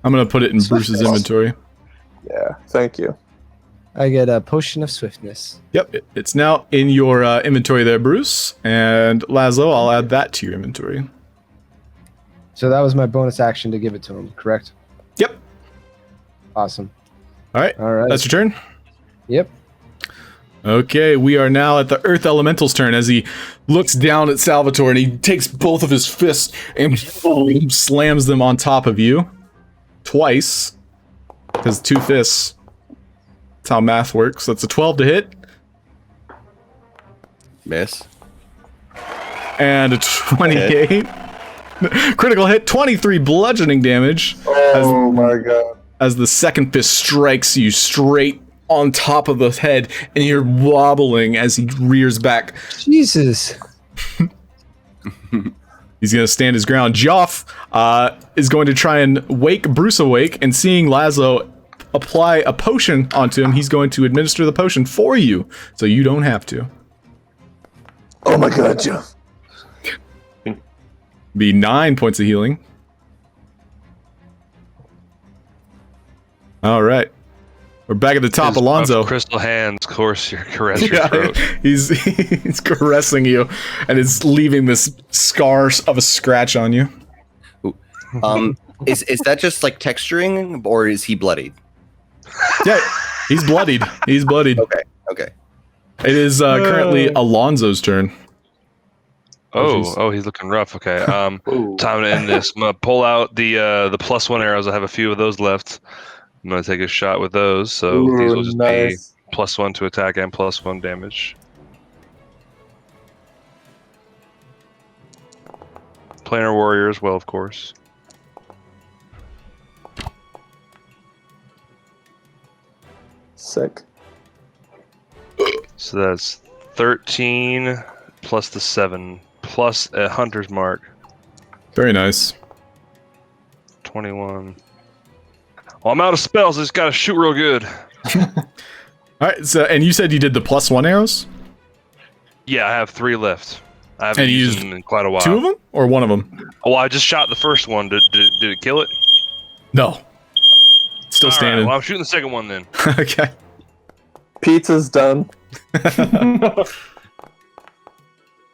I'm going to put it in Bruce's inventory. Yeah, thank you. I get a potion of swiftness. Yep, it's now in your inventory there, Bruce. And Laszlo, I'll add that to your inventory. So that was my bonus action to give it to him, correct? Yep. Awesome. All right, that's your turn? Yep. Okay, we are now at the Earth Elemental's turn as he looks down at Salvatore and he takes both of his fists and slams them on top of you. Twice. Because 2 fists. That's how math works. That's a 12 to hit. Miss. And a 28. Critical hit, 23 bludgeoning damage. Oh my god. As the second fist strikes you straight on top of the head, and you're wobbling as he rears back. Jesus. He's going to stand his ground. Joff is going to try and wake Bruce awake, and seeing Laszlo apply a potion onto him, he's going to administer the potion for you, so you don't have to. Oh my god, Joe. Be 9 points of healing. All right. We're back at the top, His Alonso. rough crystal hands caress your throat. He's caressing you, and it's leaving this scar of a scratch on you. Is that just like texturing, or is he bloodied? Yeah, he's bloodied. He's bloodied. Okay. It is currently Alonso's turn. Oh, he's looking rough. Okay. Time to end this. I'm gonna pull out the +1 arrows. I have a few of those left. I'm gonna take a shot with those. So these will just be +1 to attack and +1 damage. Planar warrior as well, of course. Sick. So that's 13 plus the 7 plus a hunter's mark. Very nice. 21. Well, I'm out of spells. I just gotta shoot real good. All right. So, and you said you did the +1 arrows? Yeah, I have 3 left. I haven't And you used used them in quite a while. 2 of them or 1 of them? Oh, I just shot the first one. Did it kill it? No. Still All right, standing. well, I'm shooting the second one then. Okay. Pizza's done.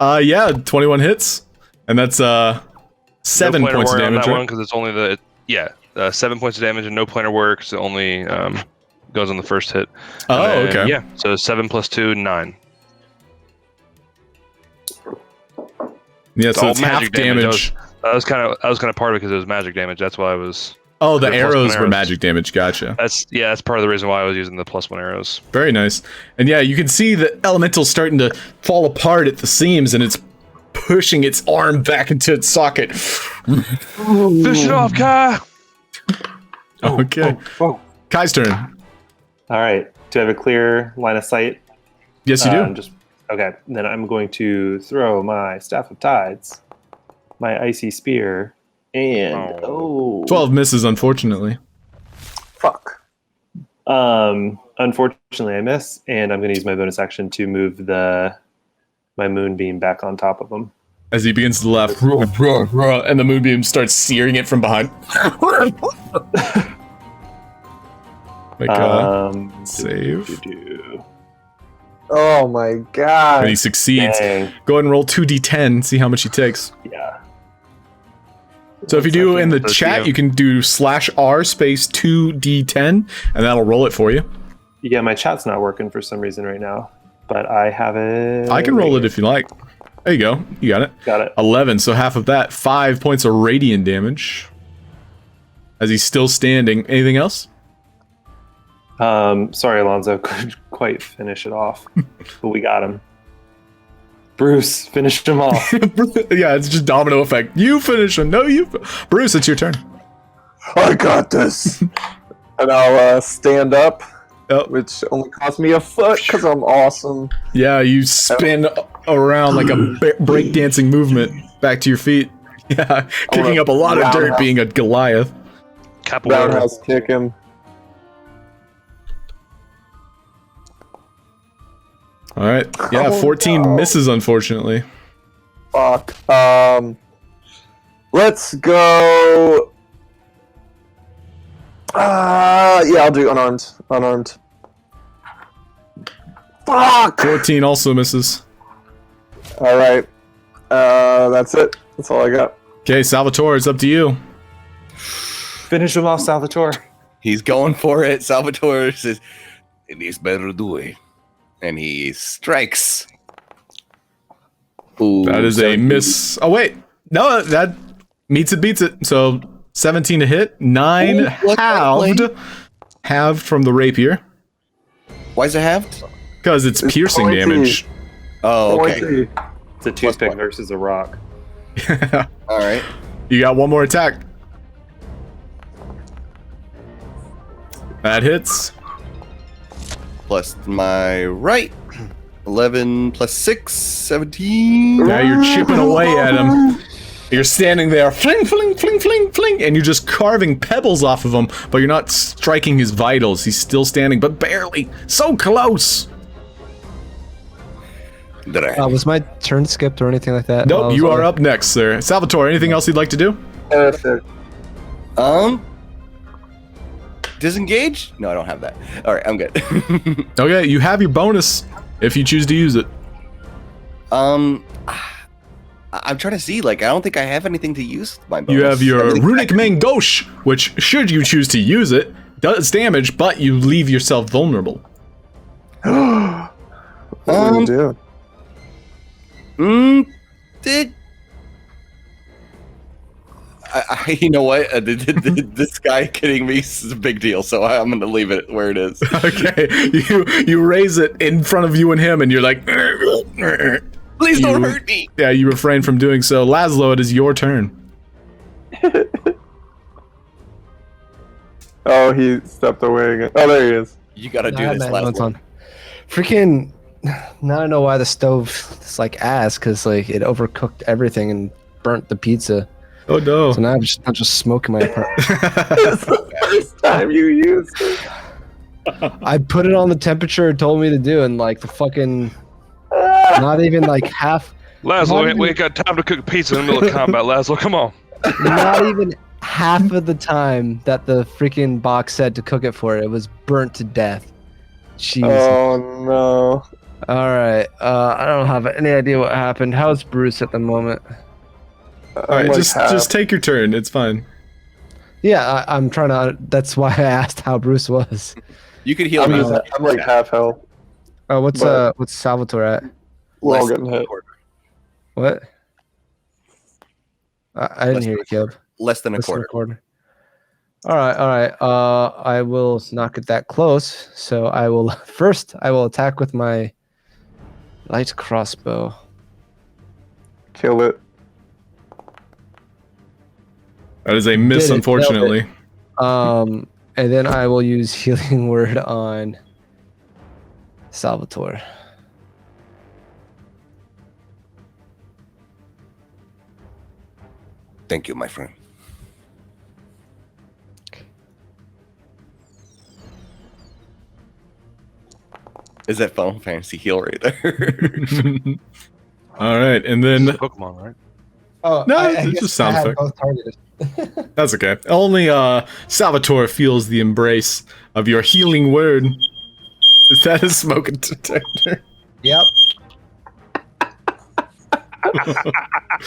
Yeah, 21 hits, and that's 7 no planar points of warrior on damage. that Right? one because it's only 7 points of damage and no planar warrior because it only goes on the first hit. Oh, And then, okay. Yeah, so 7 plus 2, 9. Yeah, so all it's half magic damage. damage. I was kind of part of it because it was magic damage. That's why I was. Oh, the the +1 arrows were arrows. magic damage. Gotcha. That's part of the reason why I was using the +1 arrows. Very nice. And yeah, you can see the elemental starting to fall apart at the seams, and it's pushing its arm back into its socket. Fish it off, Kai. Okay. Kai's turn. All right. Do I have a clear line of sight? Yes, you do. Okay. Then I'm going to throw my Staff of Tides, my Icy Spear, and 12 misses, unfortunately. Fuck. Unfortunately, I miss, and I'm going to use my bonus action to move my moonbeam back on top of him. As he begins to laugh, and the moonbeam starts searing it from behind. Save. Oh my god. And he succeeds. Dang. Go ahead and roll 2d10, see how much he takes. Yeah. So if you do in the So chat, DM. you can do /r space 2d10, and that'll roll it for you. Yeah, my chat's not working for some reason right now, but I have it. I can roll it if you like. There you go. You got it. Got it. 11, so half of that. 5 points of radiant damage. As he's still standing. Anything else? Sorry, Alonso, couldn't quite finish it off, but we got him. Bruce, finish them off. Yeah, it's just domino effect. You finish him. No, you. Bruce, it's your turn. I got this. And I'll stand up, Yep. which only cost me a foot because I'm awesome. Yeah, you spin around like a breakdancing movement back to your feet. Yeah, kicking up a lot of dirt being a Goliath. Capoeira. Roundhouse kick him. All right. Yeah, 14 misses, unfortunately. Fuck. Let's go. Yeah, I'll do unarmed. Unarmed. Fuck. 14 also misses. All right. That's it. That's all I got. Okay, Salvatore, it's up to you. Finish him off, Salvatore. He's going for it. Salvatore says, "It is better do it," and he strikes. Ooh, That is a miss. Oh, wait. No, that meets it, beats it. So 17 to hit, 9 Ooh, what's that halved. like? Halved from the rapier. Why is it halved? Because it's piercing pointy. damage. Oh, okay. Pointy. It's a toothpick versus a rock. All right. You got one more attack. That hits. Plus my right. 11 plus 6, 17. Now you're chipping away at him. You're standing there, fling, fling, fling, fling, fling, and you're just carving pebbles off of him, but you're not striking his vitals. He's still standing, but barely. So close. Was my turn skipped or anything like that? Nope, you are up next, sir. Salvatore, anything else you'd like to do? Perfect. Disengage? No, I don't have that. All right, I'm good. Okay, you have your bonus if you choose to use it. I'm trying to see. Like, I don't think I have anything to use my bonus. You have your Everything's runic back. main gauche, which, should you choose to use it, does damage, but you leave yourself vulnerable. What do you do? You know what? This guy kidding me is a big deal, so I'm gonna leave it where it is. Okay, you raise it in front of you and him, and you're like, Please don't hurt me. yeah, you refrain from doing so. Laszlo, it is your turn. Oh, he stepped away again. Oh, there he is. You gotta do I had this my last notes one. on. Freaking. Now I know why the stove is like ass, because like it overcooked everything and burnt the pizza. Oh no. So now I'm just smoking my apartment. It's the first time you used it. I put it on the temperature it told me to do, and like the fucking not even like half. Laszlo, we ain't got time to cook pizza in the middle of combat. Laszlo, come on. Not even half of the time that the freaking box said to cook it for it was burnt to death. Jesus. Oh no. All right. I don't have any idea what happened. How's Bruce at the moment? All right, just take your turn. It's fine. Yeah, I'm trying to. That's why I asked how Bruce was. You could heal I'm, me. I'm like half health. Oh, what's But- Salvatore at? We're all Less getting than a hit. quarter. What? I didn't hear you, Caleb. Less than a Less than quarter. All right. I will not get that close. So I will first. I will attack with my light crossbow. Kill it. That is a miss, Did it, unfortunately. And then I will use healing word on Salvatore. Thank you, my friend. Is that Final Fantasy heal right there? All right, and then Pokemon, right? Oh No, it's just sound effect. both targeted. that's okay. Only Salvatore feels the embrace of your healing word. Is that a smoke detector? Yep.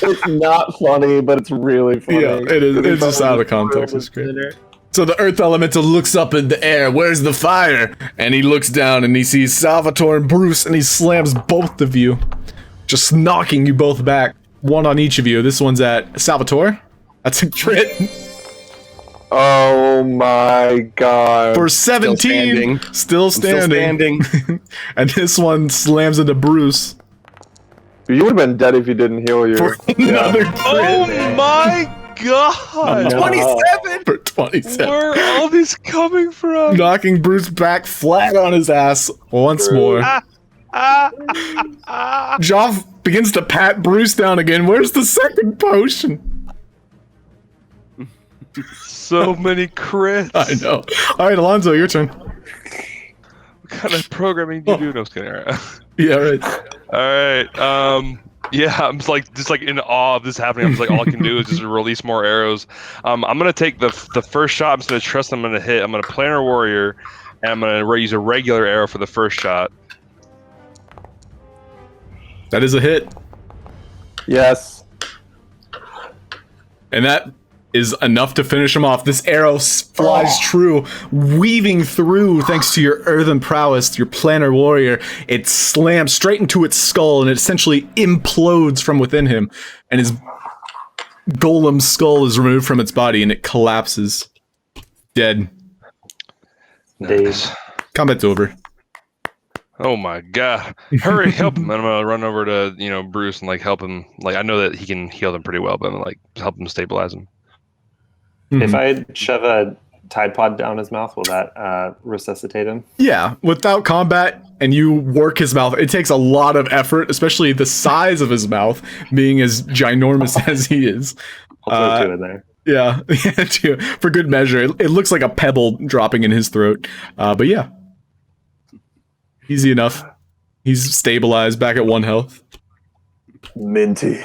It's not funny, but it's really funny. Yeah, it is. It's just out of context. It's great. So the Earth Elemental looks up in the air. Where's the fire? And he looks down and he sees Salvatore and Bruce, and he slams both of you, just knocking you both back. One on each of you. This one's at Salvatore. That's a crit Oh my god. for 17. Still I'm still standing. standing. And this one slams into Bruce. You would have been dead if you didn't heal your. For another Oh crit my god! No. 27. for 27. Where are all these coming from? Knocking Bruce back flat on his ass once more. Joff begins to pat Bruce down again. Where's the second potion? So many crits. I know. All right, Alonso, your turn. What kind of programming do you do? No, just kidding. All right. Yeah, right. All right. Yeah, I'm just like in awe of this happening. I'm just like, all I can do is just release more arrows. I'm gonna take the first shot. I'm just gonna trust I'm gonna hit. I'm gonna planar warrior, and I'm gonna use a regular arrow for the first shot. That is a hit. Yes. And that is enough to finish him off. This arrow flies true, weaving through thanks to your earthen prowess, your planar warrior. It slams straight into its skull and it essentially implodes from within him. And his golem skull is removed from its body and it collapses. Dead. Dave. Combat's over. Oh my god! Hurry, help him! And I'm gonna run over to Bruce and like help him. Like I know that he can heal them pretty well, but I'm gonna, like help him stabilize him. If I shove a Tide Pod down his mouth, will that resuscitate him? Yeah, without combat and you work his mouth, it takes a lot of effort, especially the size of his mouth being as ginormous as he is. I'll throw two in there. Yeah, for good measure. It looks like a pebble dropping in his throat. But yeah, easy enough. He's stabilized back at 1 health. Minty.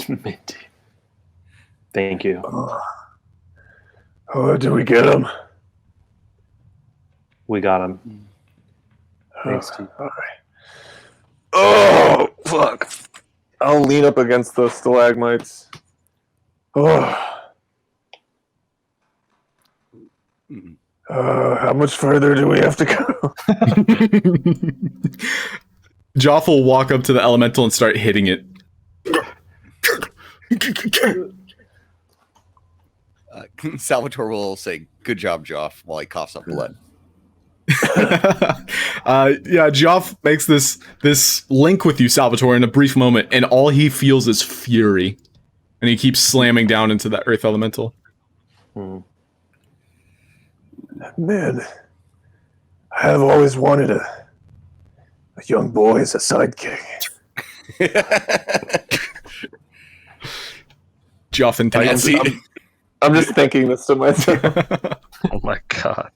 Minty. Thank you. Oh, did we get him? We got him. Thanks to you. All right. Oh, fuck. I'll lean up against the stalagmites. Oh. How much further do we have to go? Joff will walk up to the elemental and start hitting it. Salvatore will say, "Good job, Joff," while he coughs up blood. Yeah, Joff makes this link with you, Salvatore, in a brief moment, and all he feels is fury. And he keeps slamming down into that earth elemental. Man, I have always wanted a young boy as a sidekick. Joff and Titan. I'm just thinking this to myself. Oh my god!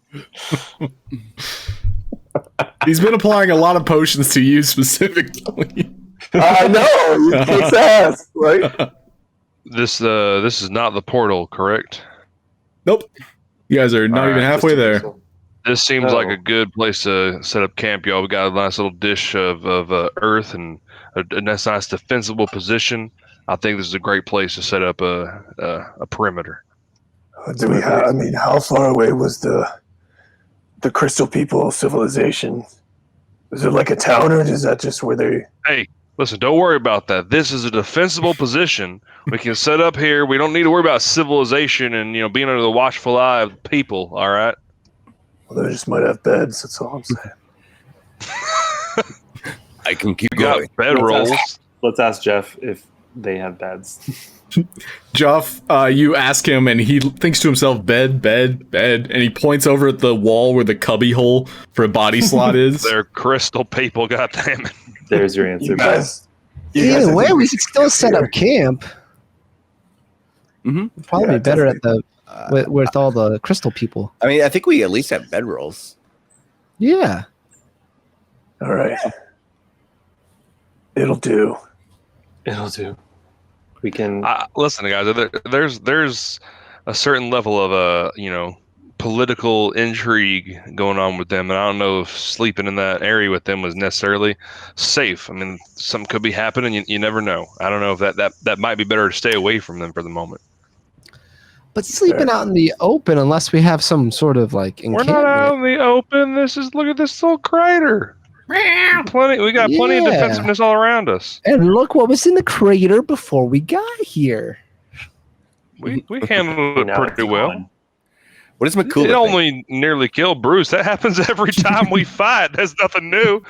He's been applying a lot of potions to you specifically. I know, he kicks ass, right? This is not the portal, correct? Nope. You guys are not All even right, halfway there. This seems like a good place to set up camp, y'all. We got a nice little dish of earth and a nice defensible position. I think this is a great place to set up a perimeter. Do we have? I mean, how far away was the Crystal People civilization? Is it like a town, or is that just where they? Hey, listen, don't worry about that. This is a defensible position. We can set up here. We don't need to worry about civilization and being under the watchful eye of people. All right. Well, they just might have beds. That's all I'm saying. I can keep We got going. bedrolls. Let's ask Jeff if they have beds. Joff, you ask him, and he thinks to himself, bed, and he points over at the wall where the cubby hole for a body slot is. They're crystal people. goddammit. There's your answer. You guys Either have way, to we be could still set up camp. Mm-hmm. Probably Yeah, be better at the with all the crystal people. I mean, I think we at least have bedrolls. Yeah. All right. It'll do. It'll do. We can. Listen, guys. There's a certain level of political intrigue going on with them, and I don't know if sleeping in that area with them was necessarily safe. I mean, something could be happening. You never know. I don't know if that might be better to stay away from them for the moment. But sleeping out in the open, unless we have some sort of like We're encampment. not out in the open. Look at this little crater. We got plenty of defensiveness all around us. And look what was in the crater before we got here. We handled it Now pretty it's well. gone. What is McCool? It only nearly killed Bruce. That happens every time we fight. That's nothing new.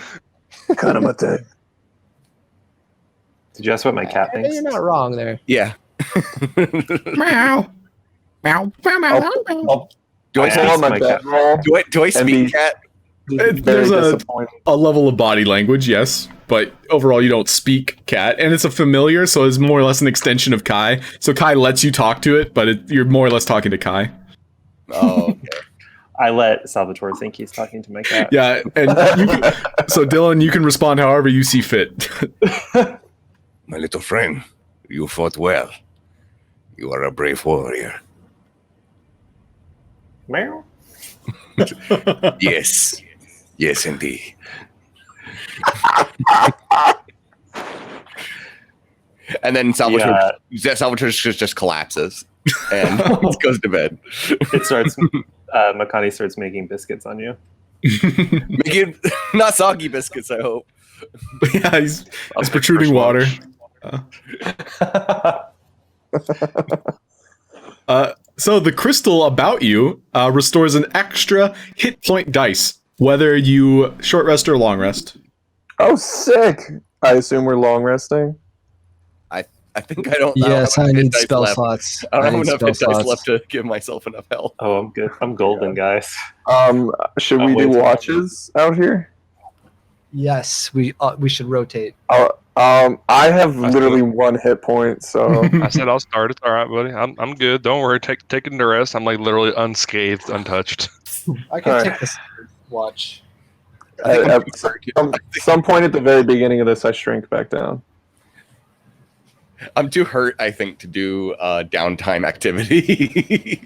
Kind of my thing. Did you ask what my cat Hey, thinks? you're not wrong there. Yeah. Meow. Meow. Meow. Meow. I'll Do I I pull speak? out my my cat. bedroll. Do I And speak be- cat? Very There's disappointed. a level of body language, yes, but overall you don't speak cat, and it's a familiar, so it's more or less an extension of Kai. So Kai lets you talk to it, but you're more or less talking to Kai. Oh, okay. I let Salvatore think he's talking to my cat. Yeah, and so Dylan, you can respond however you see fit. My little friend, you fought well. You are a brave warrior. Meow. Yes. Yes, indeed. And then Salvatore just collapses and goes to bed. It starts. Makani starts making biscuits on you. Making not soggy biscuits, I hope. Yeah, he's I'll take protruding first water. watch. So the crystal about you restores an extra hit point dice, whether you short rest or long rest. Oh, sick! I assume we're long resting. I think I don't. Yes, I I don't have need enough hit spell dice left. slots. I don't have need enough spell hit dice slots. left to give myself enough health. Oh, I'm good. I'm golden, guys. Should Oh, we do wait. watches out here? Yes, we should rotate. I have literally 1 hit point, so I said I'll start. It's all right, buddy. I'm good. Don't worry. Taking the rest. I'm like literally unscathed, untouched. I can Alright. take this watch. at some point at the very beginning of this, I shrink back down. I'm too hurt, I think, to do downtime activity.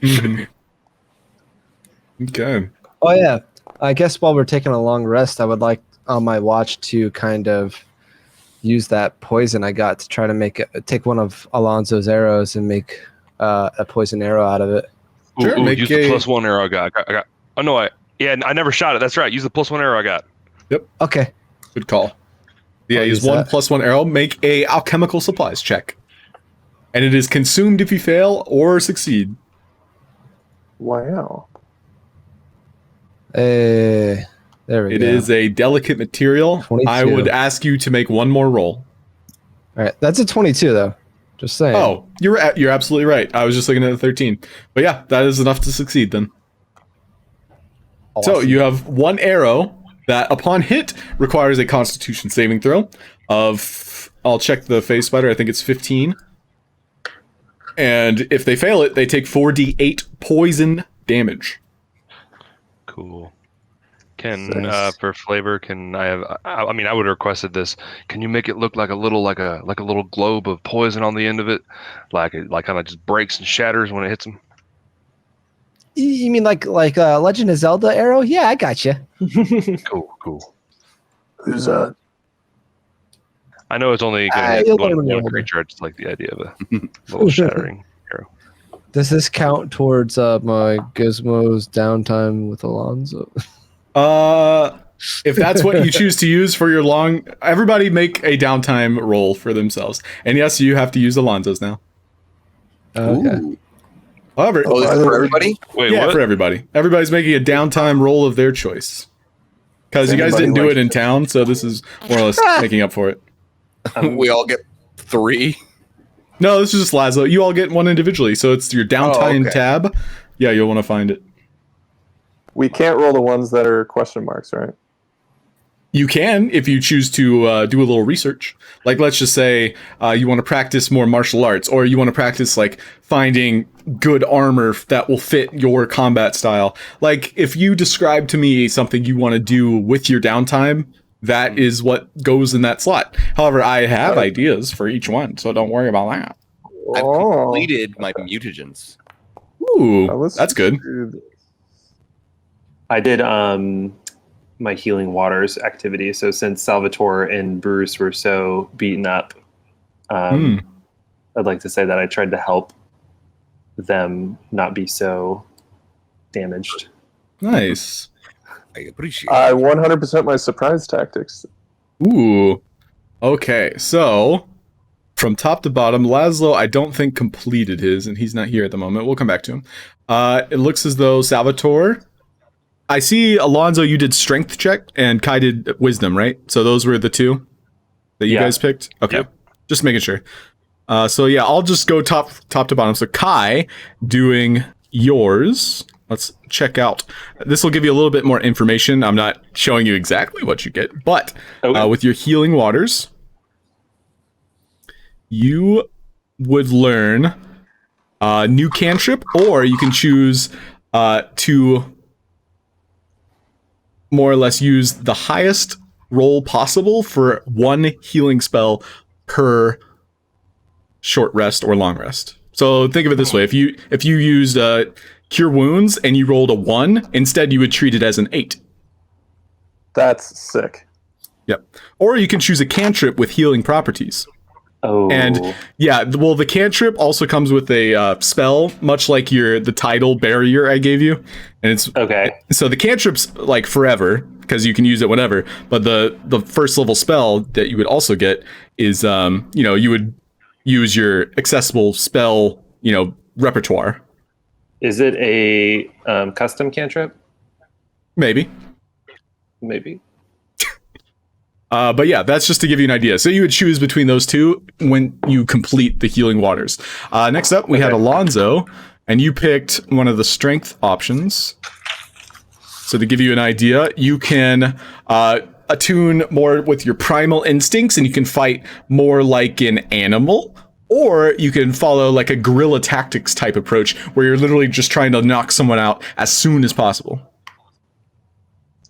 Okay. Oh yeah, I guess while we're taking a long rest, I would like on my watch to kind of use that poison I got to try to take one of Alonso's arrows and make a poison arrow out of it. Sure, make use a- the +1 arrow I got. I got. Oh no, I never shot it. That's right. Use the +1 arrow I got. Okay. Good call. Yeah, I'll use use 1 that. +1 arrow. Make a alchemical supplies check, and it is consumed if you fail or succeed. Wow. There we It go. is a delicate material. 22. I would ask you to make one more roll. All right, that's a 22 though. Just saying. Oh, you're absolutely right. I was just looking at the 13. But yeah, that is enough to succeed then. So Awesome. you have 1 arrow that upon hit requires a constitution saving throw of, I'll check the phase spider, I think it's 15. And if they fail it, they take 4d8 poison damage. Cool. Can Nice. for flavor, can I have? I mean, I would have requested this. Can you make it look like a little globe of poison on the end of it, like it kind of just breaks and shatters when it hits them? You mean like Legend of Zelda arrow? Yeah, I got you. Cool. Who's I know it's only gonna hit you'll learn when you're one older. creature. I just like the idea of a little shattering arrow. Does this count towards my Gizmo's downtime with Alonso? If that's what you choose to use for your long, everybody make a downtime roll for themselves. And yes, you have to use Alonso's now. Okay. Ooh. However, Oh, this is for everybody? Wait, yeah, what? for everybody. Everybody's making a downtime roll of their choice. Because you guys Anybody didn't do like it in town, so this is more or less making up for it. We all get 3. No, this is just Laszlo. You all get one individually, so it's your downtime okay. tab. Yeah, you'll want to find it. We can't roll the ones that are question marks, right? You can if you choose to do a little research. Like, let's just say you want to practice more martial arts, or you want to practice like finding good armor that will fit your combat style. Like, if you describe to me something you want to do with your downtime, that is what goes in that slot. However, I have ideas for each one, so don't worry about that. I've Oh, completed my mutagens. Ooh, let's that's good. do this. I did my healing waters activity. So since Salvatore and Bruce were so beaten up, I'd like to say that I tried to help them not be so damaged. Nice. I appreciate I it. 100% my surprise tactics. Ooh. Okay, so from top to bottom, Laszlo, I don't think completed his, and he's not here at the moment. We'll come back to him. It looks as though Salvatore. I see, Alonso, you did strength check, and Kai did wisdom, right? So those were the 2 that you Yeah. guys picked? Okay. Yep. Just making sure. So yeah, I'll just go top to bottom. So Kai doing yours. Let's check out. This will give you a little bit more information. I'm not showing you exactly what you get, but with your healing waters, you would learn a new cantrip, or you can choose to more or less use the highest roll possible for one healing spell per short rest or long rest. So think of it this way: if you used Cure Wounds and you rolled a 1, instead you would treat it as an 8. That's sick. Yep. Or you can choose a cantrip with healing properties. Oh. And yeah, well, the cantrip also comes with a spell, much like the tidal barrier I gave you. And it's okay. So the cantrip's like forever because you can use it whenever. But the first level spell that you would also get is you would use your accessible spell repertoire. Is it a custom cantrip? Maybe. But yeah, that's just to give you an idea. So you would choose between those two when you complete the healing waters. Next up, we had Alonso, and you picked one of the strength options. So to give you an idea, you can attune more with your primal instincts, and you can fight more like an animal. Or you can follow like a guerrilla tactics type approach where you're literally just trying to knock someone out as soon as possible.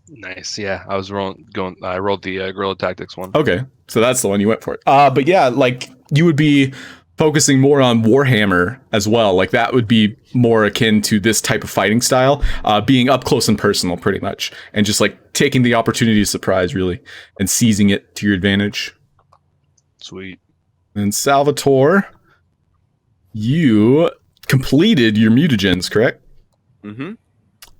Nice. Yeah, I rolled the guerrilla tactics one. Okay, so that's the one you went for. But yeah, like you would be focusing more on Warhammer as well. Like that would be more akin to this type of fighting style, being up close and personal pretty much, and just like taking the opportunity to surprise really and seizing it to your advantage. Sweet. And Salvatore, you completed your mutagens, correct? Mm-hmm.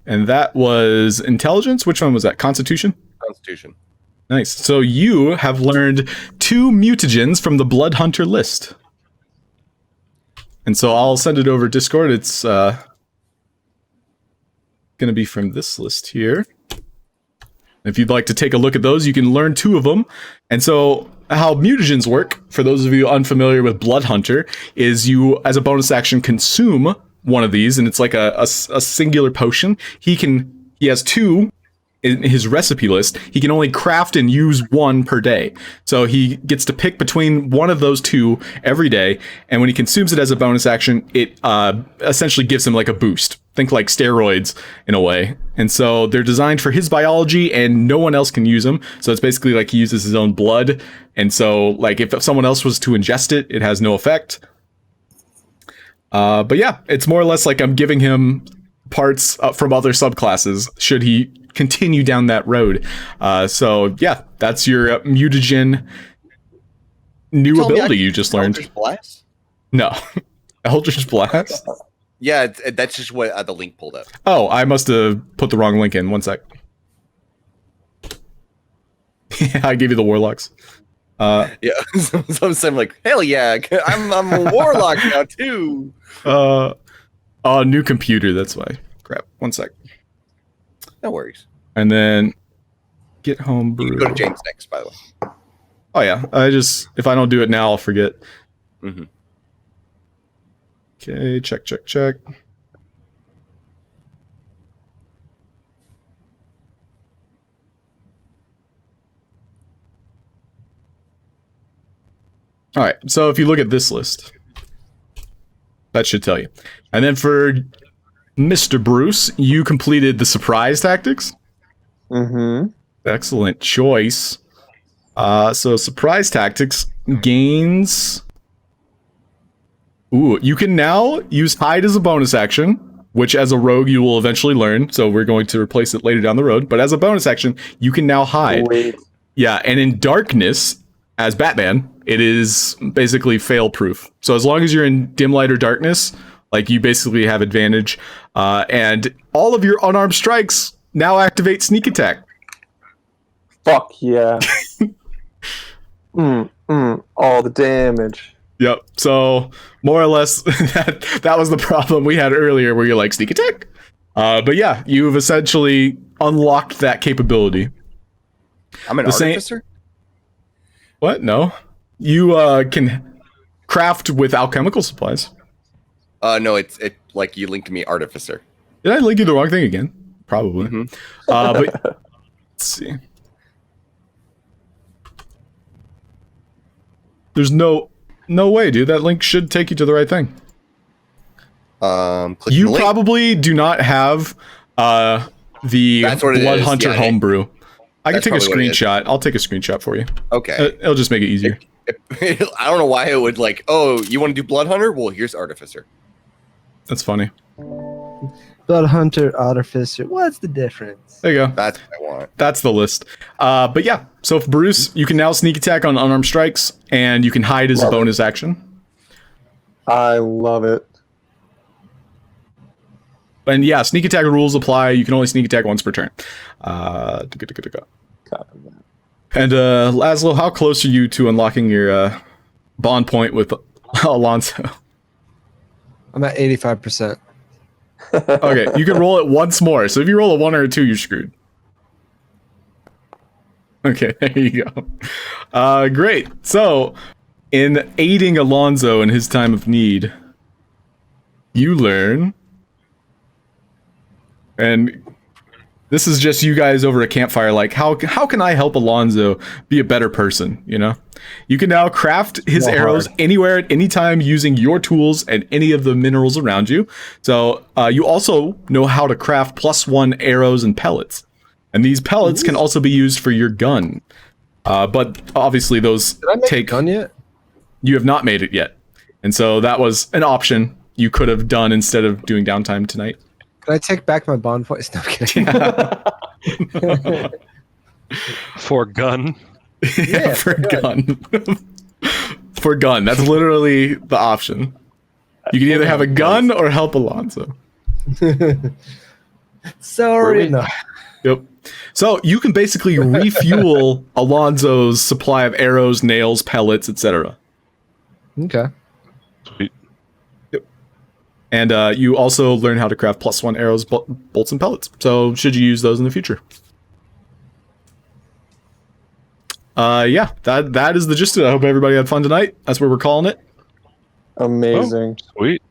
And that was intelligence. Which one was that? Constitution? Constitution. Nice. So you have learned 2 mutagens from the Blood Hunter list. And so I'll send it over Discord. It's going to be from this list here. If you'd like to take a look at those, you can learn 2 of them. And so how mutagens work, for those of you unfamiliar with Blood Hunter, is you, as a bonus action, consume one of these, and it's like a singular potion. He has 2 in his recipe list. He can only craft and use 1 per day. So he gets to pick between one of those 2 every day, and when he consumes it as a bonus action, it essentially gives him like a boost. Think like steroids in a way. And so they're designed for his biology and no one else can use them. So it's basically like he uses his own blood. And so like if someone else was to ingest it, it has no effect. But yeah, it's more or less like I'm giving him parts from other subclasses should he continue down that road. So yeah, that's your mutagen new ability you just learned. Eldritch Blast? No. Eldritch Blast? Yeah, that's just what the link pulled up. Oh, I must have put the wrong link in. One sec. Yeah, I gave you the warlocks. Yeah, so I'm like, hell yeah, I'm a warlock now too. New computer. That's why. Crap. One sec. No worries. And then get home-brew. You can go to James next, by the way. Oh yeah, if I don't do it now, I'll forget. Mm-hmm. Okay, check. All right, so if you look at this list, that should tell you. And then for Mr. Bruce, you completed the surprise tactics. Mm-hmm. Excellent choice. So surprise tactics gains... Ooh, you can now use hide as a bonus action, which as a rogue you will eventually learn. So we're going to replace it later down the road. But as a bonus action, you can now hide. Wait. Yeah, and in darkness, as Batman, it is basically fail-proof. So as long as you're in dim light or darkness, like you basically have advantage. And all of your unarmed strikes now activate sneak attack. Fuck yeah. All the damage. Yep. So more or less that was the problem we had earlier where you're like sneak attack. But yeah, you've essentially unlocked that capability. I'm an artificer? What? No. You can craft with alchemical supplies. No, it like you linked me artificer. Did I link you the wrong thing again? Probably. Mhm. But let's see. There's no way, dude. That link should take you to the right thing. Click You the link. probably do not have the That's what it Blood is, Hunter yeah, homebrew. I can that's take a probably what it is. screenshot. I'll take a screenshot for you. Okay. It'll just make it easier. I don't know why it would like. Oh, you want to do Blood Hunter? Well, here's artificer. That's funny. Blood Hunter, Artificer. What's the difference? There you go. That's what I want. That's the list. But yeah, so for Bruce, you can now sneak attack on unarmed strikes, and you can hide as a bonus action. I love it. And yeah, sneak attack rules apply. You can only sneak attack once per turn. And Laszlo, how close are you to unlocking your bond point with Alonso? I'm at 85%. Okay, you can roll it once more. So if you roll a 1 or a 2, you're screwed. Okay, there you go. Great. So, in aiding Alonso in his time of need, you learn, and this is just you guys over a campfire, like, how can I help Alonso be a better person, you know? You can now craft his arrows anywhere at any time using your tools and any of the minerals around you. So you also know how to craft +1 arrows and pellets. And these pellets can also be used for your gun. But obviously those Did I make a gun yet? You have not made it yet. And so that was an option you could have done instead of doing downtime tonight. Can I take back my bond points? No, I'm kidding. For gun. Yeah, for gun. For gun. That's literally the option. You can either have a gun or help Alonso. Sorry. No. Yep. So you can basically refuel Alonso's supply of arrows, nails, pellets, etc. Okay. Sweet. And you also learn how to craft +1 arrows, bolts, and pellets. So should you use those in the future? Yeah, that is the gist of it. I hope everybody had fun tonight. That's where we're calling it. Amazing. Sweet.